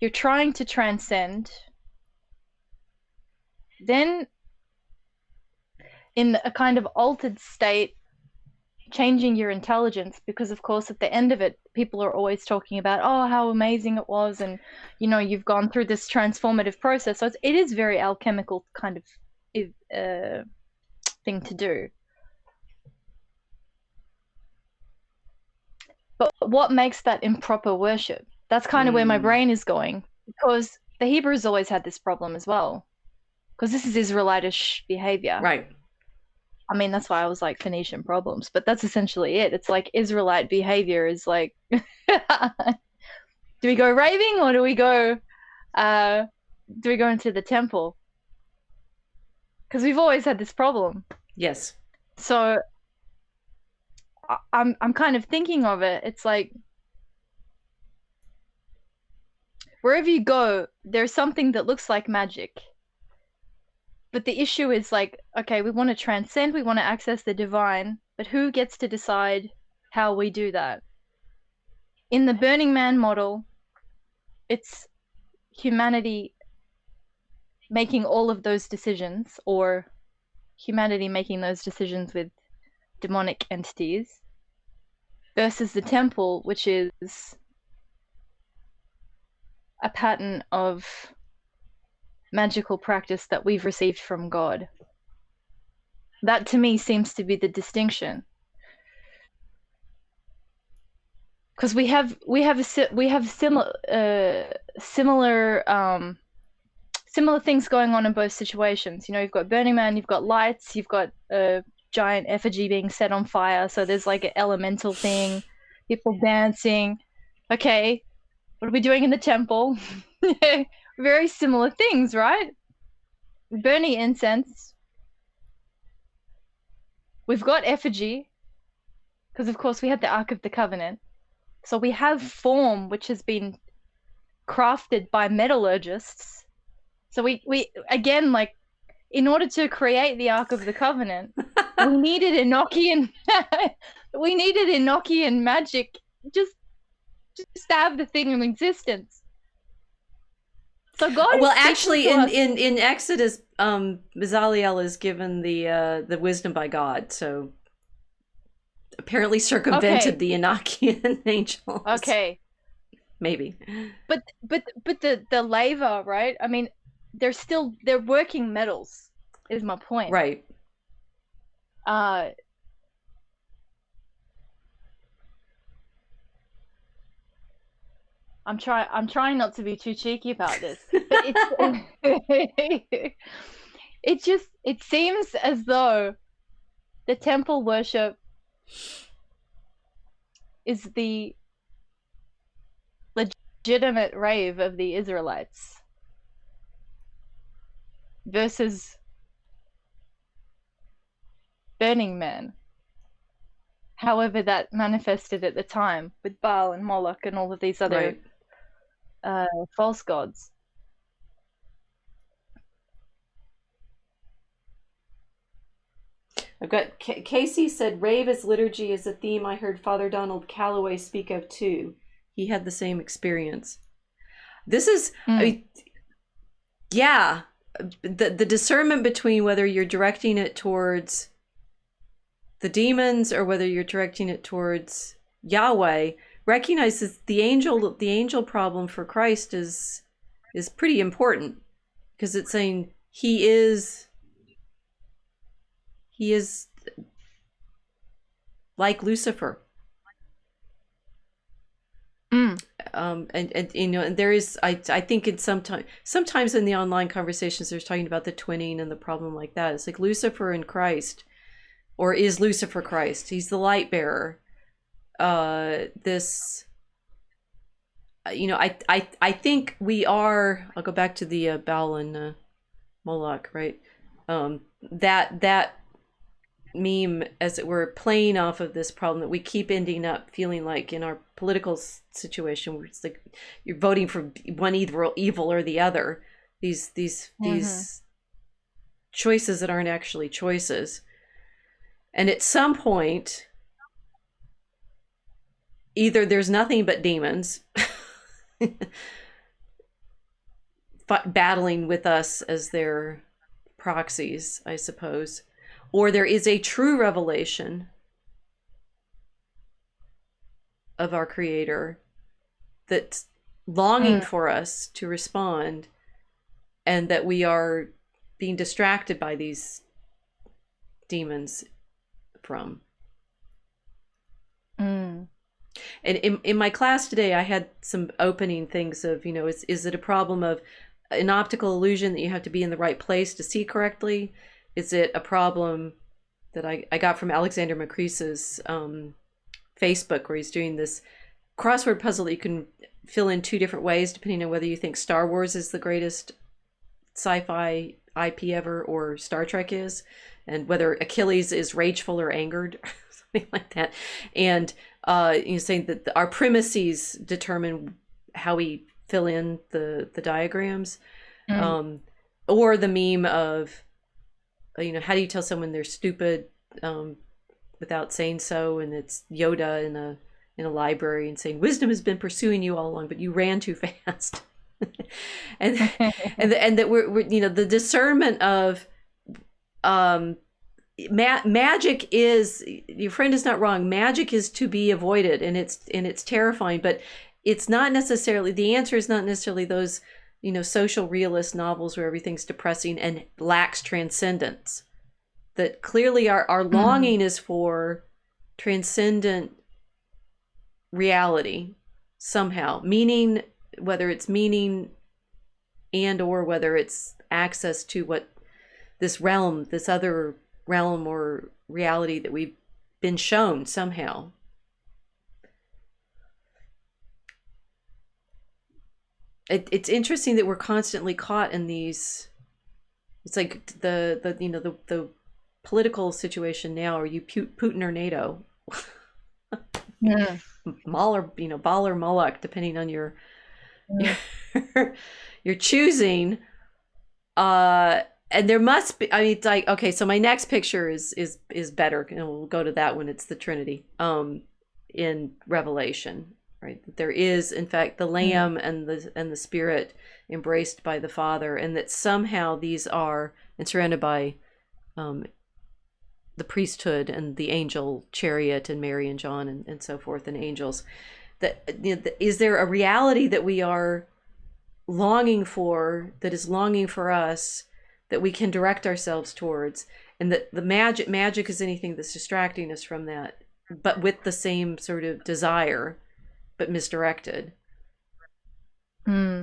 You're trying to transcend. Then in a kind of altered state, changing your intelligence, because of course at the end of it people are always talking about how amazing it was, and you've gone through this transformative process. So it is very alchemical kind of thing to do. But what makes that improper worship? That's kind of where my brain is going, because the Hebrews always had this problem as well, because this is Israelitish behavior. Right. I mean, that's why I was like Phoenician problems, but that's essentially it. It's like Israelite behavior is like, do we go raving or uh, do we go into the temple? Because we've always had this problem. Yes. So I'm kind of thinking of it. It's like wherever you go, there's something that looks like magic. But the issue is like, okay, we want to transcend, we want to access the divine, but who gets to decide how we do that? In the Burning Man model, it's humanity making all of those decisions, or humanity making those decisions with demonic entities, versus the temple, which is a pattern of magical practice that we've received from God. That to me seems to be the distinction. Because we have similar things going on in both situations. You know, you've got Burning Man, you've got lights, you've got a giant effigy being set on fire. So there's like an elemental thing, people dancing. Okay, what are we doing in the temple? Very similar things, right? Burning incense. We've got effigy, because of course we had the Ark of the Covenant. So we have form which has been crafted by metallurgists. So we again, like, in order to create the Ark of the Covenant, we needed Enochian we needed Enochian magic just to have the thing in existence. So God Well, is speaking actually, to us. in Exodus, Bezaliel is given the wisdom by God, so apparently circumvented Okay, the Enochian angels. okay. Maybe. But the lava, right? I mean, they're working metals, is my point. Right. Uh I'm trying not to be too cheeky about this, but it's it seems as though the temple worship is the legitimate rave of the Israelites versus Burning Man. However that manifested at the time with Baal and Moloch and all of these other Right. false gods. I've got Casey said rave as liturgy is a theme I heard Father Donald Calloway speak of too. He had the same experience. This is, I mean, yeah, the discernment between whether you're directing it towards the demons or whether you're directing it towards Yahweh recognizes the angel problem for Christ is pretty important, because it's saying he is like Lucifer. And you know, and there is, I think it's sometimes in the online conversations there's talking about the twinning and the problem like that. It's like Lucifer and Christ, or is Lucifer Christ? He's the light bearer. This, you know, I think we are. I'll go back to the Baal and Moloch, right? That meme, as it were, playing off of this problem that we keep ending up feeling like in our political situation, where it's like you're voting for one evil or the other. These choices that aren't actually choices, and at some point, either there's nothing but demons battling with us as their proxies, I suppose, or there is a true revelation of our Creator that's longing for us to respond, and that we are being distracted by these demons from. And in my class today, I had some opening things of, you know, is it a problem of an optical illusion that you have to be in the right place to see correctly? Is it a problem that I got from Alexander Macree's Facebook, where he's doing this crossword puzzle that you can fill in two different ways depending on whether you think Star Wars is the greatest sci-fi IP ever or Star Trek is, and whether Achilles is rageful or angered, something like that. And saying that our premises determine how we fill in the diagrams. Or the meme of, how do you tell someone they're stupid without saying so? And it's Yoda in a library and saying, wisdom has been pursuing you all along, but you ran too fast. and that we're the discernment of magic is, your friend is not wrong. Magic is to be avoided, and it's terrifying, but it's not necessarily, the answer is not necessarily those social realist novels where everything's depressing and lacks transcendence. That clearly our longing is for transcendent reality somehow, meaning, whether it's meaning and or whether it's access to what this other realm or reality that we've been shown somehow. It's interesting that we're constantly caught in these. It's like the political situation now. Are you Putin or NATO? Yeah. Maul or Baal or Moloch, depending on your your choosing. And there must be. I mean, it's like, okay, so my next picture is better, and we'll go to that when it's the Trinity. In Revelation. Right, that there is, in fact, the Lamb and the Spirit embraced by the Father, and that somehow these are, and surrounded by the priesthood and the angel chariot and Mary and John and so forth, and angels. That is there a reality that we are longing for, that is longing for us, that we can direct ourselves towards, and that the magic is anything that's distracting us from that, but with the same sort of desire, but misdirected. Well,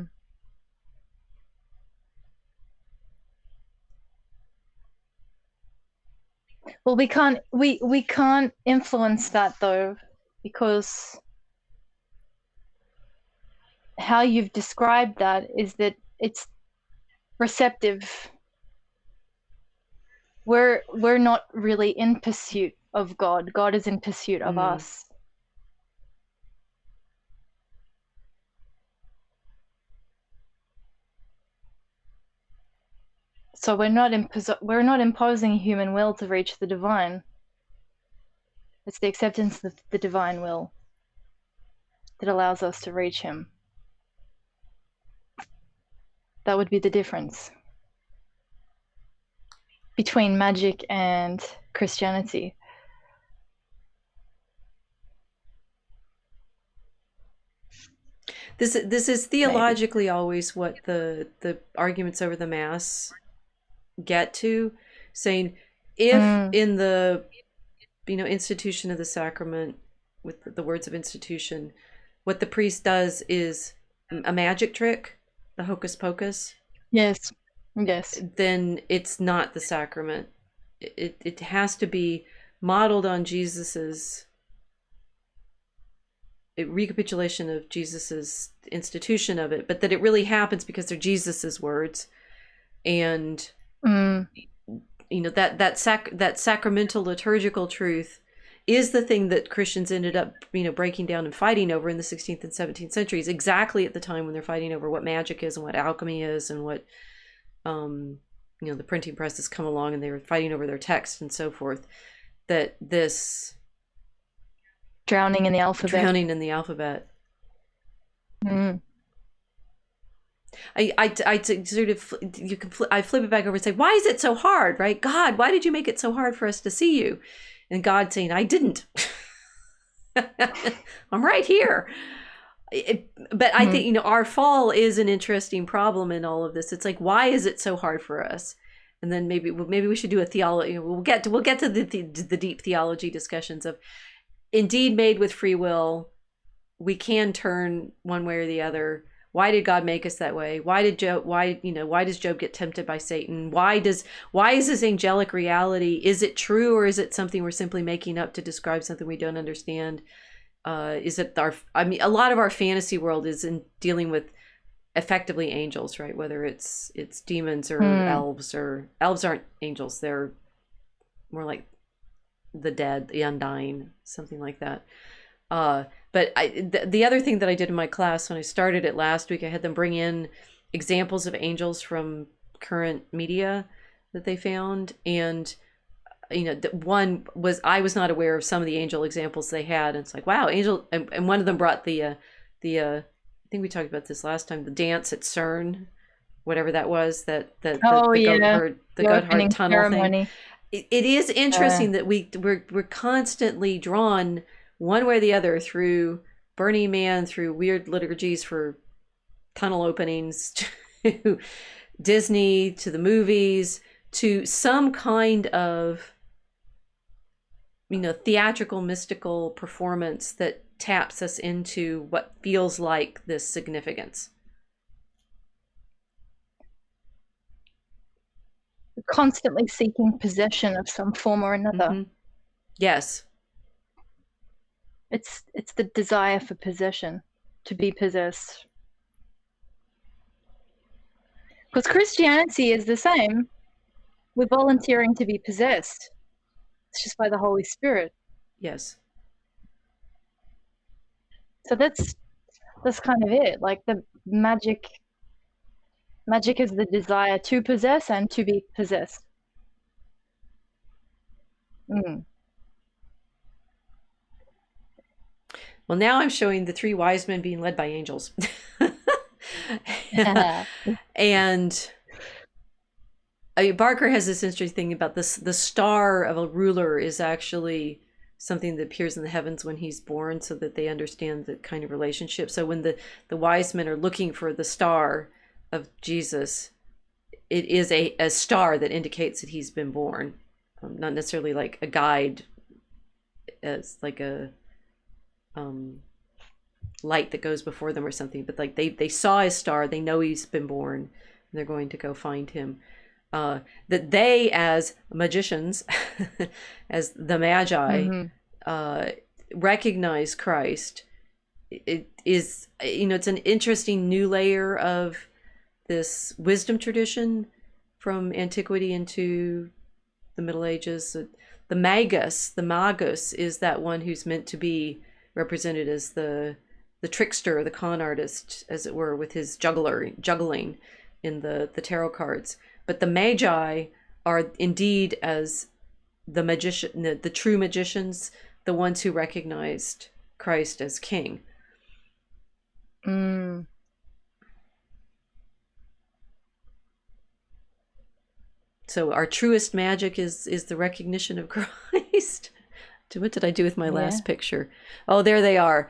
we can't influence that though, because how you've described that is that it's receptive. We're not really in pursuit of God. God is in pursuit of us. So we're not imposing human will to reach the divine. It's the acceptance of the divine will that allows us to reach him. That would be the difference between magic and Christianity. This is theologically always what the arguments over the Mass get to, saying if in the institution of the sacrament, with the words of institution, what the priest does is a magic trick, the hocus pocus, yes, then it's not the sacrament. It has to be modeled on Jesus's recapitulation of Jesus's institution of it, but that it really happens because they're Jesus's words, and that sacramental liturgical truth is the thing that Christians ended up breaking down and fighting over in the 16th and 17th centuries, exactly at the time when they're fighting over what magic is and what alchemy is, and what the printing press has come along, and they were fighting over their text and so forth. That this drowning in the alphabet. I sort of, I flip it back over and say, why is it so hard, right? God, why did you make it so hard for us to see you? And God saying, I didn't. I'm right here. But I think, our fall is an interesting problem in all of this. It's like, why is it so hard for us? And then maybe we should do a theology. We'll get to the deep theology discussions of, indeed, made with free will, we can turn one way or the other. Why did God make us that way? Why does Job get tempted by Satan? Why is this angelic reality? Is it true, or is it something we're simply making up to describe something we don't understand? Is it a lot of our fantasy world is in dealing with effectively angels, right? Whether it's demons or elves, or elves aren't angels. They're more like the dead, the undying, something like that. But the other thing that I did in my class when I started it last week, I had them bring in examples of angels from current media that they found. And, one was, I was not aware of some of the angel examples they had. And it's like, wow, angel. And one of them brought the I think we talked about this last time, the dance at CERN, whatever that was, the goat herd tunnel ceremony thing. It is interesting that we're constantly drawn one way or the other through Burning Man, through weird liturgies for tunnel openings, to Disney, to the movies, to some kind of theatrical, mystical performance that taps us into what feels like this significance. Constantly seeking possession of some form or another. Mm-hmm. Yes. It's the desire for possession, to be possessed. Because Christianity is the same. We're volunteering to be possessed. It's just by the Holy Spirit. Yes. So that's kind of it. Like the magic is the desire to possess and to be possessed. Well, now I'm showing the three wise men being led by angels. And Barker has this interesting thing about this. The star of a ruler is actually something that appears in the heavens when he's born, so that they understand the kind of relationship. So when the wise men are looking for the star of Jesus, it is a star that indicates that he's been born, not necessarily like a guide, as like a light that goes before them or something, but like they saw his star, they know he's been born, and they're going to go find him. That they, as magicians, as the Magi, recognize Christ. It is, it's an interesting new layer of this wisdom tradition from antiquity into the Middle Ages. The magus is that one who's meant to be represented as the trickster, the con artist, as it were, with his juggling in the tarot cards. But the Magi are indeed, as the magician, the true magicians, the ones who recognized Christ as king. So our truest magic is the recognition of Christ. What did I do with my last picture? Oh, there they are.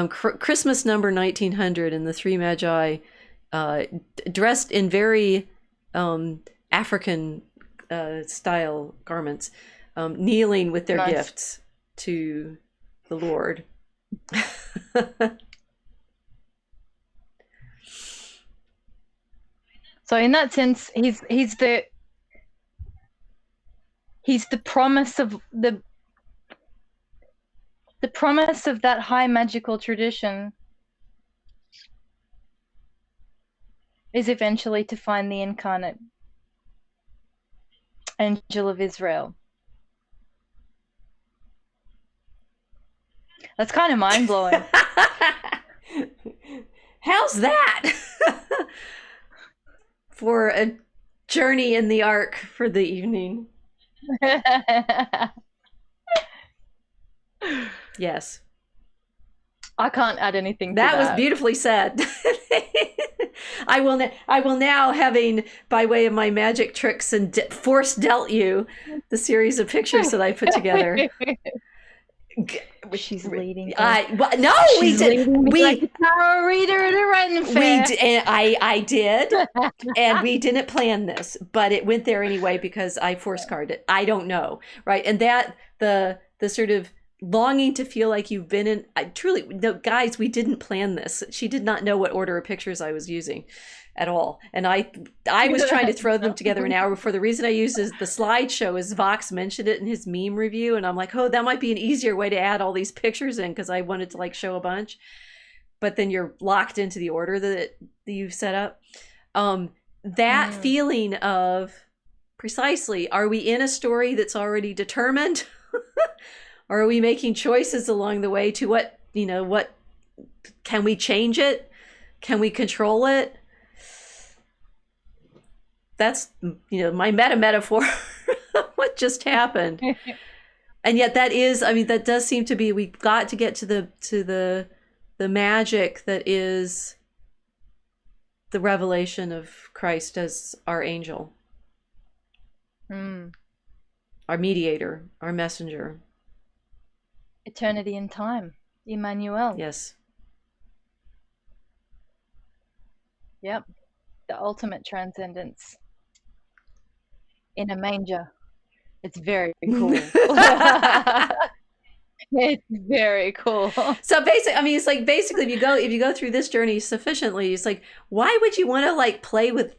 Christmas number 1900, and the three Magi, dressed in very African style garments, kneeling with their gifts to the Lord. So in that sense, he's the promise of the promise of that high magical tradition is eventually to find the incarnate angel of Israel. That's kind of mind-blowing. How's that? For a journey in the ark for the evening. Yes. I can't add anything to that. That was beautifully said. I will now, having, by way of my magic tricks and force dealt you the series of pictures that I put together. She's leading. No, we did. We like a tarot reader at a random fair. I did, and we didn't plan this, but it went there anyway because I force carded it. I don't know, right? And that the sort of longing to feel like you've been in, truly, no, guys, we didn't plan this. She did not know what order of pictures I was using at all. And I was trying to throw them together an hour before. The reason I used is the slideshow is Vox mentioned it in his meme review. And I'm like, oh, that might be an easier way to add all these pictures in, because I wanted to like show a bunch. But then you're locked into the order that you've set up. That feeling of precisely, are we in a story that's already determined? Or are we making choices along the way to what can we change it? Can we control it? That's, my metaphor what just happened. And yet that is, that does seem to be, we've got to get to the magic that is the revelation of Christ as our angel, our mediator, our messenger. Eternity in time, Emmanuel. Yes. Yep. The ultimate transcendence in a manger. It's very cool. It's very cool. So basically, it's like, basically if you go through this journey sufficiently, it's like, why would you want to like play with,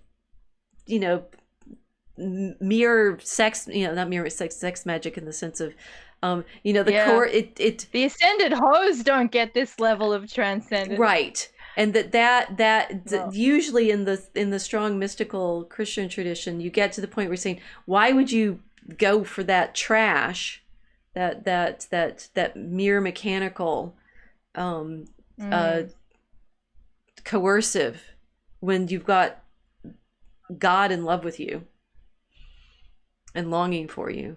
mere sex, not mere sex magic in the sense of, core, the ascended hoes don't get this level of transcendence. Right. And usually in the strong mystical Christian tradition, you get to the point where you're saying, why would you go for that trash, that mere mechanical, coercive, when you've got God in love with you and longing for you?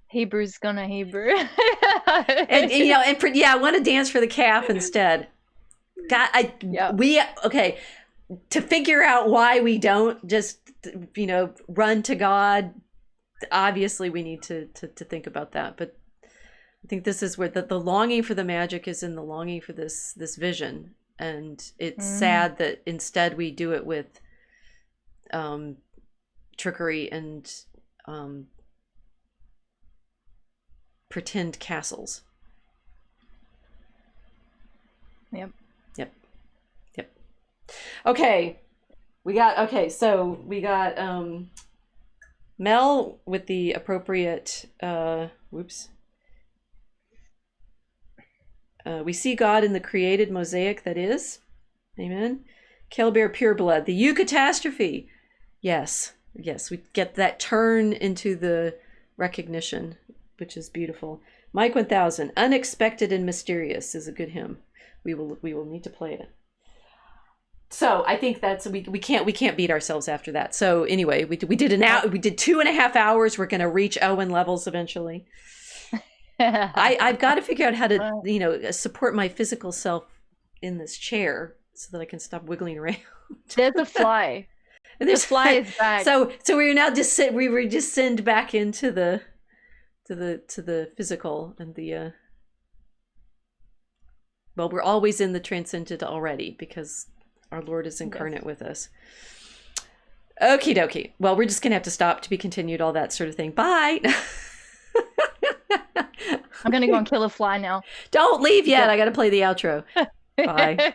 Hebrew's gonna Hebrew. and I want to dance for the calf instead. God, to figure out why we don't just, run to God, obviously we need to think about that. But I think this is where the longing for the magic is in the longing for this vision. And it's sad that instead we do it with trickery and pretend castles. Yep. Okay, so we got Mel with the appropriate we see God in the created mosaic that is. Amen. Kalebear Pureblood, the eucatastrophe. Yes, we get that turn into the recognition, which is beautiful. Mike 1000, Unexpected and Mysterious is a good hymn. We will need to play it. So I think that's we can't beat ourselves after that. So anyway, we did 2.5 hours. We're going to reach Owen levels eventually. I've got to figure out how to support my physical self in this chair so that I can stop wiggling around. There's a fly. And the fly is back. So we're now we were descend back into the physical and the well, we're always in the transcendent already because our Lord is incarnate with us. Okie dokie. Well, we're just gonna have to stop, to be continued, all that sort of thing. Bye. I'm gonna go and kill a fly now. Don't leave yet. I gotta play the outro. Bye.